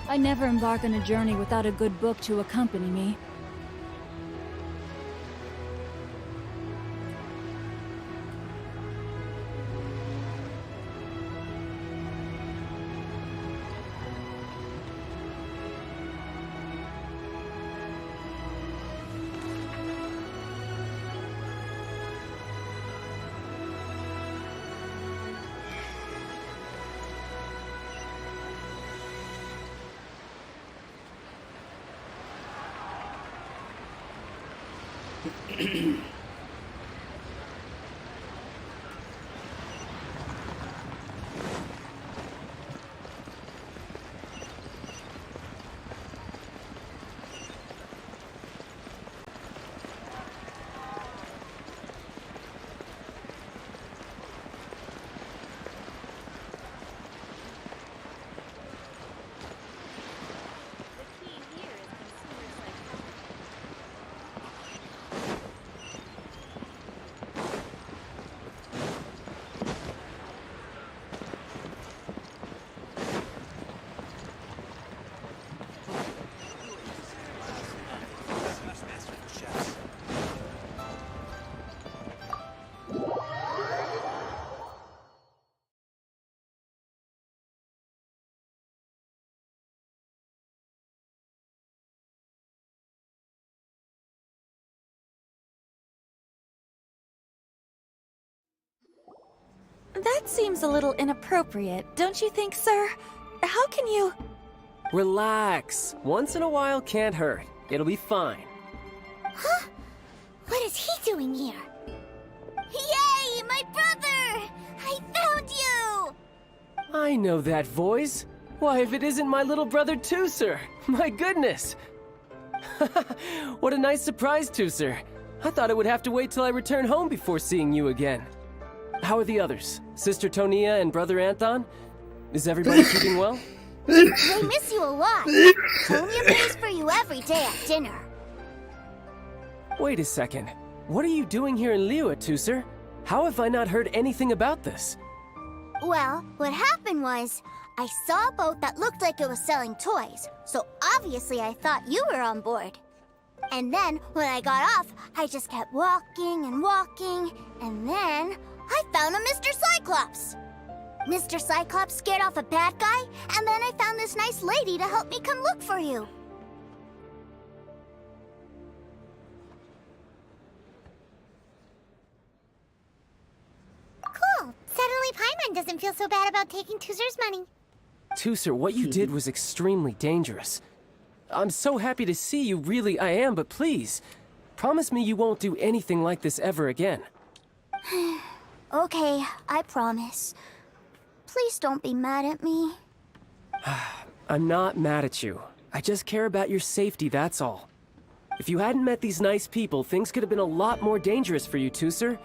I never embark on a journey without a good book to accompany me.
That seems a little inappropriate, don't you think, sir? How can you...
Relax. Once in a while can't hurt. It'll be fine.
Huh? What is he doing here? Yay, my brother! I found you!
I know that voice. Why, if it isn't my little brother Tooser! My goodness! What a nice surprise, Tooser. I thought I would have to wait till I return home before seeing you again. How are the others? Sister Tonia and Brother Anthon? Is everybody keeping well?
They miss you a lot. Tonia prays for you every day at dinner.
Wait a second. What are you doing here in Liyue, Tooser? How have I not heard anything about this?
Well, what happened was, I saw a boat that looked like it was selling toys, so obviously I thought you were on board. And then, when I got off, I just kept walking and walking, and then I found a Mr. Cyclops. Mr. Cyclops scared off a bad guy, and then I found this nice lady to help me come look for you. Cool. Suddenly Paimon doesn't feel so bad about taking Tooser's money.
Tooser, what you did was extremely dangerous. I'm so happy to see you, really I am, but please, promise me you won't do anything like this ever again.
Okay, I promise. Please don't be mad at me.
I'm not mad at you. I just care about your safety, that's all. If you hadn't met these nice people, things could have been a lot more dangerous for you, Tooser.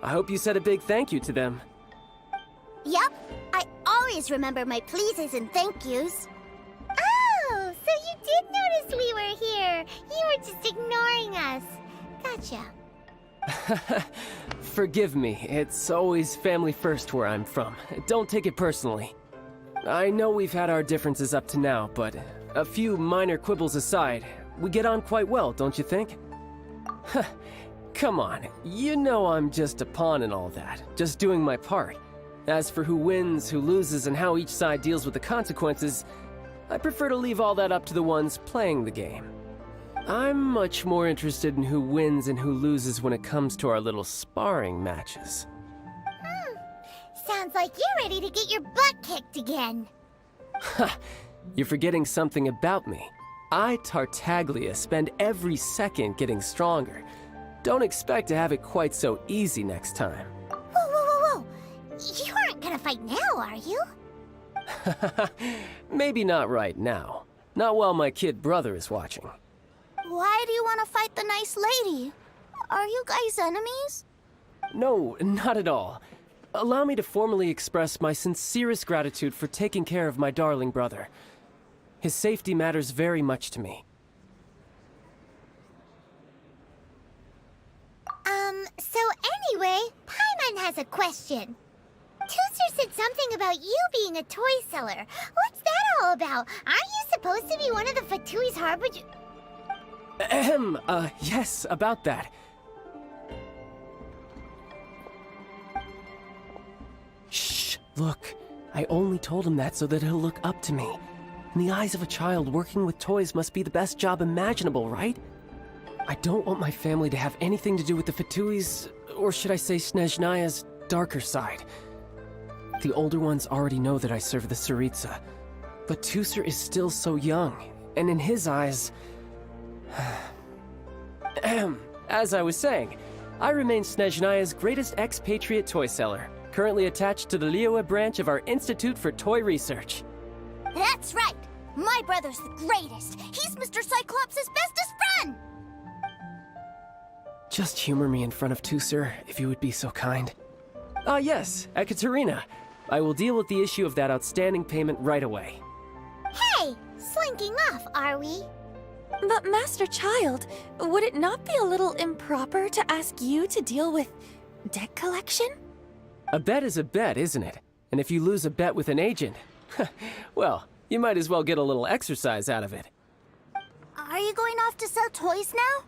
I hope you said a big thank you to them.
Yep, I always remember my pleases and thank yous. Oh, so you did notice we were here. You were just ignoring us. Gotcha.
Forgive me, it's always family first where I'm from. Don't take it personally. I know we've had our differences up to now, but a few minor quibbles aside, we get on quite well, don't you think? Come on, you know I'm just a pawn and all that, just doing my part. As for who wins, who loses, and how each side deals with the consequences, I prefer to leave all that up to the ones playing the game. I'm much more interested in who wins and who loses when it comes to our little sparring matches.
Sounds like you're ready to get your butt kicked again.
Ha! You're forgetting something about me. I, Tartaglia, spend every second getting stronger. Don't expect to have it quite so easy next time.
Whoa. You aren't gonna fight now, are you?
Maybe not right now. Not while my kid brother is watching.
Why do you want to fight the nice lady? Are you guys enemies?
No, not at all. Allow me to formally express my sincerest gratitude for taking care of my darling brother. His safety matters very much to me.
So anyway, Paimon has a question. Tooser said something about you being a toy seller. What's that all about? Aren't you supposed to be one of the Fatui's harbor...
Yes, about that. Shh, look. I only told him that so that he'll look up to me. In the eyes of a child, working with toys must be the best job imaginable, right? I don't want my family to have anything to do with the Fatui's, or should I say Snezhnaya's, darker side. The older ones already know that I serve the Tsaritsa, but Tusser is still so young, and in his eyes... As I was saying, I remain Snezhnaya's greatest expatriate toy seller, currently attached to the Liyue branch of our Institute for Toy Research.
That's right! My brother's the greatest! He's Mr. Cyclops' bestest friend!
Just humor me in front of Tusser, if you would be so kind. Ah yes, Ekaterina. I will deal with the issue of that outstanding payment right away.
Hey! Slinking off, are we?
But Master Child, would it not be a little improper to ask you to deal with debt collection?
A bet is a bet, isn't it? And if you lose a bet with an agent, well, you might as well get a little exercise out of it.
Are you going off to sell toys now?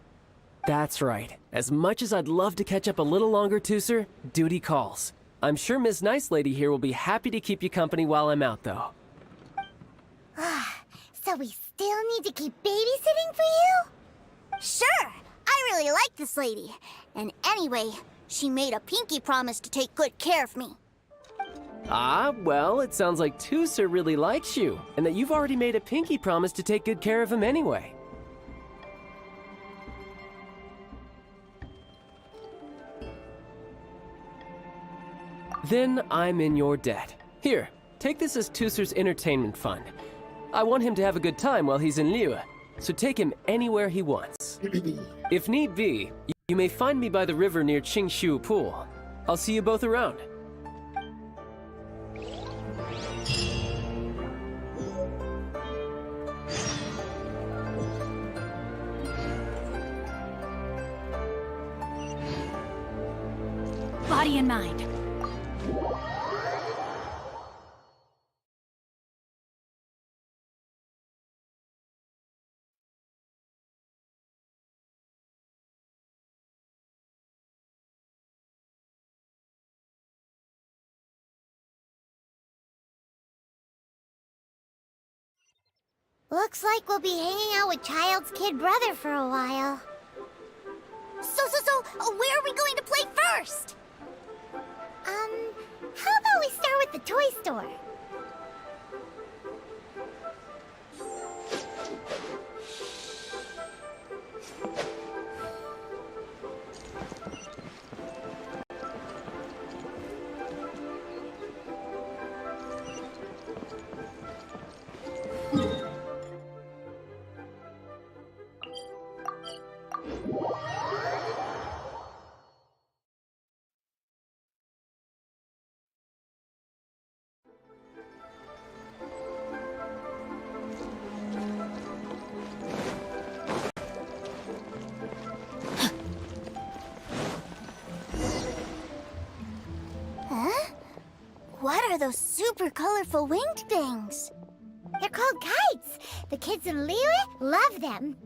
That's right. As much as I'd love to catch up a little longer, Tusser, duty calls. I'm sure Miss Nice Lady here will be happy to keep you company while I'm out, though.
So we still need to keep babysitting for you? Sure! I really like this lady. And anyway, she made a pinky promise to take good care of me.
Ah, well, it sounds like Tusser really likes you, and that you've already made a pinky promise to take good care of him anyway. Then I'm in your debt. Here, take this as Tusser's entertainment fund. I want him to have a good time while he's in Liyue, so take him anywhere he wants. If need be, you may find me by the river near Qingshu Pool. I'll see you both around.
Body and mind.
Looks like we'll be hanging out with Child's kid brother for a while. So, where are we going to play first? How about we start with the toy store? What are those super colorful winged things? They're called kites. The kids in Liyue love them.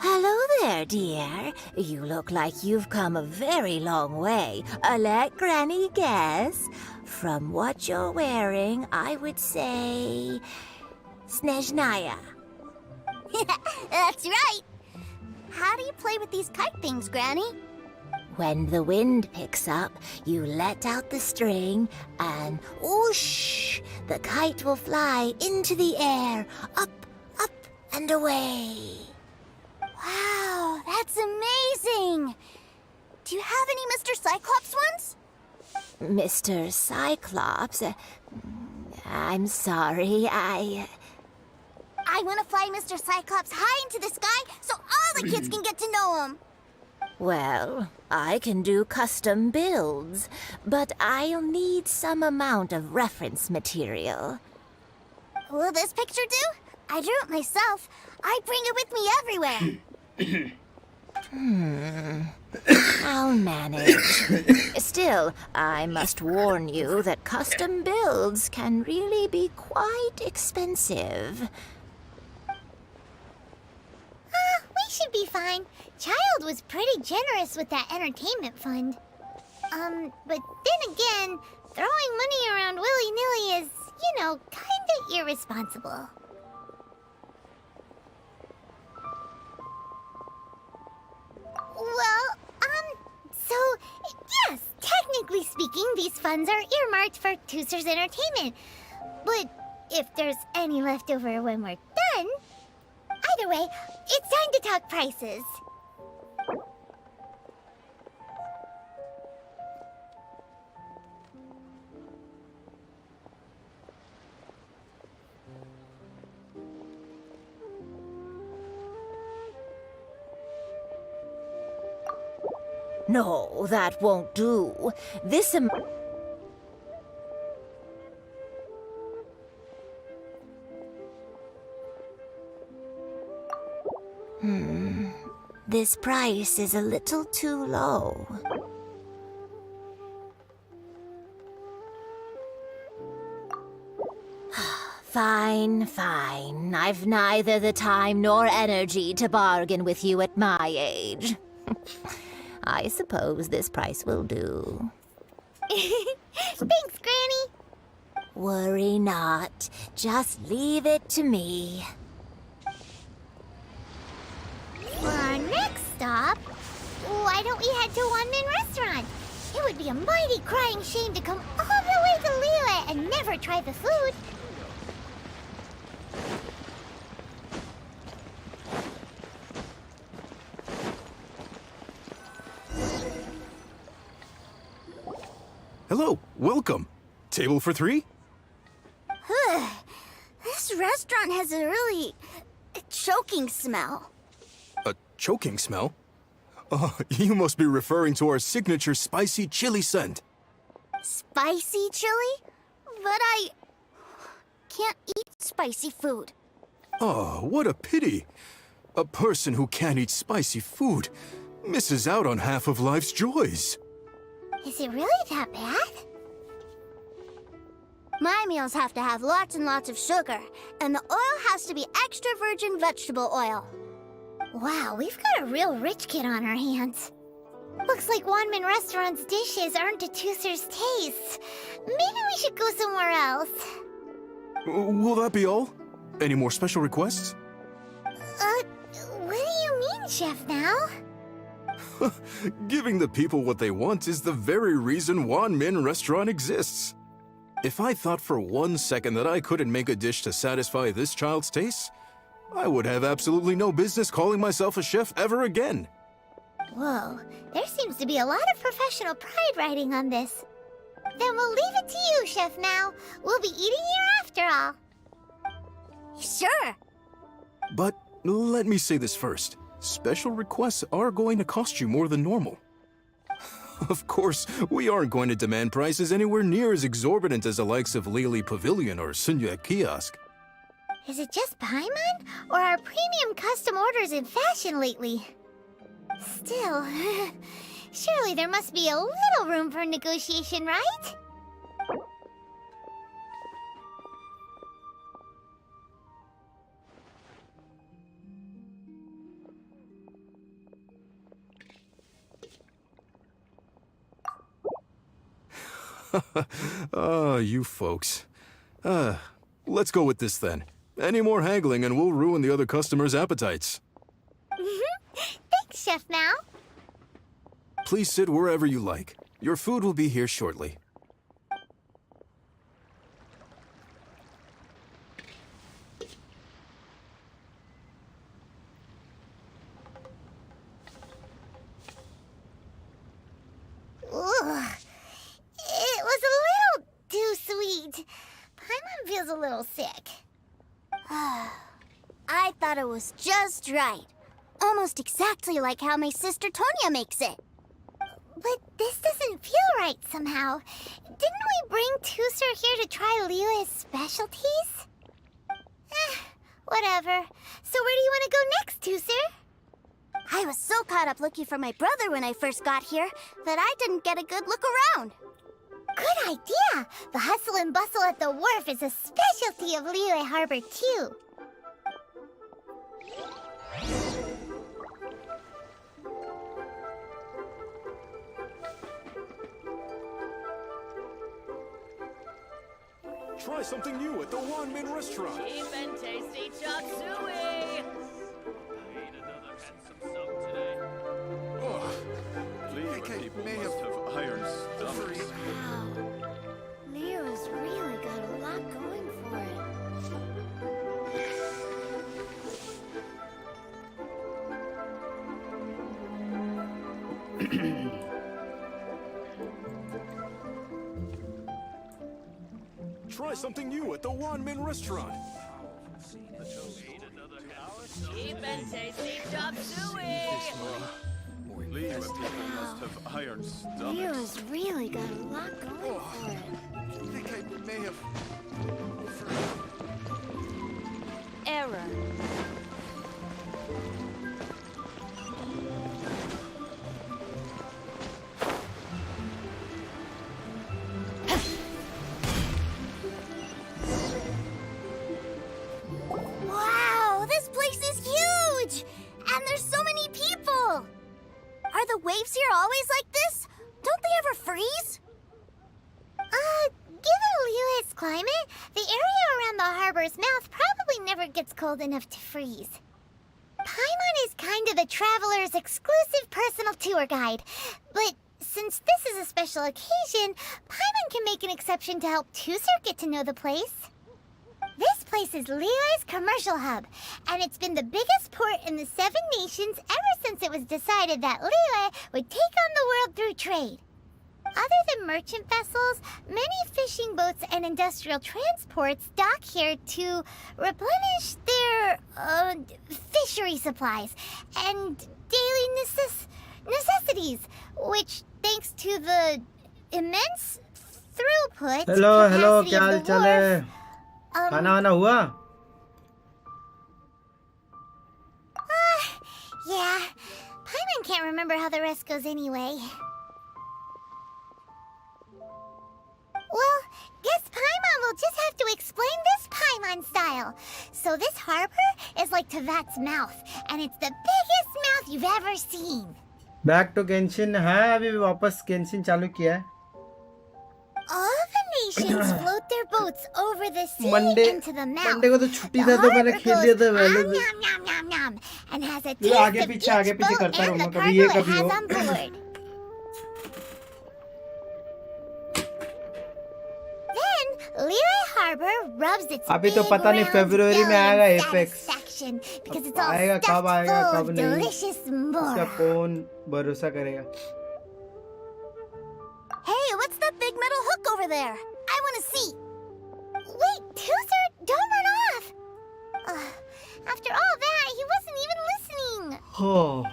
Hello there, dear. You look like you've come a very long way. Let Granny guess. From what you're wearing, I would say... Snezhnaya.
That's right. How do you play with these kite things, Granny?
When the wind picks up, you let out the string, and whoosh! The kite will fly into the air, up, up, and away.
Wow, that's amazing! Do you have any Mr. Cyclops ones?
Mr. Cyclops? I'm sorry, I
want to fly Mr. Cyclops high into the sky so all the kids can get to know him.
Well, I can do custom builds, but I'll need some amount of reference material.
Will this picture do? I drew it myself. I bring it with me everywhere.
I'll manage. Still, I must warn you that custom builds can really be quite expensive.
should be fine. Child was pretty generous with that entertainment fund. But then again, throwing money around willy-nilly is, you know, kinda irresponsible. Well, so, yes, technically speaking, these funds are earmarked for Tooser's entertainment. But if there's any left over when we're done... Either way, it's time to talk prices.
No, that won't do. This This price is a little too low. Fine, fine. I've neither the time nor energy to bargain with you at my age. I suppose this price will do.
Thanks, Granny.
Worry not. Just leave it to me.
For our next stop, why don't we head to One Min Restaurant? It would be a mighty crying shame to come all the way to Liyue and never try the food.
Hello, welcome. Table for 3?
This restaurant has a really choking smell.
A choking smell? Oh, you must be referring to our signature spicy chili scent.
Spicy chili? But I can't eat spicy food.
Oh, what a pity. A person who can't eat spicy food misses out on half of life's joys.
Is it really that bad? My meals have to have lots and lots of sugar, and the oil has to be extra virgin vegetable oil. Wow, we've got a real rich kid on our hands. Looks like One Min Restaurant's dishes aren't to Tooser's taste. Maybe we should go somewhere else.
Will that be all? Any more special requests?
What do you mean, Chef Now?
Giving the people what they want is the very reason One Min Restaurant exists. If I thought for 1 second that I couldn't make a dish to satisfy this child's taste, I would have absolutely no business calling myself a chef ever again.
Whoa, there seems to be a lot of professional pride riding on this. Then we'll leave it to you, Chef Now. We'll be eating here after all. Sure.
But let me say this first. Special requests are going to cost you more than normal. Of course, we aren't going to demand prices anywhere near as exorbitant as the likes of Lily Pavilion or Sunya Kiosk.
Is it just Paimon? Or are premium custom orders in fashion lately? Still, surely there must be a little room for negotiation, right?
You folks. Let's go with this then. Any more haggling and we'll ruin the other customers' appetites.
Thanks, Chef Now.
Please sit wherever you like. Your food will be here shortly.
Ugh. It was a little too sweet. Paimon feels a little sick. I thought it was just right. Almost exactly like how my sister Tonya makes it. But this doesn't feel right somehow. Didn't we bring Tooser here to try Liyue's specialties? Whatever. So where do you want to go next, Tooser? I was so caught up looking for my brother when I first got here that I didn't get a good look around. Good idea! The hustle and bustle at the wharf is a specialty of Liyue Harbor, too.
Try something new at the Wanmin restaurant.
Cheap and tasty chop suey.
He may have iron stomachs.
Wow. Leo's really got a lot going for it.
Try something new at the Wanmin restaurant.
Cheap and tasty chop suey.
Liyue people must have iron stomachs.
Leo's really got a lot going for it.
I think I may have...
Error.
Wow, this place is huge! And there's so many people! Are the waves here always like this? Don't they ever freeze? Given Liyue's climate, the area around the harbor's mouth probably never gets cold enough to freeze. Paimon is kind of the traveler's exclusive personal tour guide, but since this is a special occasion, Paimon can make an exception to help Tusser get to know the place. This place is Liyue's commercial hub, and it's been the biggest port in the 7 nations ever since it was decided that Liyue would take on the world through trade. Other than merchant vessels, many fishing boats and industrial transports dock here to replenish their fishery supplies and daily necessities, which, thanks to the immense throughput
hello,
capacity
क्या हाल
of the
चाल है?
wharf,
खाना वाना हुआ?
Yeah, Paimon can't remember how the rest goes anyway. Well, guess Paimon will just have to explain this Paimon style. So this harbor is like Tevat's mouth, and it's the biggest mouth you've ever seen.
Back to Genshin है अभी वापस Genshin चालू किया है.
All the nations float their boats over the sea into the mouth.
Monday को तो छुट्टी था तो मैंने खेल लिया था पहले.
And has a
ये
taste
आगे
of each
पीछे
boat
करता
and
रहूँगा
the
कभी ये
cargo it
कभी
has
वो.
on board. Then Liyue Harbor rubs its
अभी तो
big
पता नहीं
round
फरवरी में
belly
आएगा
in
Apex.
satisfaction because it's all
आएगा
stuffed
कब आएगा
full
कब
of
नहीं.
delicious
इसका
more.
कौन भरोसा करेगा?
Hey, what's that big metal hook over there? I want to see. Wait, Tusser, don't run off. After all that, he wasn't even listening.
Oh.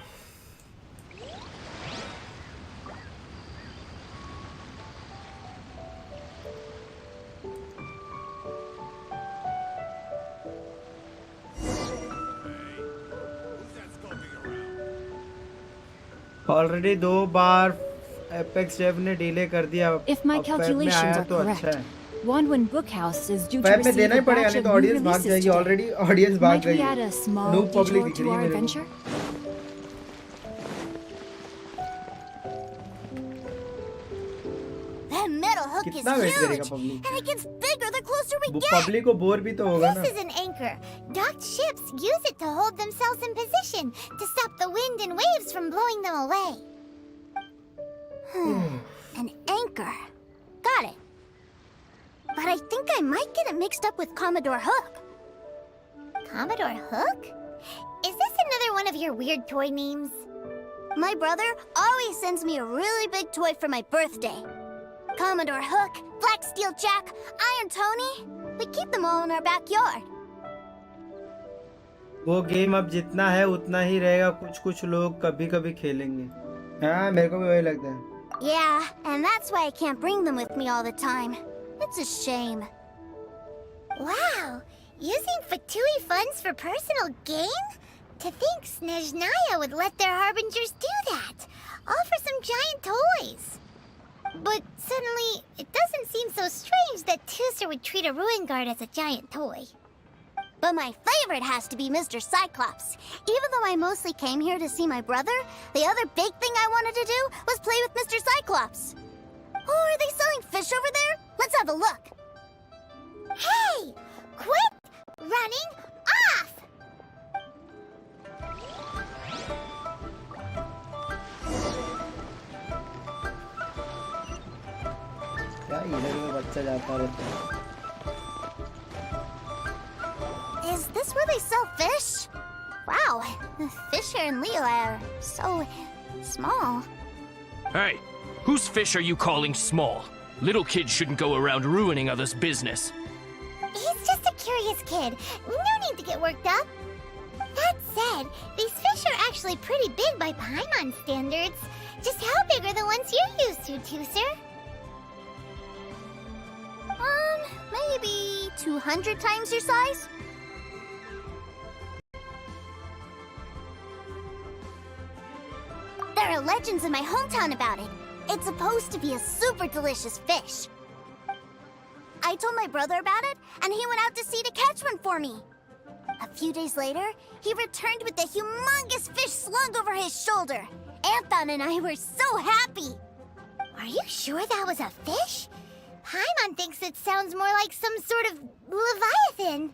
Already 2 bar apex Dave ने delay कर दिया.
If my calculations are correct, Wanwen Bookhouse is due to
पैप में
receive
देना
a
ही पड़ेगा
batch
नहीं
of
तो
new
ऑडियंस भाग
releases
जाएगी.
today.
ऑलरेडी ऑडियंस भाग
Might we
गई.
add a small
no public
detour
दिख
to
रही
our
है मेरे को.
adventure?
That metal hook is
कितना वेट करेगा
huge,
public?
and it gets bigger the closer we get.
Public को बोर भी तो होगा ना.
This is an anchor. Docked ships use it to hold themselves in position to stop the wind and waves from blowing them away. An anchor. Got it. But I think I might get it mixed up with Commodore Hook. Commodore Hook? Is this another one of your weird toy names? My brother always sends me a really big toy for my birthday. Commodore Hook, Black Steel Jack, Iron Tony. We keep them all in our backyard.
वो game अब जितना है उतना ही रहेगा. कुछ लोग कभी-कभी खेलेंगे. हाँ मेरे को भी वही लगता है.
Yeah, and that's why I can't bring them with me all the time. It's a shame. Wow, using Fatui funds for personal gain? To think Snezhnaya would let their harbingers do that, all for some giant toys. But suddenly, it doesn't seem so strange that Tusser would treat a ruin guard as a giant toy. But my favorite has to be Mr. Cyclops. Even though I mostly came here to see my brother, the other big thing I wanted to do was play with Mr. Cyclops. Oh, are they selling fish over there? Let's have a look. Hey! Quit running off!
क्या इधर उधर बच्चा जाता रहता है?
Is this where they sell fish? Wow, the fish here in Leo are so small.
Hey, whose fish are you calling small? Little kids shouldn't go around ruining others' business.
He's just a curious kid. No need to get worked up. That said, these fish are actually pretty big by Paimon standards. Just how big are the ones you're used to, Tooser? Maybe 200 times your size? There are legends in my hometown about it. It's supposed to be a super delicious fish. I told my brother about it, and he went out to sea to catch one for me. A few days later, he returned with a humongous fish slung over his shoulder. Anthon and I were so happy. Are you sure that was a fish? Paimon thinks it sounds more like some sort of leviathan.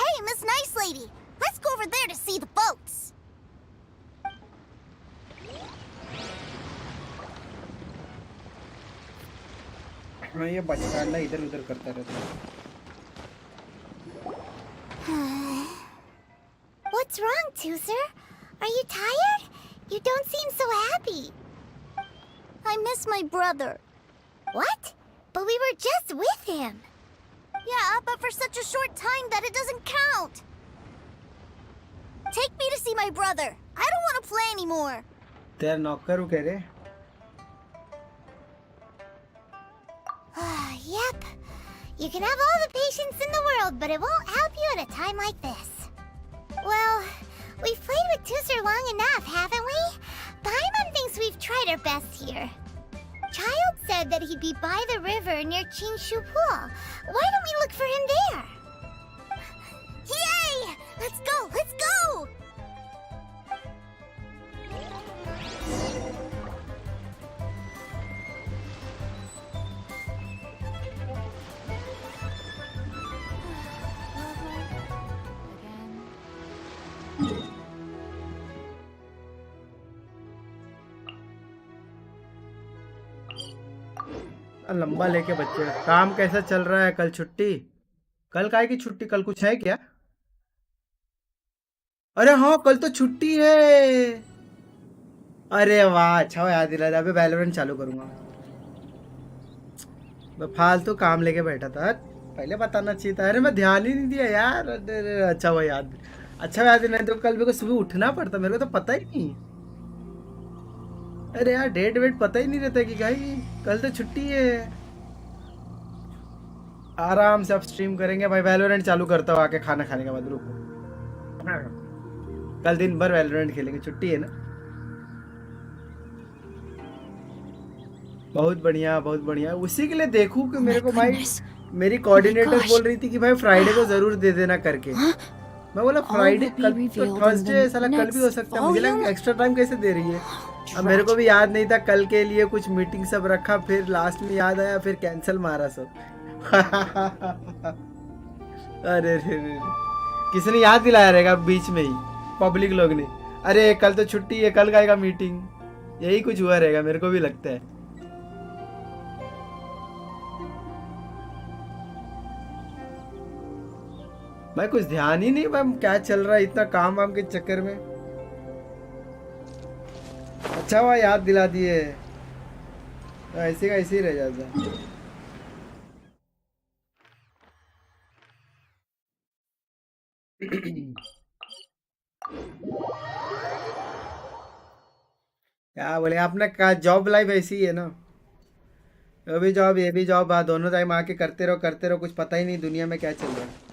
Hey, Miss Nice Lady, let's go over there to see the boats.
हाँ ये बचकाना इधर उधर करता रहता है.
What's wrong, Tooser? Are you tired? You don't seem so happy. I miss my brother. What? But we were just with him. Yeah, but for such a short time that it doesn't count. Take me to see my brother. I don't want to play anymore.
तेरा नौकर कह रहे?
Yep. You can have all the patience in the world, but it won't help you at a time like this. Well, we've played with Tooser long enough, haven't we? Paimon thinks we've tried our best here. Child said that he'd be by the river near Chingshu Pool. Why don't we look for him there? Yay! Let's go! Let's go!
लंबा लेके बच्चे. काम कैसा चल रहा है? कल छुट्टी? कल काहे की छुट्टी? कल कुछ है क्या? अरे हाँ, कल तो छुट्टी है. अरे वाह, अच्छा याद दिला. अबे वैलोरेंट चालू करूंगा. मैं फालतू काम लेके बैठा था. पहले बताना चाहिए था. अरे मैं ध्यान ही नहीं दिया यार. अरे अच्छा हुआ याद. अच्छा याद नहीं तो कल मेरे को सुबह उठना पड़ता. मेरे को तो पता ही नहीं. अरे यार डेट वेट पता ही नहीं रहता कि भाई कल तो छुट्टी है. आराम से अब स्ट्रीम करेंगे भाई. वैलोरेंट चालू करता हूँ आके खाना खाने के बाद. रुको, कल दिन भर वैलोरेंट खेलेंगे. छुट्टी है ना. बहुत बढ़िया, बहुत बढ़िया. उसी के लिए देखूं कि मेरे को भाई मेरी कोऑर्डिनेटर बोल रही थी कि भाई फ्राइडे को जरूर दे देना करके. मैं बोला फ्राइडे, कल तो थर्सडे, साला कल भी हो सकता है. मुझे लगा एक्स्ट्रा टाइम कैसे दे रही है. अब मेरे को भी याद नहीं था. कल के लिए कुछ मीटिंग सब रखा, फिर लास्ट में याद आया, फिर कैंसिल मारा सब. अरे रे किसी ने याद दिलाया रहेगा बीच में ही, पब्लिक लोग ने. अरे कल तो छुट्टी है, कल का मीटिंग. यही कुछ हुआ रहेगा, मेरे को भी लगता है. भाई कुछ ध्यान ही नहीं भाई क्या चल रहा है. इतना काम वाम के चक्कर में. अच्छा हुआ याद दिला दिए. ऐसे का ऐसे ही रह जाता. क्या बोले आपने कहा. जॉब लाइफ ऐसी ही है ना. वो भी जॉब ये भी जॉब. दोनों टाइम आके करते रहो. कुछ पता ही नहीं दुनिया में क्या चल रहा है.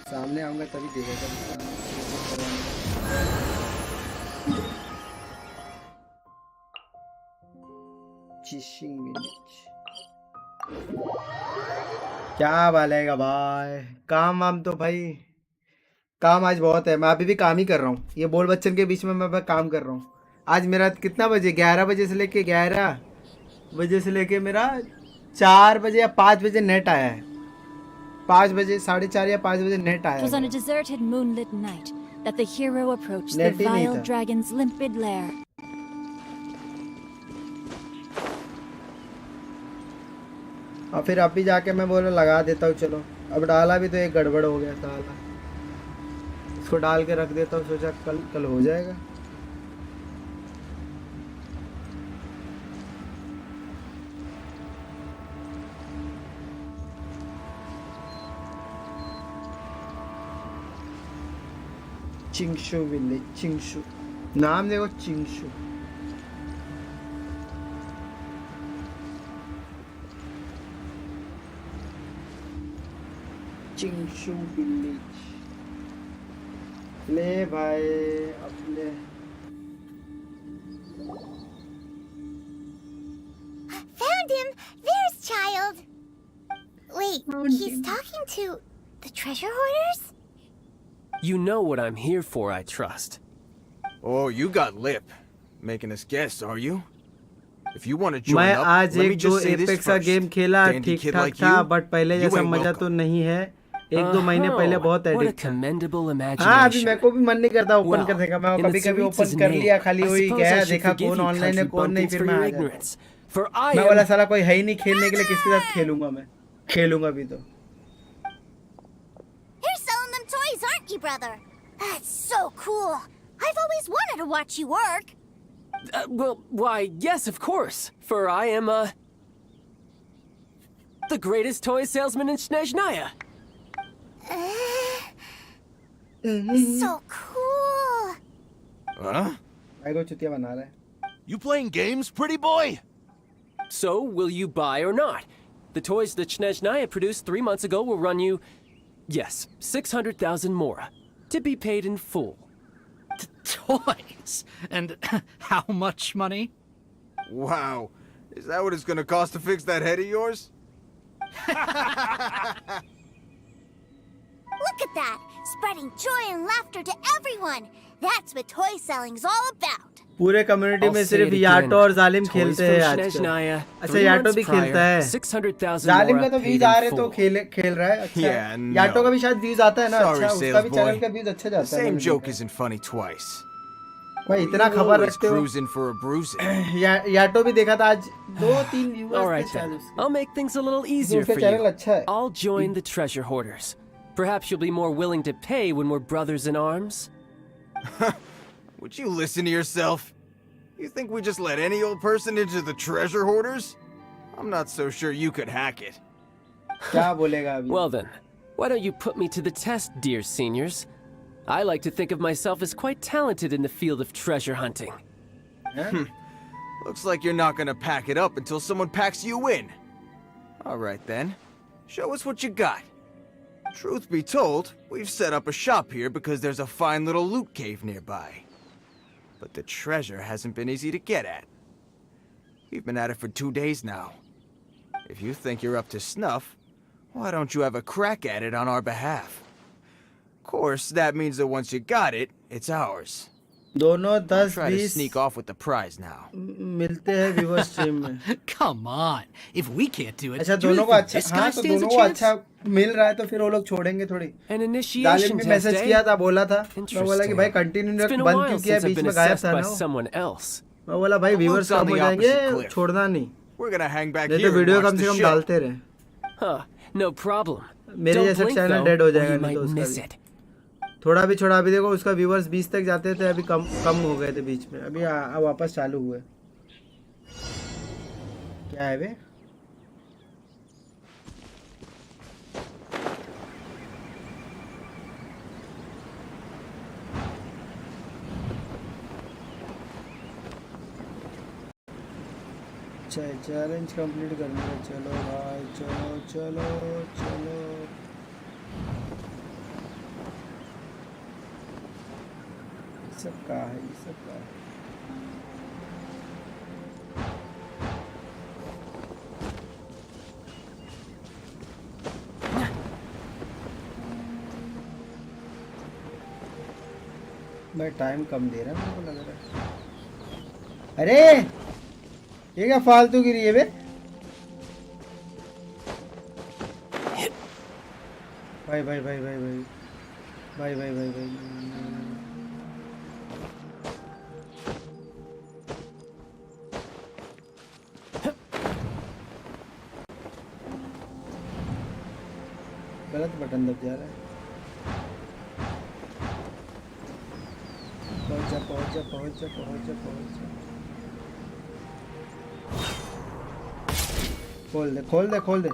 सामने आऊंगा तभी देखेगा. क्या बोलेगा भाई, काम वाम तो भाई काम आज बहुत है। मैं अभी भी काम ही कर रहा हूँ, ये बोल बच्चन के बीच में मैं काम कर रहा हूँ। आज मेरा कितना बजे, 11 बजे से लेके 11 बजे से लेके मेरा 4 बजे या 5 बजे नेट आया है। 5 बजे, 4:30 या 5 बजे नेट आया
It was on a
है।
deserted moonlit night that the hero approached the
नेट ही नहीं
vile
था।
dragon's limpid lair.
और फिर अभी जाके मैं बोला लगा देता हूँ, चलो अब डाला भी तो एक गड़बड़ हो गया साला, इसको डाल के रख देता हूँ, सोचा कल हो जाएगा। चिंगशु विलेज, चिंगशु नाम देखो, चिंगशु। चिंगशु विलेज ले भाई अपने।
Found him! There's child! Wait, he's talking to the treasure hoarders?
You know what I'm here for, I trust.
Oh, you got lip. Making us guess, are you? If you want to join
मैं
up,
आज
let me
एक दो
just say this
apex का
first.
Game खेला,
Dandy
ठीक
kid
ठाक
like
था,
you,
but पहले
you
जैसा
ain't
मजा तो
welcome.
नहीं है। 1-2 महीने पहले बहुत
What a
एडिक्ट था।
commendable
हाँ, अभी
imagination.
मेरे को भी मन नहीं करता ओपन
Well,
करने का। मैं
in the
कभी-कभी
Tsarita's
ओपन कर
name,
लिया, खाली
I
वही
suppose
गया,
I should
देखा
forgive
कौन
you
ऑनलाइन है
country
कौन नहीं,
bumpkins
फिर
for
मैं
your
आ जाता।
ignorance. For I
मैं बोला
am...
साला कोई है ही नहीं खेलने के लिए, किसके साथ खेलूंगा मैं? खेलूंगा भी तो।
You're selling them toys, aren't you, brother? That's so cool. I've always wanted to watch you work.
well, why, yes, of course. For I am, the greatest toy salesman in Snezhnaya.
So cool.
Huh?
भाई को चुतिया बना रहा है।
You playing games, pretty boy?
So, will you buy or not? The toys that Snezhnaya produced 3 months ago will run you, yes, 600,000 mora, to be paid in full.
Toys? And how much money?
Wow. Is that what it's gonna cost to fix that head of yours?
Look at that! Spreading joy and laughter to everyone! That's what toy selling's all about!
पूरे community में सिर्फ auto और जालिम खेलते हैं आजकल। अच्छा, auto भी खेलता है। जालिम का तो व्यूज आ रहे तो खेल रहा है। अच्छा, याटो का भी शायद व्यूज आता है ना। अच्छा, उसका भी चैनल का व्यूज अच्छा जाता है।
Same joke isn't funny twice.
भाई इतना खबर रखते हो।
Cruising for a bruising.
Auto भी देखा था आज, 2-3 व्यूअर्स
All right,
थे
then.
Channel.
I'll make things a little easier for you. I'll join the treasure hoarders. Perhaps you'll be more willing to pay when we're brothers in arms.
Would you listen to yourself? You think we just let any old person into the treasure hoarders? I'm not so sure you could hack it.
क्या बोलेगा अभी?
Well then, why don't you put me to the test, dear seniors? I like to think of myself as quite talented in the field of treasure hunting.
Looks like you're not gonna pack it up until someone packs you in. All right then, show us what you got. Truth be told, we've set up a shop here because there's a fine little loot cave nearby. But the treasure hasn't been easy to get at. We've been at it for 2 days now. If you think you're up to snuff, why don't you have a crack at it on our behalf? Of course, that means that once you got it, it's ours.
दोनों 10-20
try to sneak off with the prize now.
मिलते हैं viewer stream में।
Come on, if we can't do it,
अच्छा,
do you
दोनों को
think
अच्छा,
this
हाँ
guy
तो
stands a
दोनों को
chance?
अच्छा मिल रहा है तो फिर वो लोग छोड़ेंगे थोड़ी।
An
जालिम
initiation
भी
test,
मैसेज
eh?
किया था, बोला था। मैं बोला कि भाई
Interesting.
Continue
It's been a
बंद
while
क्यों किया,
since I've
बीच
been
में गायब
assessed
था
by
ना वो।
someone else.
मैं बोला भाई व्यूअर्स
on
कम हो
the
जाएंगे,
opposite cliff.
छोड़ना नहीं।
We're gonna hang back
नहीं
here
तो
and
video
watch
come
the
से कम
show.
डालते रहे।
Huh, no problem.
मेरे
Don't
जैसा
blink,
चैनल
though,
डेड हो
or
जाएगा
you
नहीं तो
might
उसका
miss
भी।
it.
थोड़ा भी छोड़ा, अभी देखो उसका व्यूअर्स 20 तक जाते थे, अभी कम हो गए थे बीच में, अभी वापस चालू हुए। क्या है बे? चैलेंज कंप्लीट करने का। चलो भाई, चलो चलो चलो। सबका है, सबका है। मैं टाइम कम दे रहा हूँ, मेरे को लग रहा है। अरे ये क्या फालतू गिरी है बे? भाई भाई भाई भाई भाई भाई भाई भाई भाई गलत बटन दब जा रहा है। पहुंच जा पहुंच जा पहुंच जा पहुंच जा पहुंच जा। खोल दे खोल दे खोल दे।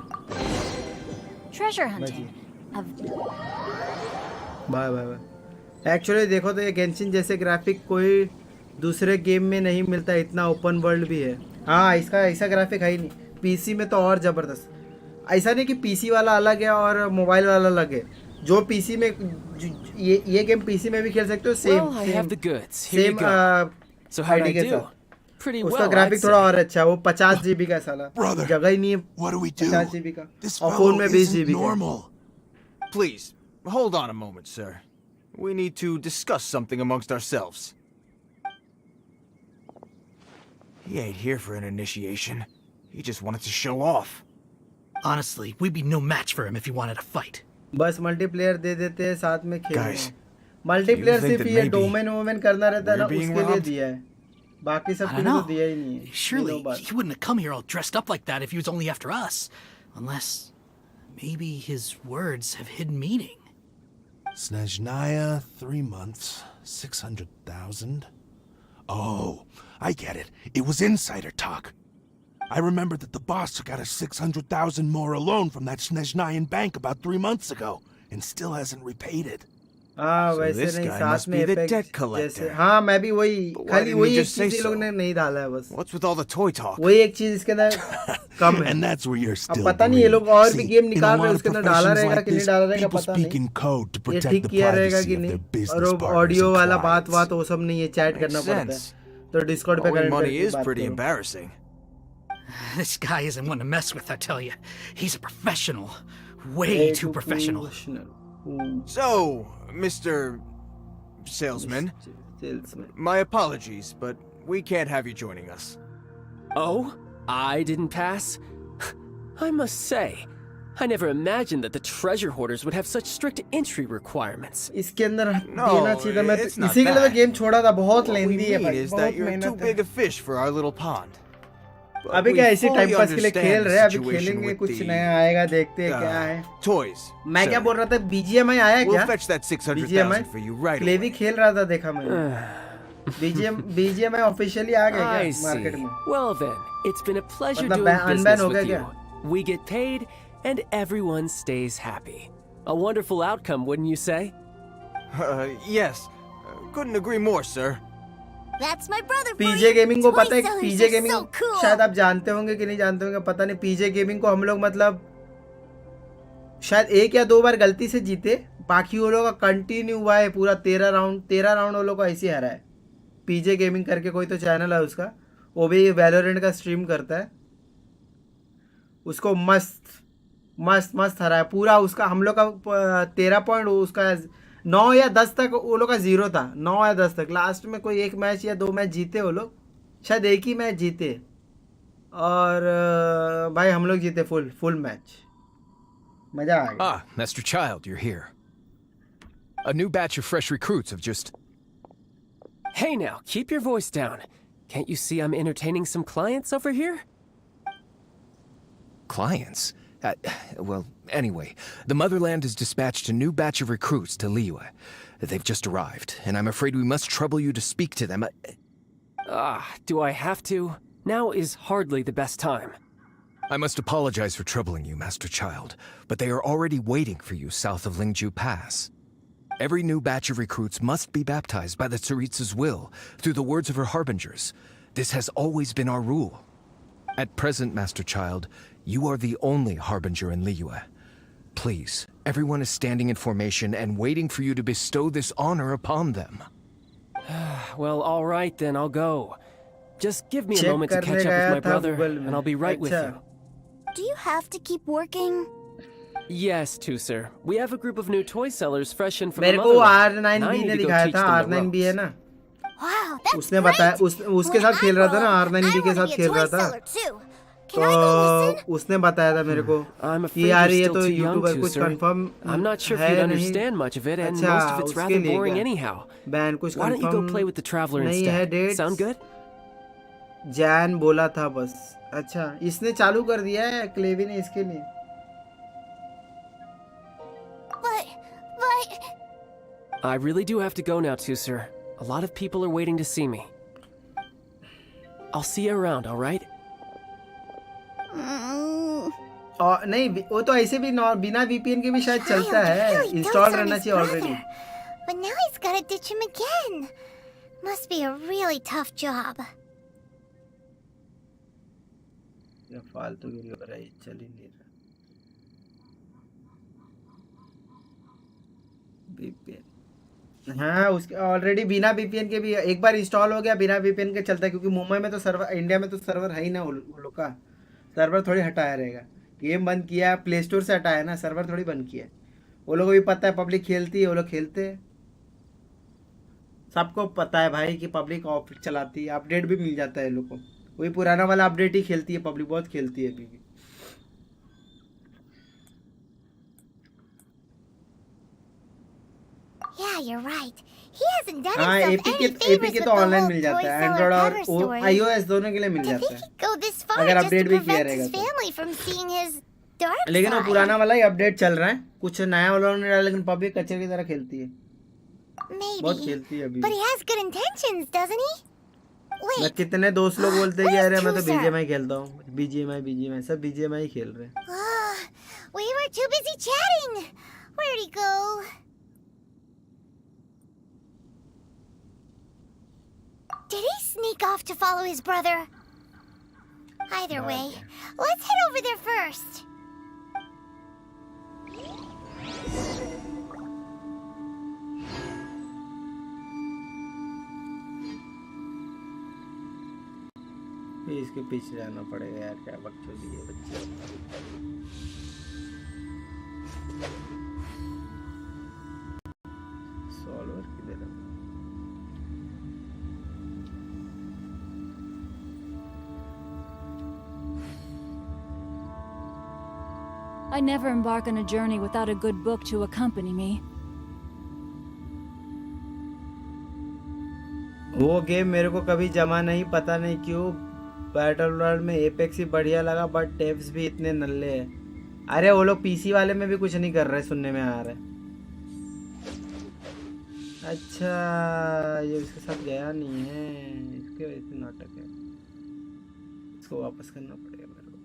Treasure hunting.
Bye bye bye. Actually देखो तो ये गेंशिन जैसे ग्राफिक कोई दूसरे गेम में नहीं मिलता, इतना ओपन वर्ल्ड भी है। हाँ इसका ऐसा ग्राफिक है ही नहीं। पीसी में तो और ज़बरदस्त। ऐसा नहीं कि पीसी वाला अलग है और मोबाइल वाला अलग है। जो पीसी में ये गेम पीसी में भी खेल सकते हो, सेम आईडी के साथ। उसका ग्राफिक थोड़ा और अच्छा है, वो 50 GB का साला, जगह ही नहीं है 50 GB का, और फोन में 20 GB का।
Please, hold on a moment, sir. We need to discuss something amongst ourselves. He ain't here for an initiation. He just wanted to show off.
Honestly, we'd be no match for him if he wanted to fight.
बस multiplayer दे देते हैं, साथ में खेलते। Multiplayer सिर्फ ये domain women करना रहता है ना, उसके लिए दिया है। बाकी सब के लिए तो दिया ही नहीं है।
Surely he wouldn't have come here all dressed up like that if he was only after us. Unless maybe his words have hidden meaning.
Snezhnaya, 3 months, 600,000. Oh, I get it. It was insider talk. I remember that the boss took out a 600,000 more loan from that Snezhnayan bank about 3 months ago and still hasn't repaid it.
हाँ वैसे नहीं, साथ में जैसे, हाँ मैं भी वही, खाली वही एक चीज ये लोग ने नहीं डाला है बस।
What's with all the toy talk?
वही एक चीज इसके अंदर कम है।
And that's where you're still.
अब पता नहीं ये लोग और भी गेम निकाल रहे हैं, उसके अंदर डाला रहेगा कि नहीं डाला रहेगा पता नहीं। ये ठीक किया रहेगा कि नहीं, और ऑडियो वाला बात वो सब नहीं है, चैट करना पड़ता है, तो डिस्कॉर्ड पे कनेक्ट करके बात करो।
This guy isn't one to mess with, I tell you. He's a professional. Way too professional.
So, Mr. Salesman, my apologies, but we can't have you joining us.
Oh? I didn't pass? I must say, I never imagined that the treasure hoarders would have such strict entry requirements.
इसके अंदर देना चाहिए था, मैं इसी के लिए तो गेम छोड़ा था, बहुत लेंदी है भाई, बहुत
you're too big a fish for our little pond.
अभी क्या ऐसे टाइम पास के लिए खेल रहे हैं, अभी खेलेंगे, कुछ नया आएगा, देखते हैं क्या है।
Toys.
मैं क्या बोल रहा था, BGMI आया क्या?
We'll fetch that 600,000 for you right away.
क्लेवी खेल रहा था, देखा मैंने। BGMI ऑफिशियली आ गया क्या मार्केट में?
Well then, it's been a pleasure doing business with you. We get paid and everyone stays happy. A wonderful outcome, wouldn't you say?
Yes. Couldn't agree more, sir.
That's my brother.
PJ gaming को पता है, पीजे gaming शायद आप जानते होंगे कि नहीं जानते होंगे, पता नहीं। पीजे गेमिंग को हम लोग मतलब शायद 1 या 2 बार गलती से जीते, बाकी वो लोग का कंटिन्यू हुआ है पूरा 13 राउंड वो लोग को ऐसे हरा है। पीजे गेमिंग करके कोई तो चैनल है उसका, वो भी वैलोरेंट का स्ट्रीम करता है, उसको मस्त हरा है पूरा। उसका हम लोग का 13 पॉइंट, उसका 9 या 10 तक वो लोग का 0 था, 9 या 10 तक। लास्ट में कोई 1 मैच या 2 मैच जीते वो लोग, शायद 1 ही मैच जीते, और भाई हम लोग जीते फुल मैच, मजा आ गया।
Ah, Master Child, you're here. A new batch of fresh recruits have just...
Hey now, keep your voice down. Can't you see I'm entertaining some clients over here?
Clients? Well, anyway, the Motherland has dispatched a new batch of recruits to Liyue. They've just arrived, and I'm afraid we must trouble you to speak to them.
Do I have to? Now is hardly the best time.
I must apologize for troubling you, Master Child, but they are already waiting for you south of Lingju Pass. Every new batch of recruits must be baptized by the Tsaritsa's will, through the words of her harbingers. This has always been our rule. At present, Master Child, you are the only harbinger in Liyue. Please, everyone is standing in formation and waiting for you to bestow this honor upon them.
Well, all right then, I'll go. Just give me a moment to catch up with my brother, and I'll be right with you.
Do you have to keep working?
Yes, Tusser. We have a group of new toy sellers fresh in from the
मेरे को
motherland, and I
R9B
need
ने
to go
दिखाया
teach
था,
them the
R9B है
ropes.
ना?
Wow, that's
उसने बताया, उसके साथ खेल रहा था ना, R9B के साथ खेल रहा था, तो उसने बताया था मेरे को कि यार ये तो यूट्यूबर कुछ confirm
I'm not sure if
है
you'd
नहीं।
understand much of it, and
अच्छा,
most of it's
उसके
rather
लिए
boring
क्या?
anyhow.
बैन कुछ
Why don't you go play
confirm
with the Traveler
नहीं है,
instead?
Dates
Sound good?
Jain बोला था बस। अच्छा, इसने चालू कर दिया है क्लेवी ने इसके लिए।
I really do have to go now, Tusser. A lot of people are waiting to see me. I'll see you around, all right?
और नहीं, वो तो ऐसे भी बिना VPN के भी शायद चलता है, इंस्टॉल रहना चाहिए already.
But now he's gotta ditch him again. Must be a really tough job.
ये फालतू वीडियो कर रहा है, चल ही नहीं रहा। VPN, हाँ उसके ऑलरेडी बिना VPN के भी एक बार इंस्टॉल हो गया, बिना VPN के चलता है, क्योंकि मुंबई में तो सर्वर, इंडिया में तो सर्वर है ही ना, उन लोग का सर्वर थोड़ी हटाया रहेगा। गेम बंद किया, प्ले स्टोर से हटाया ना, सर्वर थोड़ी बंद किया। वो लोगों को भी पता है पब्लिक खेलती है, वो लोग खेलते हैं, सबको पता है भाई कि पब्लिक ऑफ चलाती है, अपडेट भी मिल जाता है लोग को। वही पुराना वाला अपडेट ही खेलती है पब्लिक, बहुत खेलती है अभी भी।
Yeah, you're right. He hasn't done
हाँ,
himself any favors with
APK
the
तो ऑनलाइन
whole
मिल
toy
जाता है,
seller
एंड्रॉइड
cover
और
story.
iOS दोनों के लिए मिल जाता है,
Go this far
अगर
just to
अपडेट भी किया
prevent
रहेगा
his
तो।
family from seeing his dark
लेकिन वो
side.
पुराना वाला ही अपडेट चल रहा है, कुछ नया वाला नहीं रहा, लेकिन पब्लिक कचरे की तरह खेलती है, बहुत
Maybe,
खेलती है अभी।
but he has good intentions, doesn't he?
मैं कितने दोस्त लोग बोलते हैं कि अरे मैं तो BGMI खेलता हूँ, BGMI सब BGMI ही खेल रहे हैं।
We were too busy chatting. Where'd he go? Did he sneak off to follow his brother? Either way, let's head over there first.
इसके पीछे जाना पड़ेगा यार, क्या बकचोदी है बच्चे। सॉल्वर किधर है?
I never embark on a journey without a good book to accompany me.
वो गेम मेरे को कभी जमा नहीं, पता नहीं क्यों। बैटल वर्ल्ड में एपेक्स ही बढ़िया लगा, बट टेप्स भी इतने नल्ले हैं। अरे वो लोग पीसी वाले में भी कुछ नहीं कर रहे, सुनने में आ रहा है। अच्छा, ये उसके साथ गया नहीं है, इसके वजह से नाटक है, इसको वापस करना पड़ेगा मेरे को।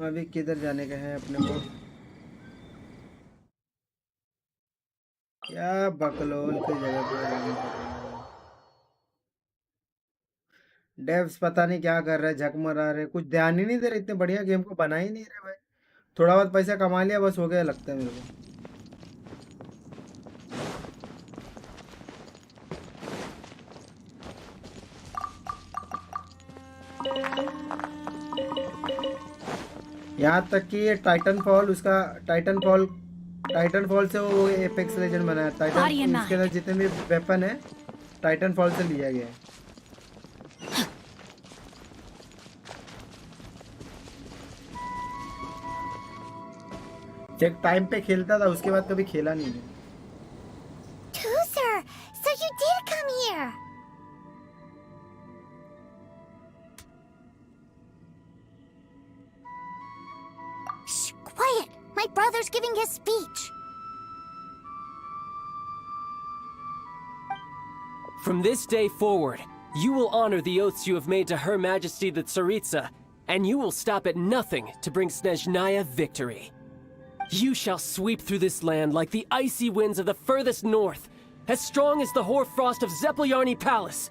अभी किधर जाने का है अपने को? क्या बकलोल की जगह पे जाने का है। डेव्स पता नहीं क्या कर रहे, झक मरा रहे, कुछ ध्यान ही नहीं दे रहे, इतने बढ़िया गेम को बना ही नहीं रहे भाई। थोड़ा बहुत पैसा कमा लिया बस, हो गया लगता है मेरे को। यहाँ तक कि ये टाइटन फॉल से वो एपेक्स लेजेंड बनाया। टाइटन उसके अंदर जितने भी वेपन है टाइटन फॉल से लिया गया है। एक टाइम पे खेलता था, उसके बाद कभी खेला नहीं है।
Tooser, so you did come here. Shh, quiet. My brother's giving his speech.
From this day forward, you will honor the oaths you have made to Her Majesty the Tsaritsa, and you will stop at nothing to bring Snezhnaya victory. You shall sweep through this land like the icy winds of the furthest north, as strong as the hoarfrost of Zepelyarny Palace.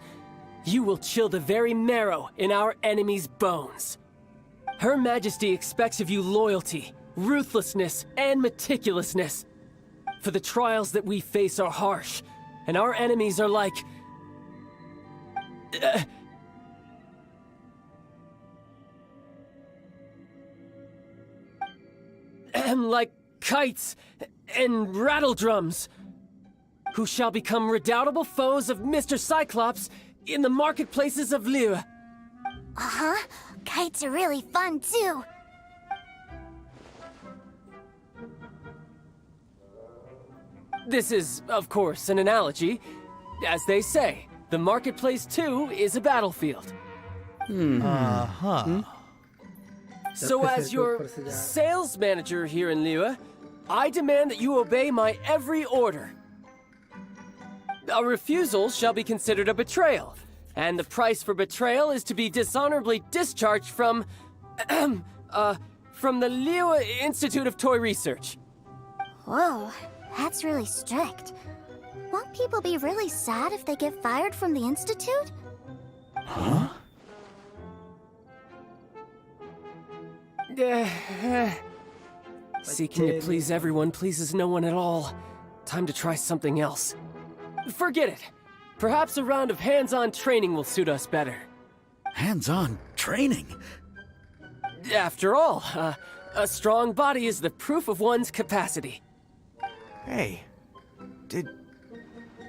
You will chill the very marrow in our enemies' bones. Her Majesty expects of you loyalty, ruthlessness, and meticulousness. For the trials that we face are harsh, and our enemies are like... like kites and rattle drums, who shall become redoubtable foes of Mr. Cyclops in the marketplaces of Liyue.
Uh-huh. Kites are really fun, too.
This is, of course, an analogy. As they say, the marketplace too is a battlefield. So as your sales manager here in Liyue, I demand that you obey my every order. A refusal shall be considered a betrayal, and the price for betrayal is to be dishonorably discharged from the Liyue Institute of Toy Research.
Whoa, that's really strict. Won't people be really sad if they get fired from the Institute?
Huh? Seeking to please everyone pleases no one at all. Time to try something else. Forget it. Perhaps a round of hands-on training will suit us better.
Hands-on training?
After all, a strong body is the proof of one's capacity.
Hey, did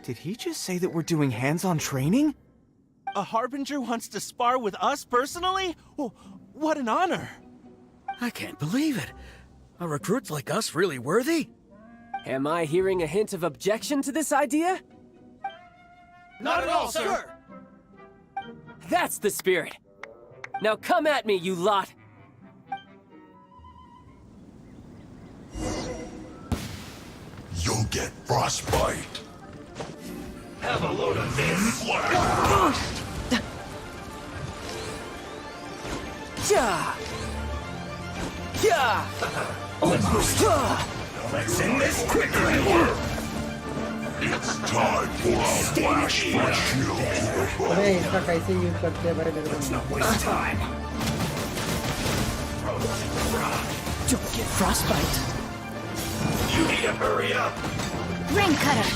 he just say that we're doing hands-on training?
A Harbinger wants to spar with us personally? Oh, what an honor!
I can't believe it. Are recruits like us really worthy?
Am I hearing a hint of objection to this idea?
Not at all, sir!
That's the spirit. Now come at me, you lot!
You'll get frostbite.
Have a load of this.
Yeah! Yeah!
Almost. Let's end this quickly.
It's time for a flash for shield.
अरे इसका कैसे use करते हैं मेरे को
not waste time.
Don't get frostbite.
You need to hurry up.
Ring cutter.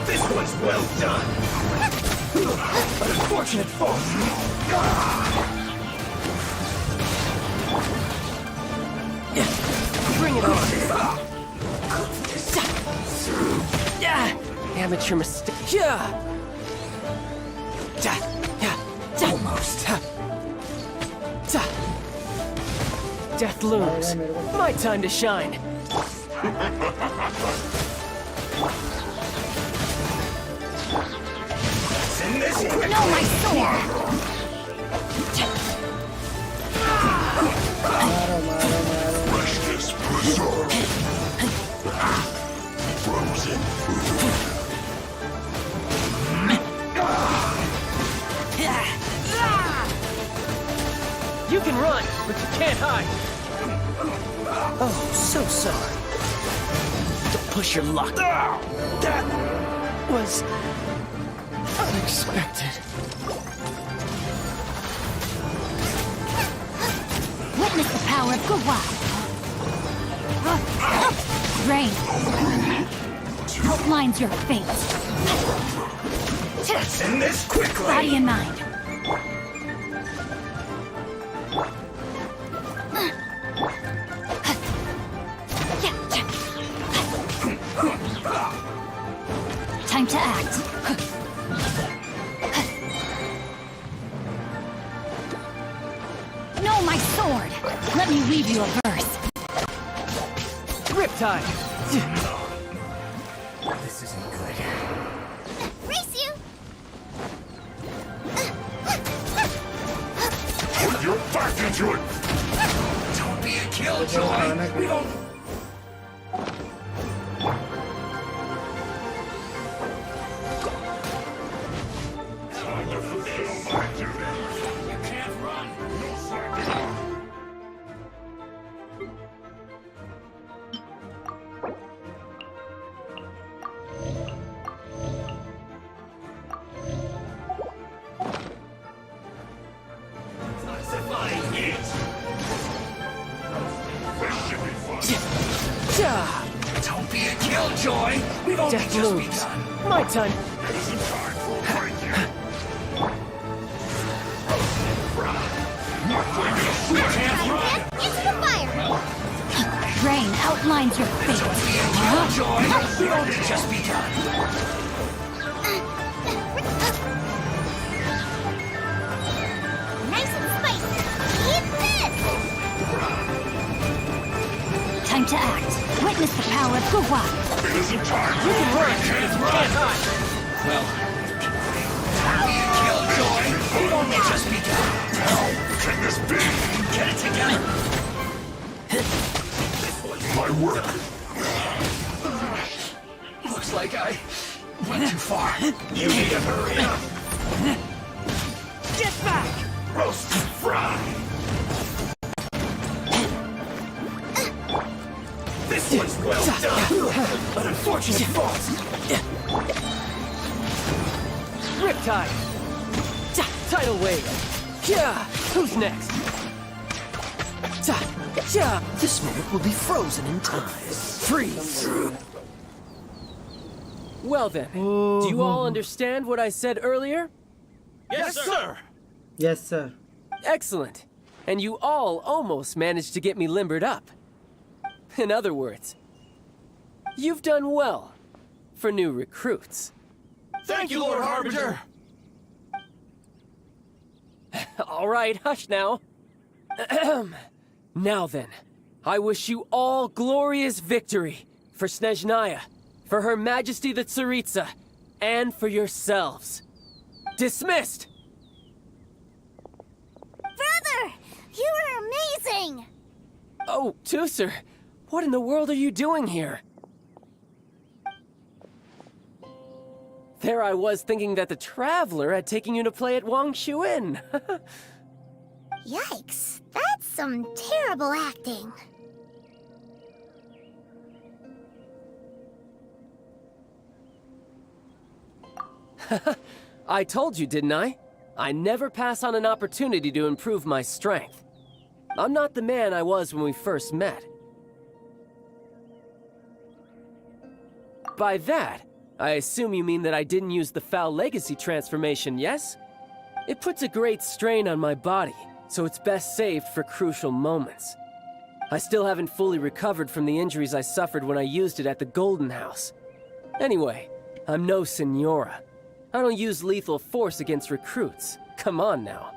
This one's well done. Unfortunate fall.
Bring it on. Amateur mistake.
Almost.
Death looms. My time to shine.
Send this quickly.
No, my sword.
Freshness preserved. Frozen food.
You can run, but you can't hide.
Oh, so sorry. Don't push your luck. That was unexpected.
Witness the power of Gua. Rain. Outlines your fate.
Send this quickly.
Body and mind. Time to act. No, my sword! Let me read you a verse.
Riptide.
This isn't good.
Race you!
Put your back into it.
Don't be a killjoy. We don't. Time to fulfill my duty. You can't run. No slack. Don't be a killjoy! We've only
Death
just
looms.
begun!
My time.
Isn't time for breaking!
Into the fire!
Rain. outlines your fate.
Joy, we've only just begun.
Nice and spicy. Eat this!
Time to act. Witness the power of Gugwa.
It isn't time.
You can run, kids, run! Well, Killjoy, we've only just begun.
How can this be?
Get it together.
My work.
Looks like I went too far. You need to hurry up. Get back! Roast and fry. This one's well done, but unfortunate fault.
Riptide! Tidal wave! Yeah! Who's next? Yeah!
This moment will be frozen in time.
Freeze! Well then, do you all understand what I said earlier?
Yes, sir!
Yes, sir.
Excellent. And you all almost managed to get me limbered up. In other words, you've done well for new recruits.
Thank you, Lord Harbinger!
All right, hush now. Now then, I wish you all glorious victory for Snezhnaya, for Her Majesty the Tsaritsa, and for yourselves. Dismissed!
Brother! You are amazing!
Oh, Tusser, what in the world are you doing here? There I was thinking that the Traveler had taken you to play at Wangshuin.
Yikes, that's some terrible acting.
I told you, didn't I? I never pass on an opportunity to improve my strength. I'm not the man I was when we first met. By that, I assume you mean that I didn't use the Foul Legacy transformation, yes? It puts a great strain on my body, so it's best saved for crucial moments. I still haven't fully recovered from the injuries I suffered when I used it at the Golden House. Anyway, I'm no Senora. I don't use lethal force against recruits. Come on now.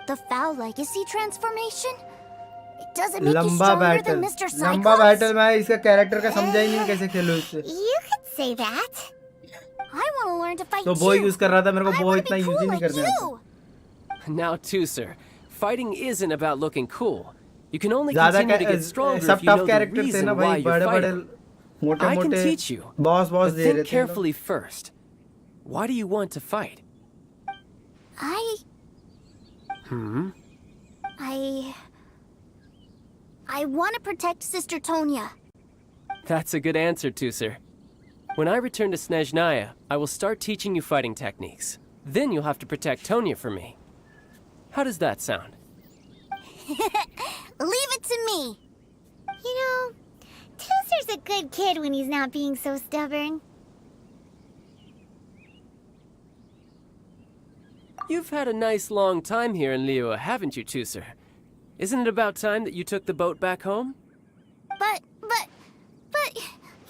The Foul Legacy transformation? It doesn't make you
लंबा
stronger
battle
than Mr. Cyclops?
लंबा battle मैं इसका character का समझा ही नहीं कैसे खेलूं इससे
You could say that. I want to learn to fight
तो
too.
वो यूज कर रहा था मेरे को वो इतना यूज ही नहीं करने आता
Now, too, sir, fighting isn't about looking cool. You can only
ज़्यादा
continue to get stronger
सब
if you know
tough
the
character थे
reason
ना
why
भाई
you're
बड़े-बड़े
fighting. I can
मोटे-मोटे
teach you,
boss
but
they
think
रहे थे
carefully first. Why do you want to fight?
I want to protect Sister Tonya.
That's a good answer, too, sir. When I return to Snezhnaya, I will start teaching you fighting techniques. Then you'll have to protect Tonya for me. How does that sound?
Leave it to me. You know, Toser's a good kid when he's not being so stubborn.
You've had a nice long time here in Liyue, haven't you, Tusser? Isn't it about time that you took the boat back home?
But,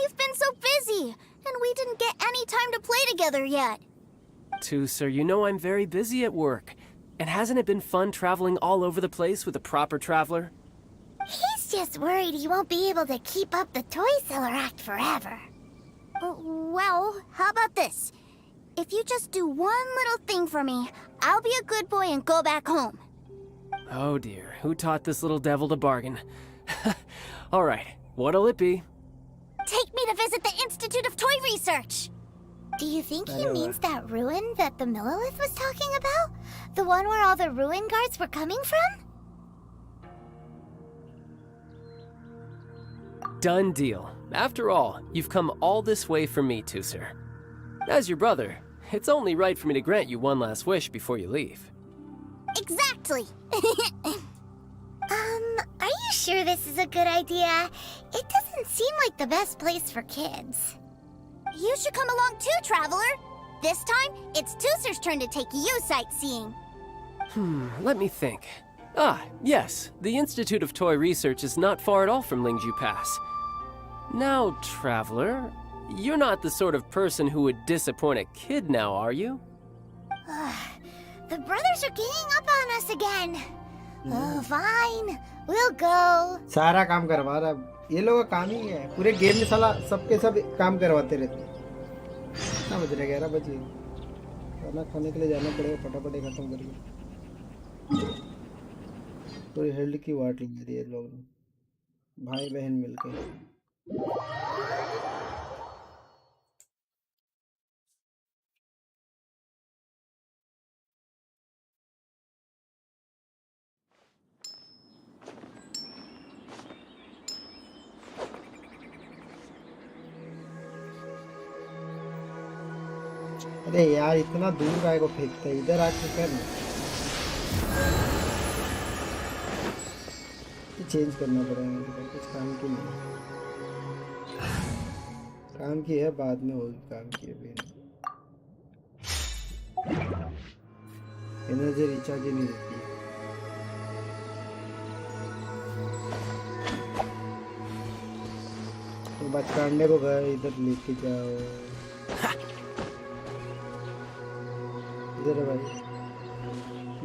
you've been so busy, and we didn't get any time to play together yet.
Tusser, you know I'm very busy at work. And hasn't it been fun traveling all over the place with a proper traveler?
He's just worried he won't be able to keep up the toy seller act forever. Well, how about this? If you just do one little thing for me, I'll be a good boy and go back home.
Oh dear, who taught this little devil to bargain? All right, what'll it be?
Take me to visit the Institute of Toy Research. Do you think he means that ruin that the Millilith was talking about? The one where all the ruin guards were coming from?
Done deal. After all, you've come all this way for me, Tusser. As your brother, it's only right for me to grant you one last wish before you leave.
Exactly. Are you sure this is a good idea? It doesn't seem like the best place for kids. You should come along too, Traveler. This time, it's Tusser's turn to take you sightseeing.
Let me think. Ah, yes, the Institute of Toy Research is not far at all from Lingju Pass. Now, traveler, you're not the sort of person who would disappoint a kid now, are you?
The brothers are ganging up on us again. Oh, fine. We'll go.
सारा काम करवा रहा, ये लोगों का काम ही है, पूरे गेम में साला सबके सब काम करवाते रहते। कितना बज रहा है? 11 बजे। खाना खाने के लिए जाना पड़ेगा, फटाफट ये खत्म करके। पूरी हेल्थ की वाट लगी थी ये लोग ने, भाई बहन मिलके। अरे यार इतना दूर गाय को फेंकता है, इधर आके कर चेंज करना पड़ेगा, कुछ काम की नहीं, काम की है बाद में होगी, काम की अभी एनर्जी रिचार्ज नहीं देती। तो बात कांडे को घर इधर लेके जाओ, इधर है भाई,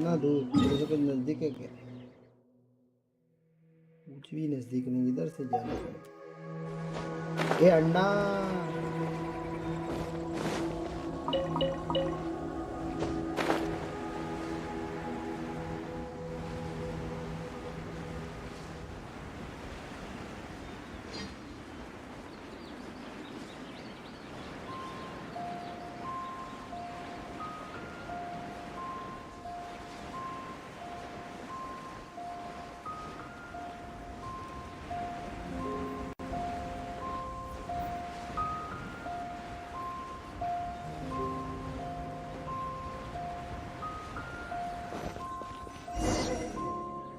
ना दूर, मेरे को नजदीक है क्या? कुछ भी नजदीक नहीं, इधर से जाना पड़ेगा। ये अंडा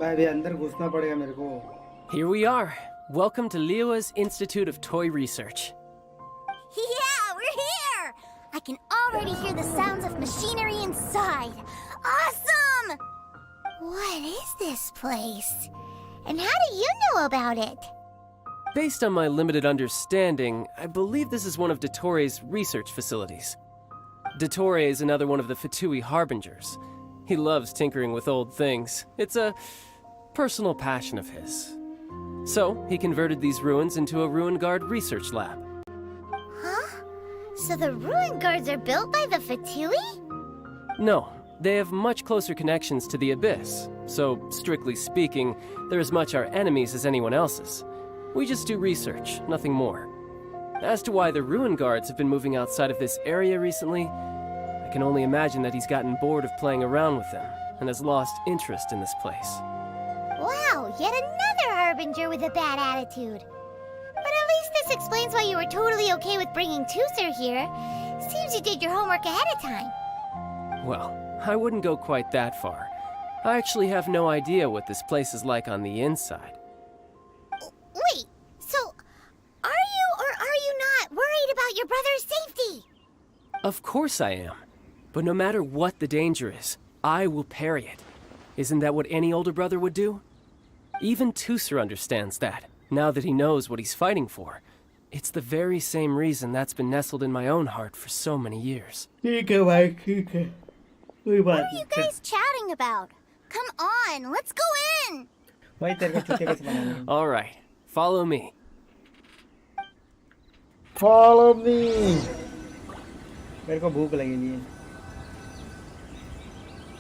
भाई अंदर घुसना पड़ेगा मेरे को।
Here we are. Welcome to Liyue's Institute of Toy Research.
Yeah, we're here! I can already hear the sounds of machinery inside. Awesome! What is this place? And how do you know about it?
Based on my limited understanding, I believe this is one of Dottore's research facilities. Dottore is another one of the Fatui Harbingers. He loves tinkering with old things. It's a personal passion of his. So, he converted these ruins into a Ruin Guard research lab.
Huh? So the ruin guards are built by the Fatui?
No, they have much closer connections to the Abyss. So, strictly speaking, they're as much our enemies as anyone else's. We just do research, nothing more. As to why the Ruin Guards have been moving outside of this area recently, I can only imagine that he's gotten bored of playing around with them and has lost interest in this place.
Wow, yet another Harbinger with a bad attitude. But at least this explains why you were totally okay with bringing Tusser here. Seems you did your homework ahead of time.
Well, I wouldn't go quite that far. I actually have no idea what this place is like on the inside.
Wait, so are you or are you not worried about your brother's safety?
Of course I am. But no matter what the danger is, I will parry it. Isn't that what any older brother would do? Even Tusser understands that, now that he knows what he's fighting for. It's the very same reason that's been nestled in my own heart for so many years.
What are you guys chatting about? Come on, let's go in!
All right, follow me.
Follow me. मेरे को भूख लगेगी है,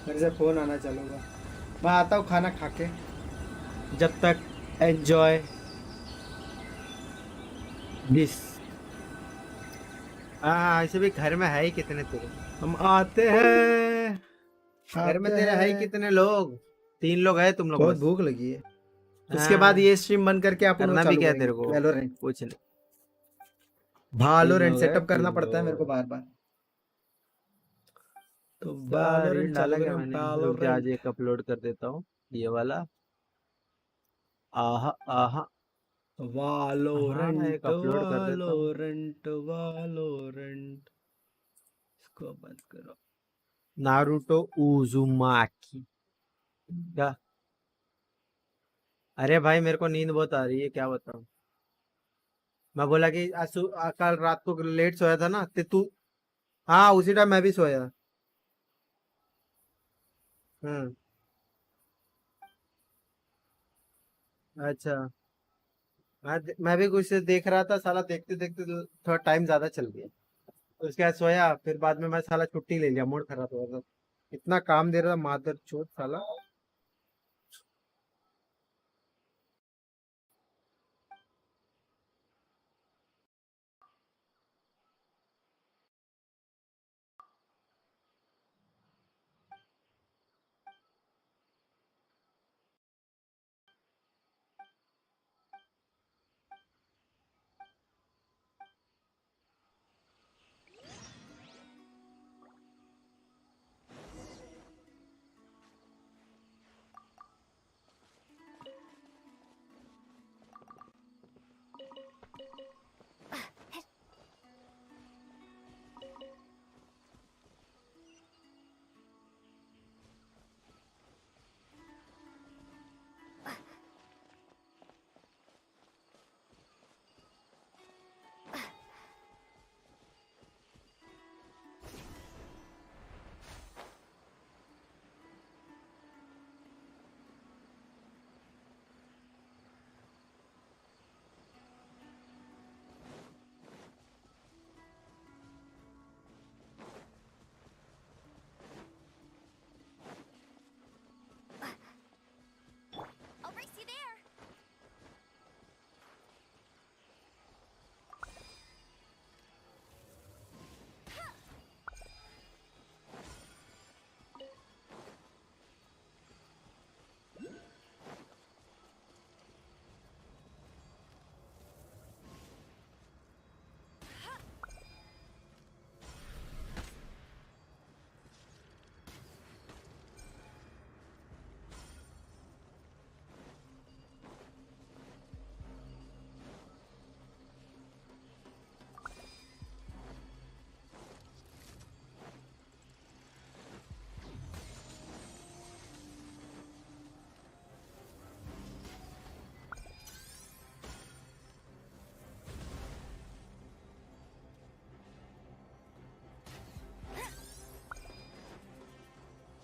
मेरे से phone आना चलूँगा, मैं आता हूँ खाना खा के, जब तक एंजॉय दिस। ऐसे भी घर में है ही कितने तेरे, हम आते हैं, घर में तेरे है ही कितने लोग, 3 लोग हैं तुम लोग। बहुत भूख लगी है, उसके बाद ये स्ट्रीम बंद करके आप करना भी क्या तेरे को, वैलोरेंट पूछ ले, वैलोरेंट सेटअप करना पड़ता है मेरे को बार बार। तो वैलोरेंट डाला क्या मैंने, आज एक अपलोड कर देता हूँ ये वाला। आहा आहा वैलोरेंट वैलोरेंट वैलोरेंट, इसको बंद करो। नारुतो उजुमाकी क्या? अरे भाई मेरे को नींद बहुत आ रही है, क्या बताऊं। मैं बोला कि कल रात को लेट सोया था ना ते तू। हाँ उसी टाइम मैं भी सोया। हम्म। अच्छा। मैं भी कुछ देख रहा था साला, देखते देखते थोड़ा टाइम ज्यादा चल गया। तो उसके बाद सोया, फिर बाद में मैं साला छुट्टी ले लिया, मूड खराब हो गया था। इतना काम दे रहा था मादर चोद साला।
I'll race you there.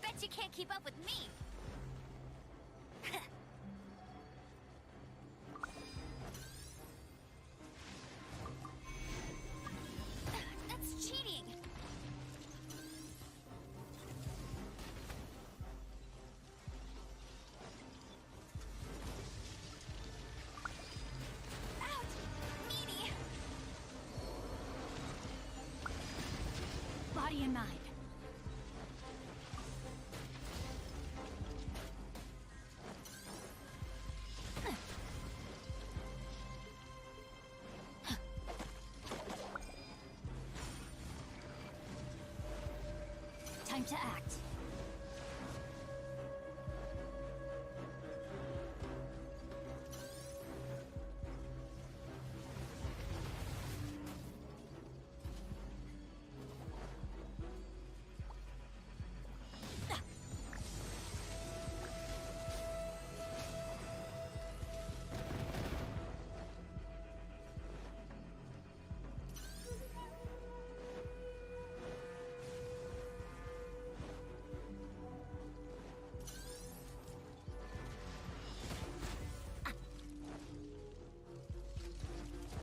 Bet you can't keep up with me. That's cheating. Ouch! Meanie. Body and mind. Time to act.